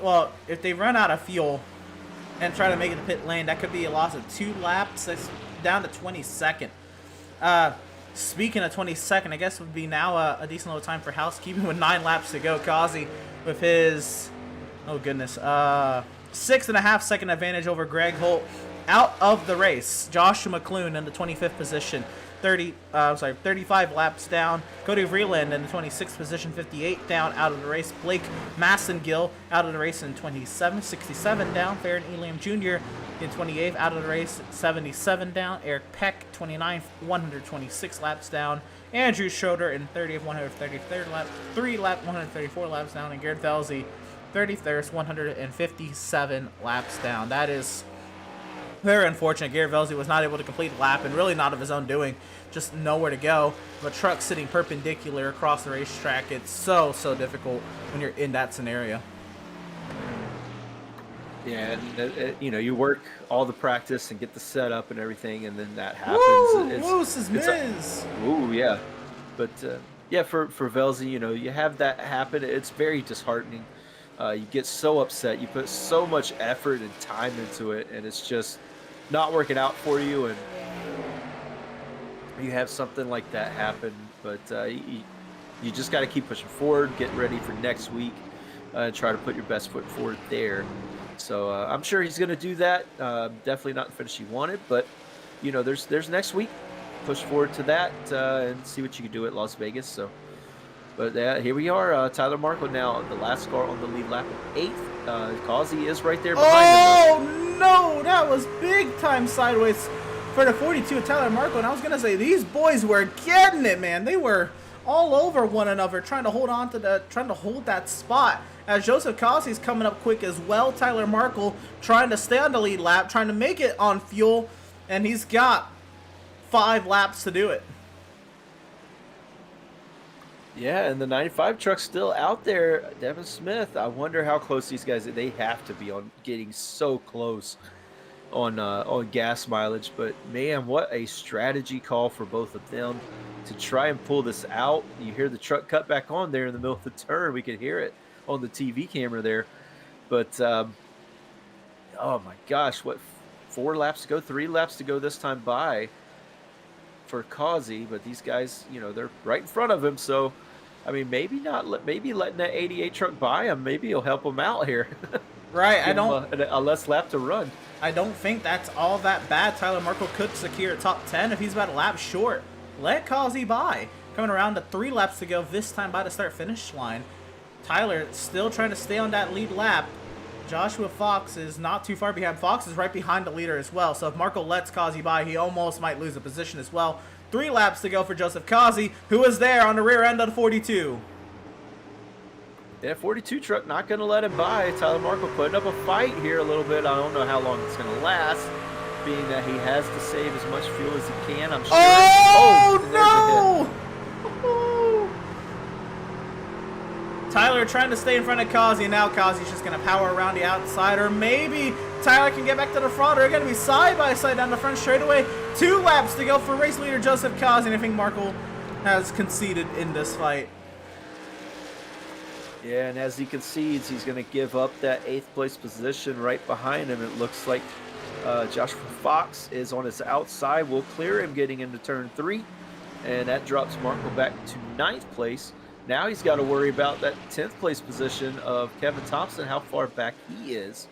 well, if they run out of fuel and try to make it to pit lane, that could be a loss of 2 laps. That's down to 22nd. Speaking of 22nd, I guess would be now a decent little time for housekeeping with 9 laps to go. Causey with his, oh goodness, 6.5 second advantage over Greg Holt out of the race. Joshua McClune in the 25th position. 35 laps down. Cody Vreeland in the 26th position, 58 down, out of the race. Blake Massengill out of the race in 27, 67 down. Farron Elam Jr. in 28th, out of the race, 77 down. Eric Peck, 29th, 126 laps down. Andrew Schroeder in 30th, 133rd lap, 134 laps down. And Garrett Felsi, 33rd, 157 laps down. That is very unfortunate. Garrett Velzy was not able to complete the lap, and really not of his own doing, just nowhere to go. The truck sitting perpendicular across the racetrack. It's so difficult when you're in that scenario. Yeah, and you know, you work all the practice and get the setup and everything, and then that happens. Woo! It's Moose is it's Miz. ooh, yeah. But yeah, for Velzy, you know, you have that happen. It's very disheartening. You get so upset. You put so much effort and time into it, and it's just not working out for you. And you have something like that happen. But you just got to keep pushing forward, get ready for next week, try to put your best foot forward there. So I'm sure he's going to do that. Definitely not the finish he wanted, but you know, there's next week. Push forward to that and see what you can do at Las Vegas. So, but here we are. Tyler Markle now the last car on the lead lap of 8th. Causey is right there behind him. Oh no, that was big time sideways for the 42 of Tyler Markle. And I was gonna say these boys were getting it, man. They were all over one another, trying to hold that spot. As Joseph Causey's coming up quick as well. Tyler Markle trying to stay on the lead lap, trying to make it on fuel, and he's got 5 laps to do it. Yeah, and the 95 truck's still out there. Devin Smith. I wonder how close these guys. They have to be on getting so close on gas mileage. But man, what a strategy call for both of them to try and pull this out. You hear the truck cut back on there in the middle of the turn. We could hear it on the TV camera there. But oh my gosh, what 4 laps to go, 3 laps to go this time by for Causey, but these guys, you know, they're right in front of him. So, I mean, maybe letting that 88 truck by him, maybe he'll help him out here. Right, a less lap to run. I don't think that's all that bad. Tyler Markle could secure a top 10 if he's about a lap short. Let Causey by. Coming around to 3 laps to go this time by the start-finish line. Tyler still trying to stay on that lead lap. Joshua Fox is not too far behind. Fox is right behind the leader as well. So if Markle lets Causey by, he almost might lose a position as well. 3 laps to go for Joseph Causey, who is there on the rear end of the 42. Yeah, 42 truck not going to let him by. Tyler Markle putting up a fight here a little bit. I don't know how long it's going to last, being that he has to save as much fuel as he can, I'm sure. Oh no! Tyler trying to stay in front of Causey, and now Causey's just going to power around the outside, or maybe Tyler can get back to the front, or they're going to be side-by-side down the front straightaway. 2 laps to go for race leader Joseph Causey, and I think Markle has conceded in this fight. Yeah, and as he concedes, he's going to give up that 8th place position right behind him. It looks like Joshua Fox is on his outside. We'll clear him getting into turn 3, and that drops Markle back to 9th place. Now he's got to worry about that 10th place position of Kevin Thompson, how far back he is.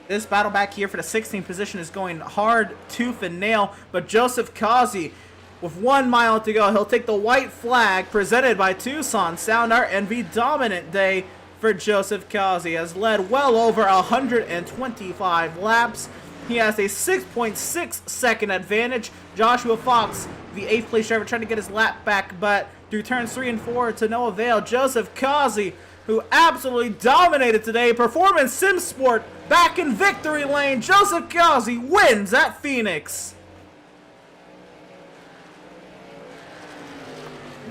This battle back here for the 16th position is going hard tooth and nail, but Joseph Causey, with 1 mile to go, he'll take the white flag presented by Tucson Sound Art, and be dominant day for Joseph Causey. Has led well over 125 laps. He has a 6.6 second advantage. Joshua Fox, the 8th place driver, trying to get his lap back, but through turns 3 and 4 to no avail. Joseph Causey, who absolutely dominated today. Performance Sim Sport back in victory lane. Joseph Causey wins at Phoenix.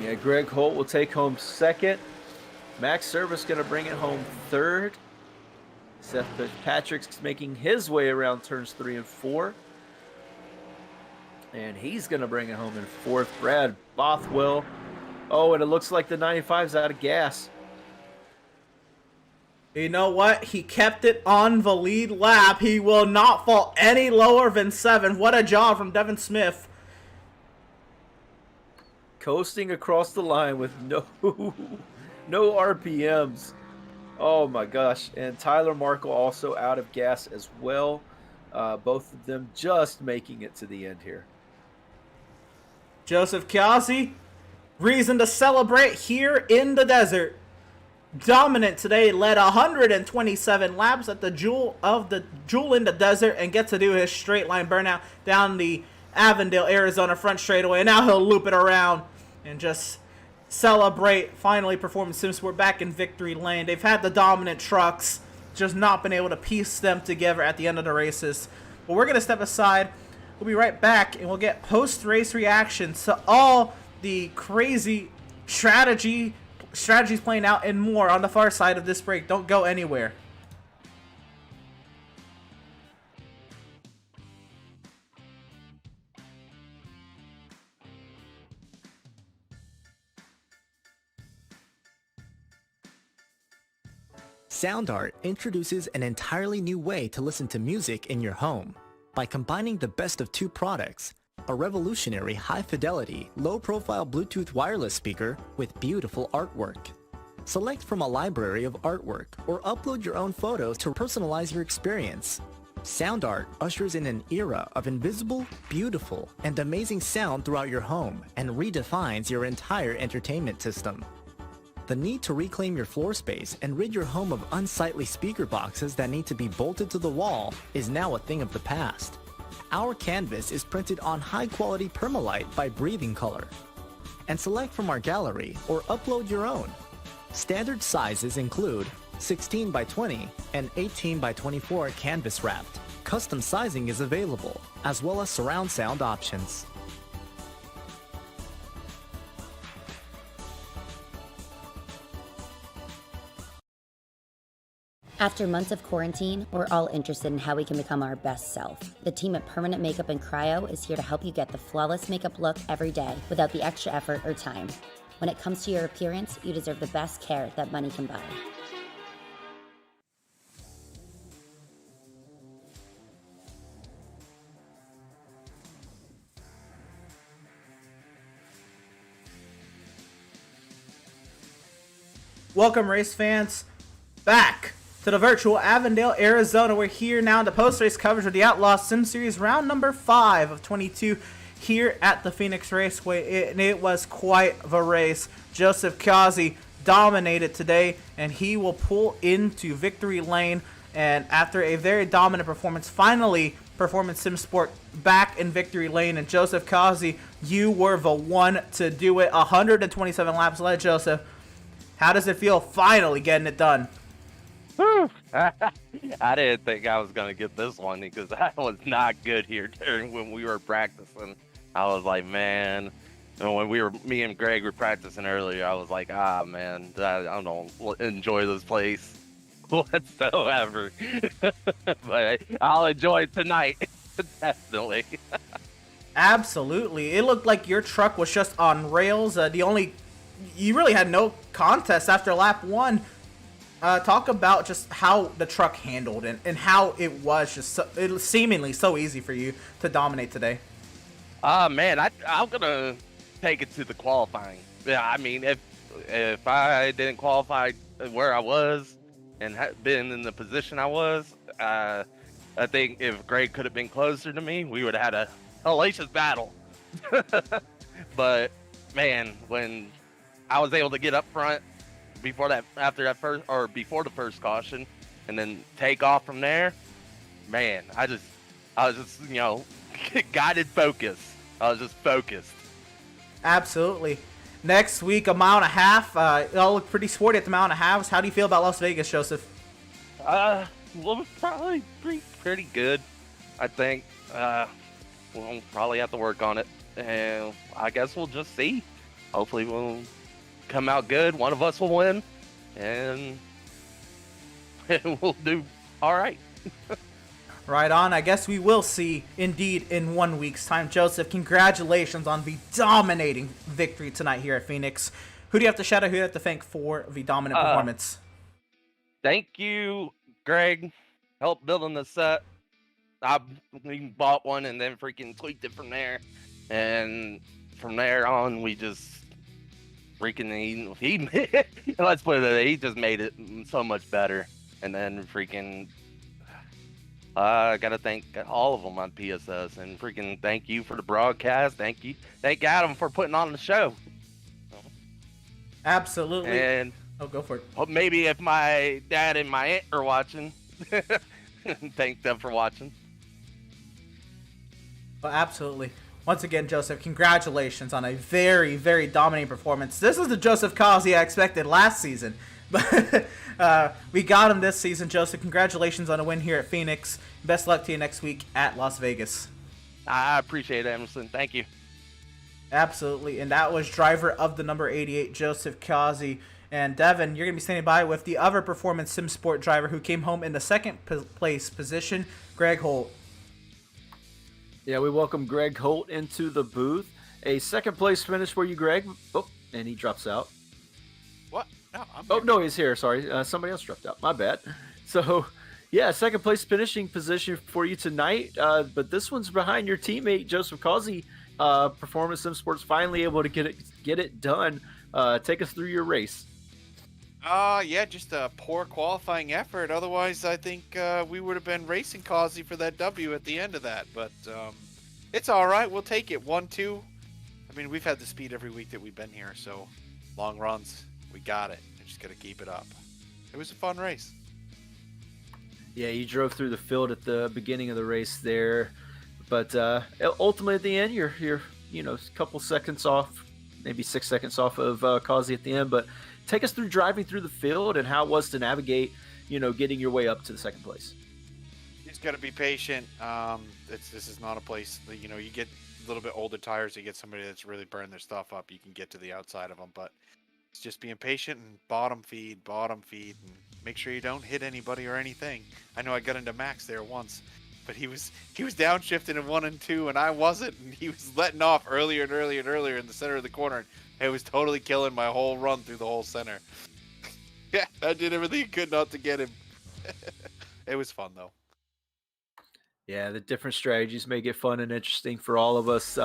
Yeah, Greg Holt will take home 2nd. Max Service going to bring it home 3rd. Seth Fitzpatrick's making his way around turns 3 and 4. And he's going to bring it home in 4th. Brad Bothwell. Oh, and it looks like the 95's out of gas. You know what? He kept it on the lead lap. He will not fall any lower than 7. What a job from Devin Smith. Coasting across the line with no RPMs. Oh my gosh. And Tyler Markle also out of gas as well. Both of them just making it to the end here. Joseph Causey, reason to celebrate here in the desert. Dominant today, led 127 laps at the Jewel in the Desert, and gets to do his straight line burnout down the Avondale, Arizona front straightaway. And now he'll loop it around and just celebrate finally performing SimSport back in victory lane. They've had the dominant trucks, just not been able to piece them together at the end of the races. But we're going to step aside. We'll be right back, and we'll get post-race reactions to all the crazy strategies playing out and more on the far side of this break. Don't go anywhere. SoundArt introduces an entirely new way to listen to music in your home. By combining the best of two products, a revolutionary high-fidelity, low-profile Bluetooth wireless speaker with beautiful artwork. Select from a library of artwork or upload your own photos to personalize your experience. SoundArt ushers in an era of invisible, beautiful, and amazing sound throughout your home and redefines your entire entertainment system. The need to reclaim your floor space and rid your home of unsightly speaker boxes that need to be bolted to the wall is now a thing of the past. Our canvas is printed on high-quality permalite by Breathing Color. And select from our gallery or upload your own. Standard sizes include 16 by 20 and 18 by 24 canvas wrapped. Custom sizing is available, as well as surround sound options. After months of quarantine, we're all interested in how we can become our best self. The team at Permanent Makeup and Cryo is here to help you get the flawless makeup look every day without the extra effort or time. When it comes to your appearance, you deserve the best care that money can buy. Welcome, race fans, back to the virtual Avondale, Arizona. We're here now in the post-race coverage of the Outlaws Sim Series, round number 5 of 22 here at the Phoenix Raceway. And it was quite the race. Joseph Kazi dominated today, and he will pull into victory lane. And after a very dominant performance, finally, Performance Sim Sport back in victory lane. And Joseph Kazi, you were the one to do it. 127 laps led, Joseph. How does it feel finally getting it done? I didn't think I was going to get this one because I was not good here during when we were practicing. I was like, man, and when me and Greg were practicing earlier, I was like, man, I don't enjoy this place whatsoever. But I'll enjoy it tonight, definitely. Absolutely. It looked like your truck was just on rails. You really had no contest after lap 1. Talk about just how the truck handled and how it was just it was seemingly so easy for you to dominate today. Man, I'm gonna take it to the qualifying. Yeah, I mean, if I didn't qualify where I was and had been in the position I was, I think if Greg could have been closer to me, we would have had a hellacious battle. But man, when I was able to get up front before the first caution, and then take off from there, man, I was just guided focus. I was just focused. Absolutely. Next week, a mile and a half. It'll look pretty sporty at the mile and a halves. How do you feel about Las Vegas, Joseph? Well, probably pretty good. I think we'll probably have to work on it, and I guess we'll just see. Hopefully, we'll come out good. One of us will win, and we'll do all right. Right on. I guess we will see indeed in 1 week's time. Joseph, congratulations on the dominating victory tonight here at Phoenix. Who do you have to shout out? Who do you have to thank for the dominant performance? Thank you, Greg. Helped building the set. We bought one and then freaking tweaked it from there, and from there on we just freaking he let's put it that he just made it so much better. And then freaking I gotta thank all of them on PSS, and freaking thank you for the broadcast. Thank Adam for putting on the show. Absolutely. And go for it. Maybe if my dad and my aunt are watching, thank them for watching. Well, absolutely. Once again, Joseph, congratulations on a very, very dominating performance. This is the Joseph Kazi I expected last season, but we got him this season. Joseph, congratulations on a win here at Phoenix. Best luck to you next week at Las Vegas. I appreciate it, Emerson. Thank you. Absolutely, and that was driver of the number 88, Joseph Kazi. And Devin, you're going to be standing by with the other Performance Sim Sport driver who came home in the second place position, Greg Holt. Yeah, we welcome Greg Holt into the booth. A second place finish for you, Greg. Oh, and he drops out. What? No, I'm Oh here. no, he's here. Sorry, somebody else dropped out. My bad. So, yeah, second place finishing position for you tonight. But this one's behind your teammate Joseph Causey. Performance Sim Sports finally able to get it done. Take us through your race. Yeah, just a poor qualifying effort. Otherwise, I think we would have been racing Causey for that W at the end of that. But it's all right. We'll take it. 1-2. I mean, we've had the speed every week that we've been here, so long runs, we got it. We're just gonna keep it up. It was a fun race. Yeah, you drove through the field at the beginning of the race there, but ultimately at the end, you're a couple seconds off, maybe 6 seconds off of Causey at the end. But take us through driving through the field and how it was to navigate, getting your way up to the second place. You just gotta be patient. This is not a place that, you get a little bit older tires, you get somebody that's really burned their stuff up, you can get to the outside of them. But it's just being patient and bottom feed, and make sure you don't hit anybody or anything. I know I got into Max there once, but he was downshifting in 1 and 2, and I wasn't, and he was letting off earlier and earlier in the center of the corner, and it was totally killing my whole run through the whole center. Yeah, I did everything I could not to get him. It was fun though. Yeah, the different strategies make it fun and interesting for all of us.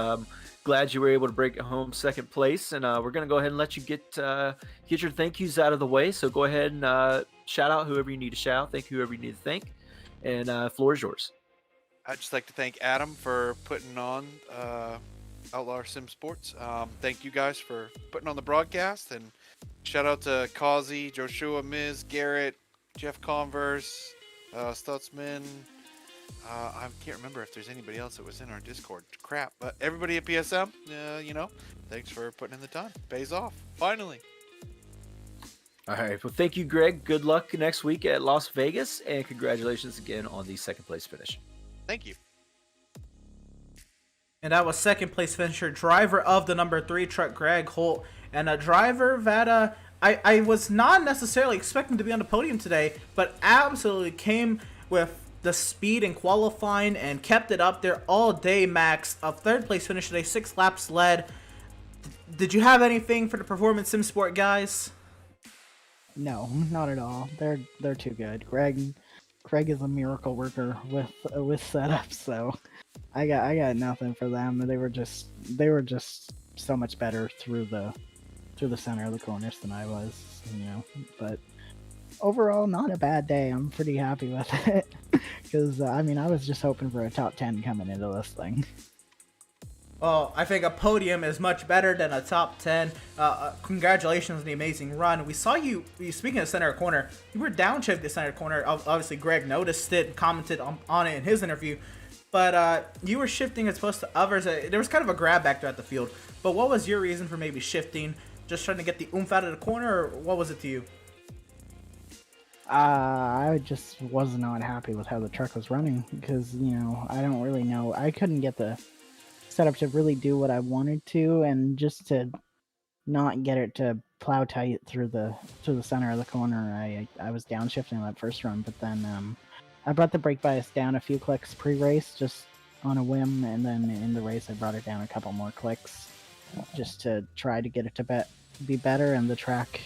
Glad you were able to break it home second place, and we're going to go ahead and let you get your thank yous out of the way. So go ahead and shout out whoever you need to shout out, thank whoever you need to thank, and floor is yours. I'd just like to thank Adam for putting on Outlaws Sim Sports. Thank you guys for putting on the broadcast, and shout out to Causey, Joshua, Miz, Garrett, Jeff Converse, Stutzman. I can't remember if there's anybody else that was in our Discord. Crap. But everybody at PSM, thanks for putting in the time. Pays off. Finally. All right. Well, thank you, Greg. Good luck next week at Las Vegas, and congratulations again on the second place finish. Thank you. And that was second place finisher, driver of the number 3 truck, Greg Holt, and a driver that I was not necessarily expecting to be on the podium today, but absolutely came with the speed in qualifying and kept it up there all day. Max, a third place finish today, 6 laps led. Did you have anything for the Performance Sim Sport guys? No, not at all. They're too good. Craig is a miracle worker with setups, so I got nothing for them. They were just so much better through the center of the corners than I was, But overall, not a bad day. I'm pretty happy with it because I was just hoping for a top 10 coming into this thing. Well, I think a podium is much better than a top 10. Congratulations on the amazing run. We saw you speaking of center corner, you were downshifted the center corner. Obviously, Greg noticed it and commented on it in his interview. But you were shifting as opposed to others. There was kind of a grab back there at the field. But what was your reason for maybe shifting? Just trying to get the oomph out of the corner, or what was it to you? I just was not happy with how the truck was running because, I don't really know. I couldn't get the setup to really do what I wanted to, and just to not get it to plow tight through the center of the corner. I was downshifting that first run, but then I brought the brake bias down a few clicks pre-race just on a whim, and then in the race I brought it down a couple more clicks just to try to get it to be better, and the track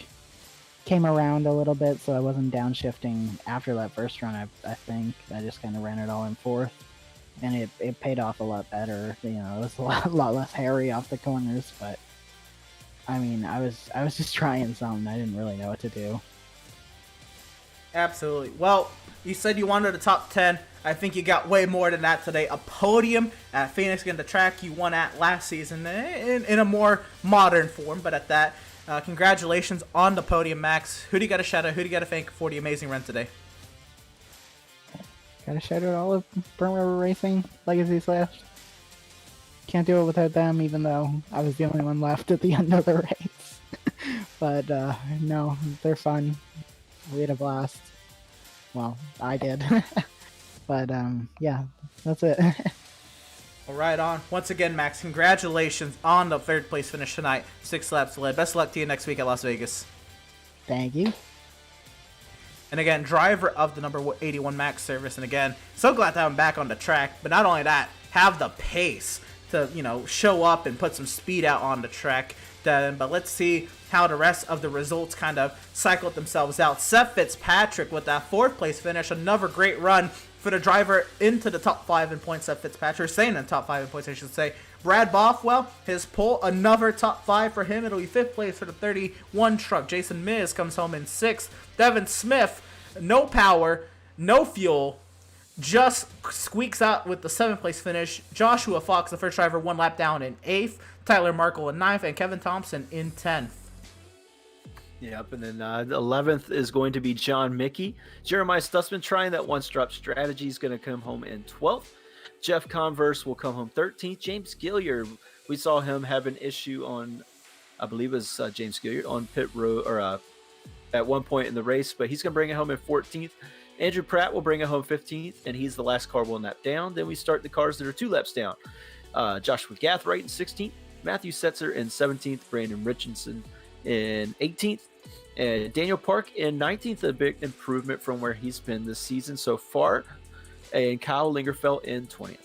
came around a little bit, so I wasn't downshifting after that first run. I think I just kind of ran it all in fourth, and it paid off a lot better. It was a lot less hairy off the corners, but I was just trying something. I didn't really know what to do. Absolutely. Well, you said you wanted a top 10. I think you got way more than that today. A podium at Phoenix again, the track you won at last season in a more modern form, but at that. Congratulations on the podium, Max. Who do you got to shout out? Who do you got to thank for the amazing run today? Gotta shout out all of Burnt River Racing, Legacy's left. Can't do it without them, even though I was the only one left at the end of the race. But no, they're fun. We had a blast. Well, I did. But yeah, that's it. All right, on. Once again, Max, congratulations on the third place finish tonight. 6 laps led. Best of luck to you next week at Las Vegas. Thank you. And again, driver of the number 81 Max service. And again, so glad to have him back on the track. But not only that, have the pace to, show up and put some speed out on the track. Devin, but let's see how the rest of the results kind of cycled themselves out. Seth Fitzpatrick with that 4th place finish, another great run for the driver into the top 5 in points. Seth Fitzpatrick staying in the top 5 in points, I should say. Brad Bothwell, his pole, another top 5 for him. It'll be 5th place for the 31 truck. Jason Miz comes home in 6th. Devin Smith, no power, no fuel, just squeaks out with the 7th place finish. Joshua Fox, the first driver, 1 lap down in 8th. Tyler Markle in 9th, and Kevin Thompson in 10th. Yep, and then 11th is going to be John Mickey. Jeremiah Stutzman trying that one-strap strategy is going to come home in 12th. Jeff Converse will come home 13th. James Gilliard, we saw him have an issue on, I believe it was James Gilliard, on pit road, or at one point in the race, but he's going to bring it home in 14th. Andrew Pratt will bring it home 15th, and he's the last car 1 lap down. Then we start the cars that are 2 laps down. Joshua Gathright in 16th. Matthew Setzer in 17th. Brandon Richardson in 18th. And Daniel Park in 19th, a big improvement from where he's been this season so far. And Kyle Lingerfeld in 20th.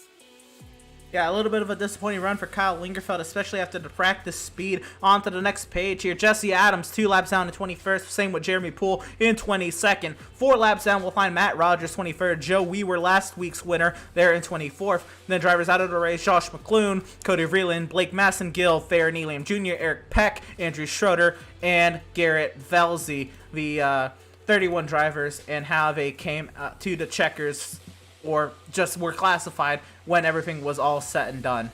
Yeah, a little bit of a disappointing run for Kyle Lingerfeld, especially after the practice speed. On to the next page here. Jesse Adams, 2 laps down in 21st. Same with Jeremy Poole in 22nd. 4 laps down, we'll find Matt Rogers, 23rd. Joe Weaver, last week's winner, there in 24th. Then drivers out of the race, Josh McClune, Cody Vreeland, Blake Massengill, Farron Elam Jr., Eric Peck, Andrew Schroeder, and Garrett Velzy. The 31 drivers and how they came to the checkers, or just were classified when everything was all said and done.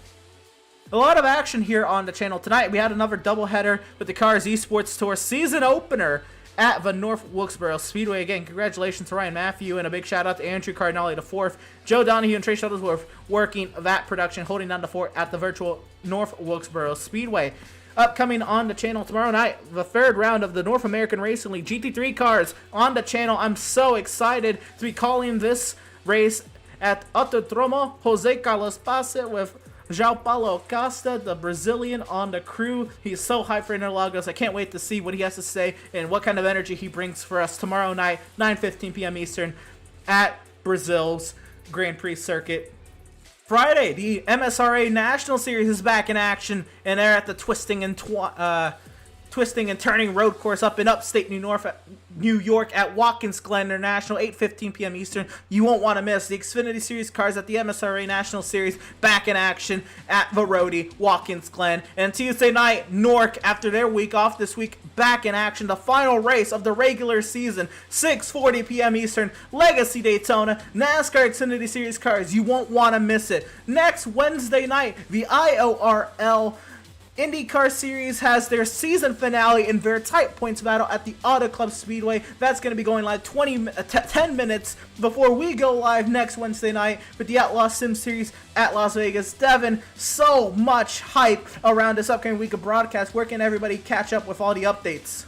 A lot of action here on the channel tonight. We had another doubleheader with the Cars Esports Tour season opener at the North Wilkesboro Speedway. Again, congratulations to Ryan Matthew, and a big shout out to Andrew Cardinale the 4th. Joe Donahue and Trey Shuttlesworth working that production, holding down the fort at the virtual North Wilkesboro Speedway. Upcoming on the channel tomorrow night, the 3rd round of the North American Racing League GT3 cars on the channel. I'm so excited to be calling this race at Autodromo Jose Carlos Pace with João Paulo Costa, the Brazilian, on the crew. He's so hyped for Interlagos. I can't wait to see what he has to say and what kind of energy he brings for us tomorrow night, 9:15 p.m. Eastern, at Brazil's Grand Prix circuit. Friday, the MSRA National Series is back in action, and they're at the twisting and turning road course up in upstate New York at Watkins Glen International, 8:15 p.m. Eastern. You won't want to miss the Xfinity Series cars at the MSRA National Series back in action at Verodi, Watkins Glen. And Tuesday night, Newark, after their week off this week, back in action. The final race of the regular season, 6:40 p.m. Eastern, Legacy Daytona, NASCAR Xfinity Series cars. You won't want to miss it. Next Wednesday night, the IORL IndyCar Series has their season finale in their tight points battle at the Auto Club Speedway. That's going to be going live 10 minutes before we go live next Wednesday night with the Outlaws Sim Series at Las Vegas. Devin, so much hype around this upcoming week of broadcast. Where can everybody catch up with all the updates?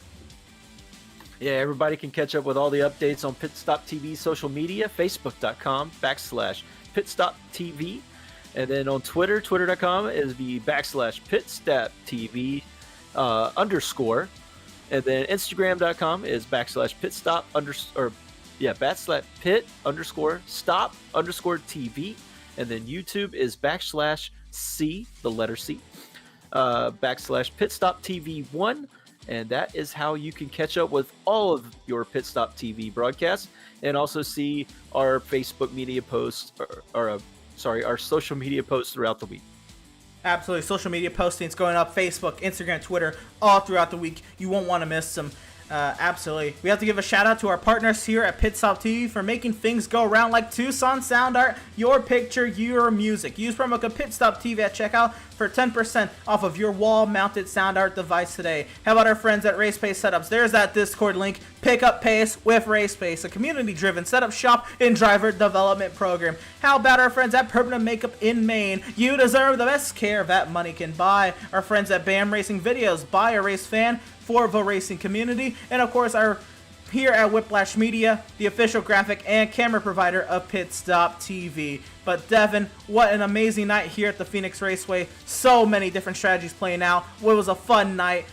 Yeah, everybody can catch up with all the updates on Pit Stop TV social media, facebook.com/PitStop TV. And then on Twitter, twitter.com is the /PitStopTV _. And then Instagram.com is /PitStop /Pit_Stop_TV. And then YouTube is /C, the letter C, /PitStopTV1. And that is how you can catch up with all of your Pit Stop TV broadcasts and also see our Facebook media posts our social media posts throughout the week. Absolutely. Social media postings going up, Facebook, Instagram, Twitter, all throughout the week. You won't want to miss them. Absolutely. We have to give a shout out to our partners here at Pit Stop TV for making things go around, like Tucson Sound Art, your picture, your music. Use promo code Pit Stop TV at checkout for 10% off of your wall-mounted sound art device today. How about our friends at Race Pace Setups? There's that Discord link. Pick up pace with Race Pace, a community-driven setup shop and driver development program. How about our friends at Permanent Makeup in Maine? You deserve the best care that money can buy. Our friends at BAM Racing Videos, buy a race fan for the racing community. And of course, our here at Whiplash Media, the official graphic and camera provider of Pit Stop TV. But Devin, what an amazing night here at the Phoenix Raceway. So many different strategies playing out. It was a fun night.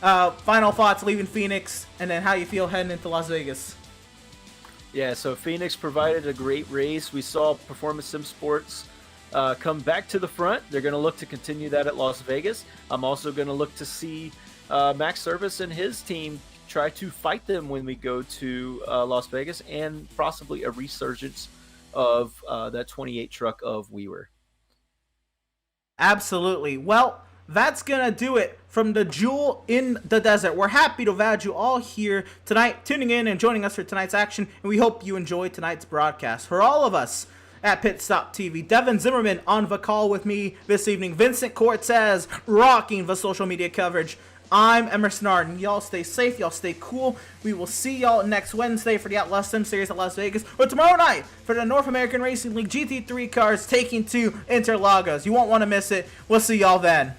Final thoughts leaving Phoenix, and then how you feel heading into Las Vegas. Yeah, so Phoenix provided a great race. We saw Performance Sim Sports come back to the front. They're going to look to continue that at Las Vegas. I'm also going to look to see Max Service and his team try to fight them when we go to Las Vegas, and possibly a resurgence of that 28 truck of Weaver. Absolutely. Well, that's gonna do it from the Jewel in the Desert. We're happy to have had you all here tonight, tuning in and joining us for tonight's action, and we hope you enjoyed tonight's broadcast. For all of us at Pit Stop TV, Devin Zimmerman on the call with me this evening, Vincent Cortez rocking the social media coverage. I'm Emerson Arden. Y'all stay safe. Y'all stay cool. We will see y'all next Wednesday for the Outlaws Sim Series at Las Vegas, or tomorrow night for the North American Racing League GT3 cars taking to Interlagos. You won't want to miss it. We'll see y'all then.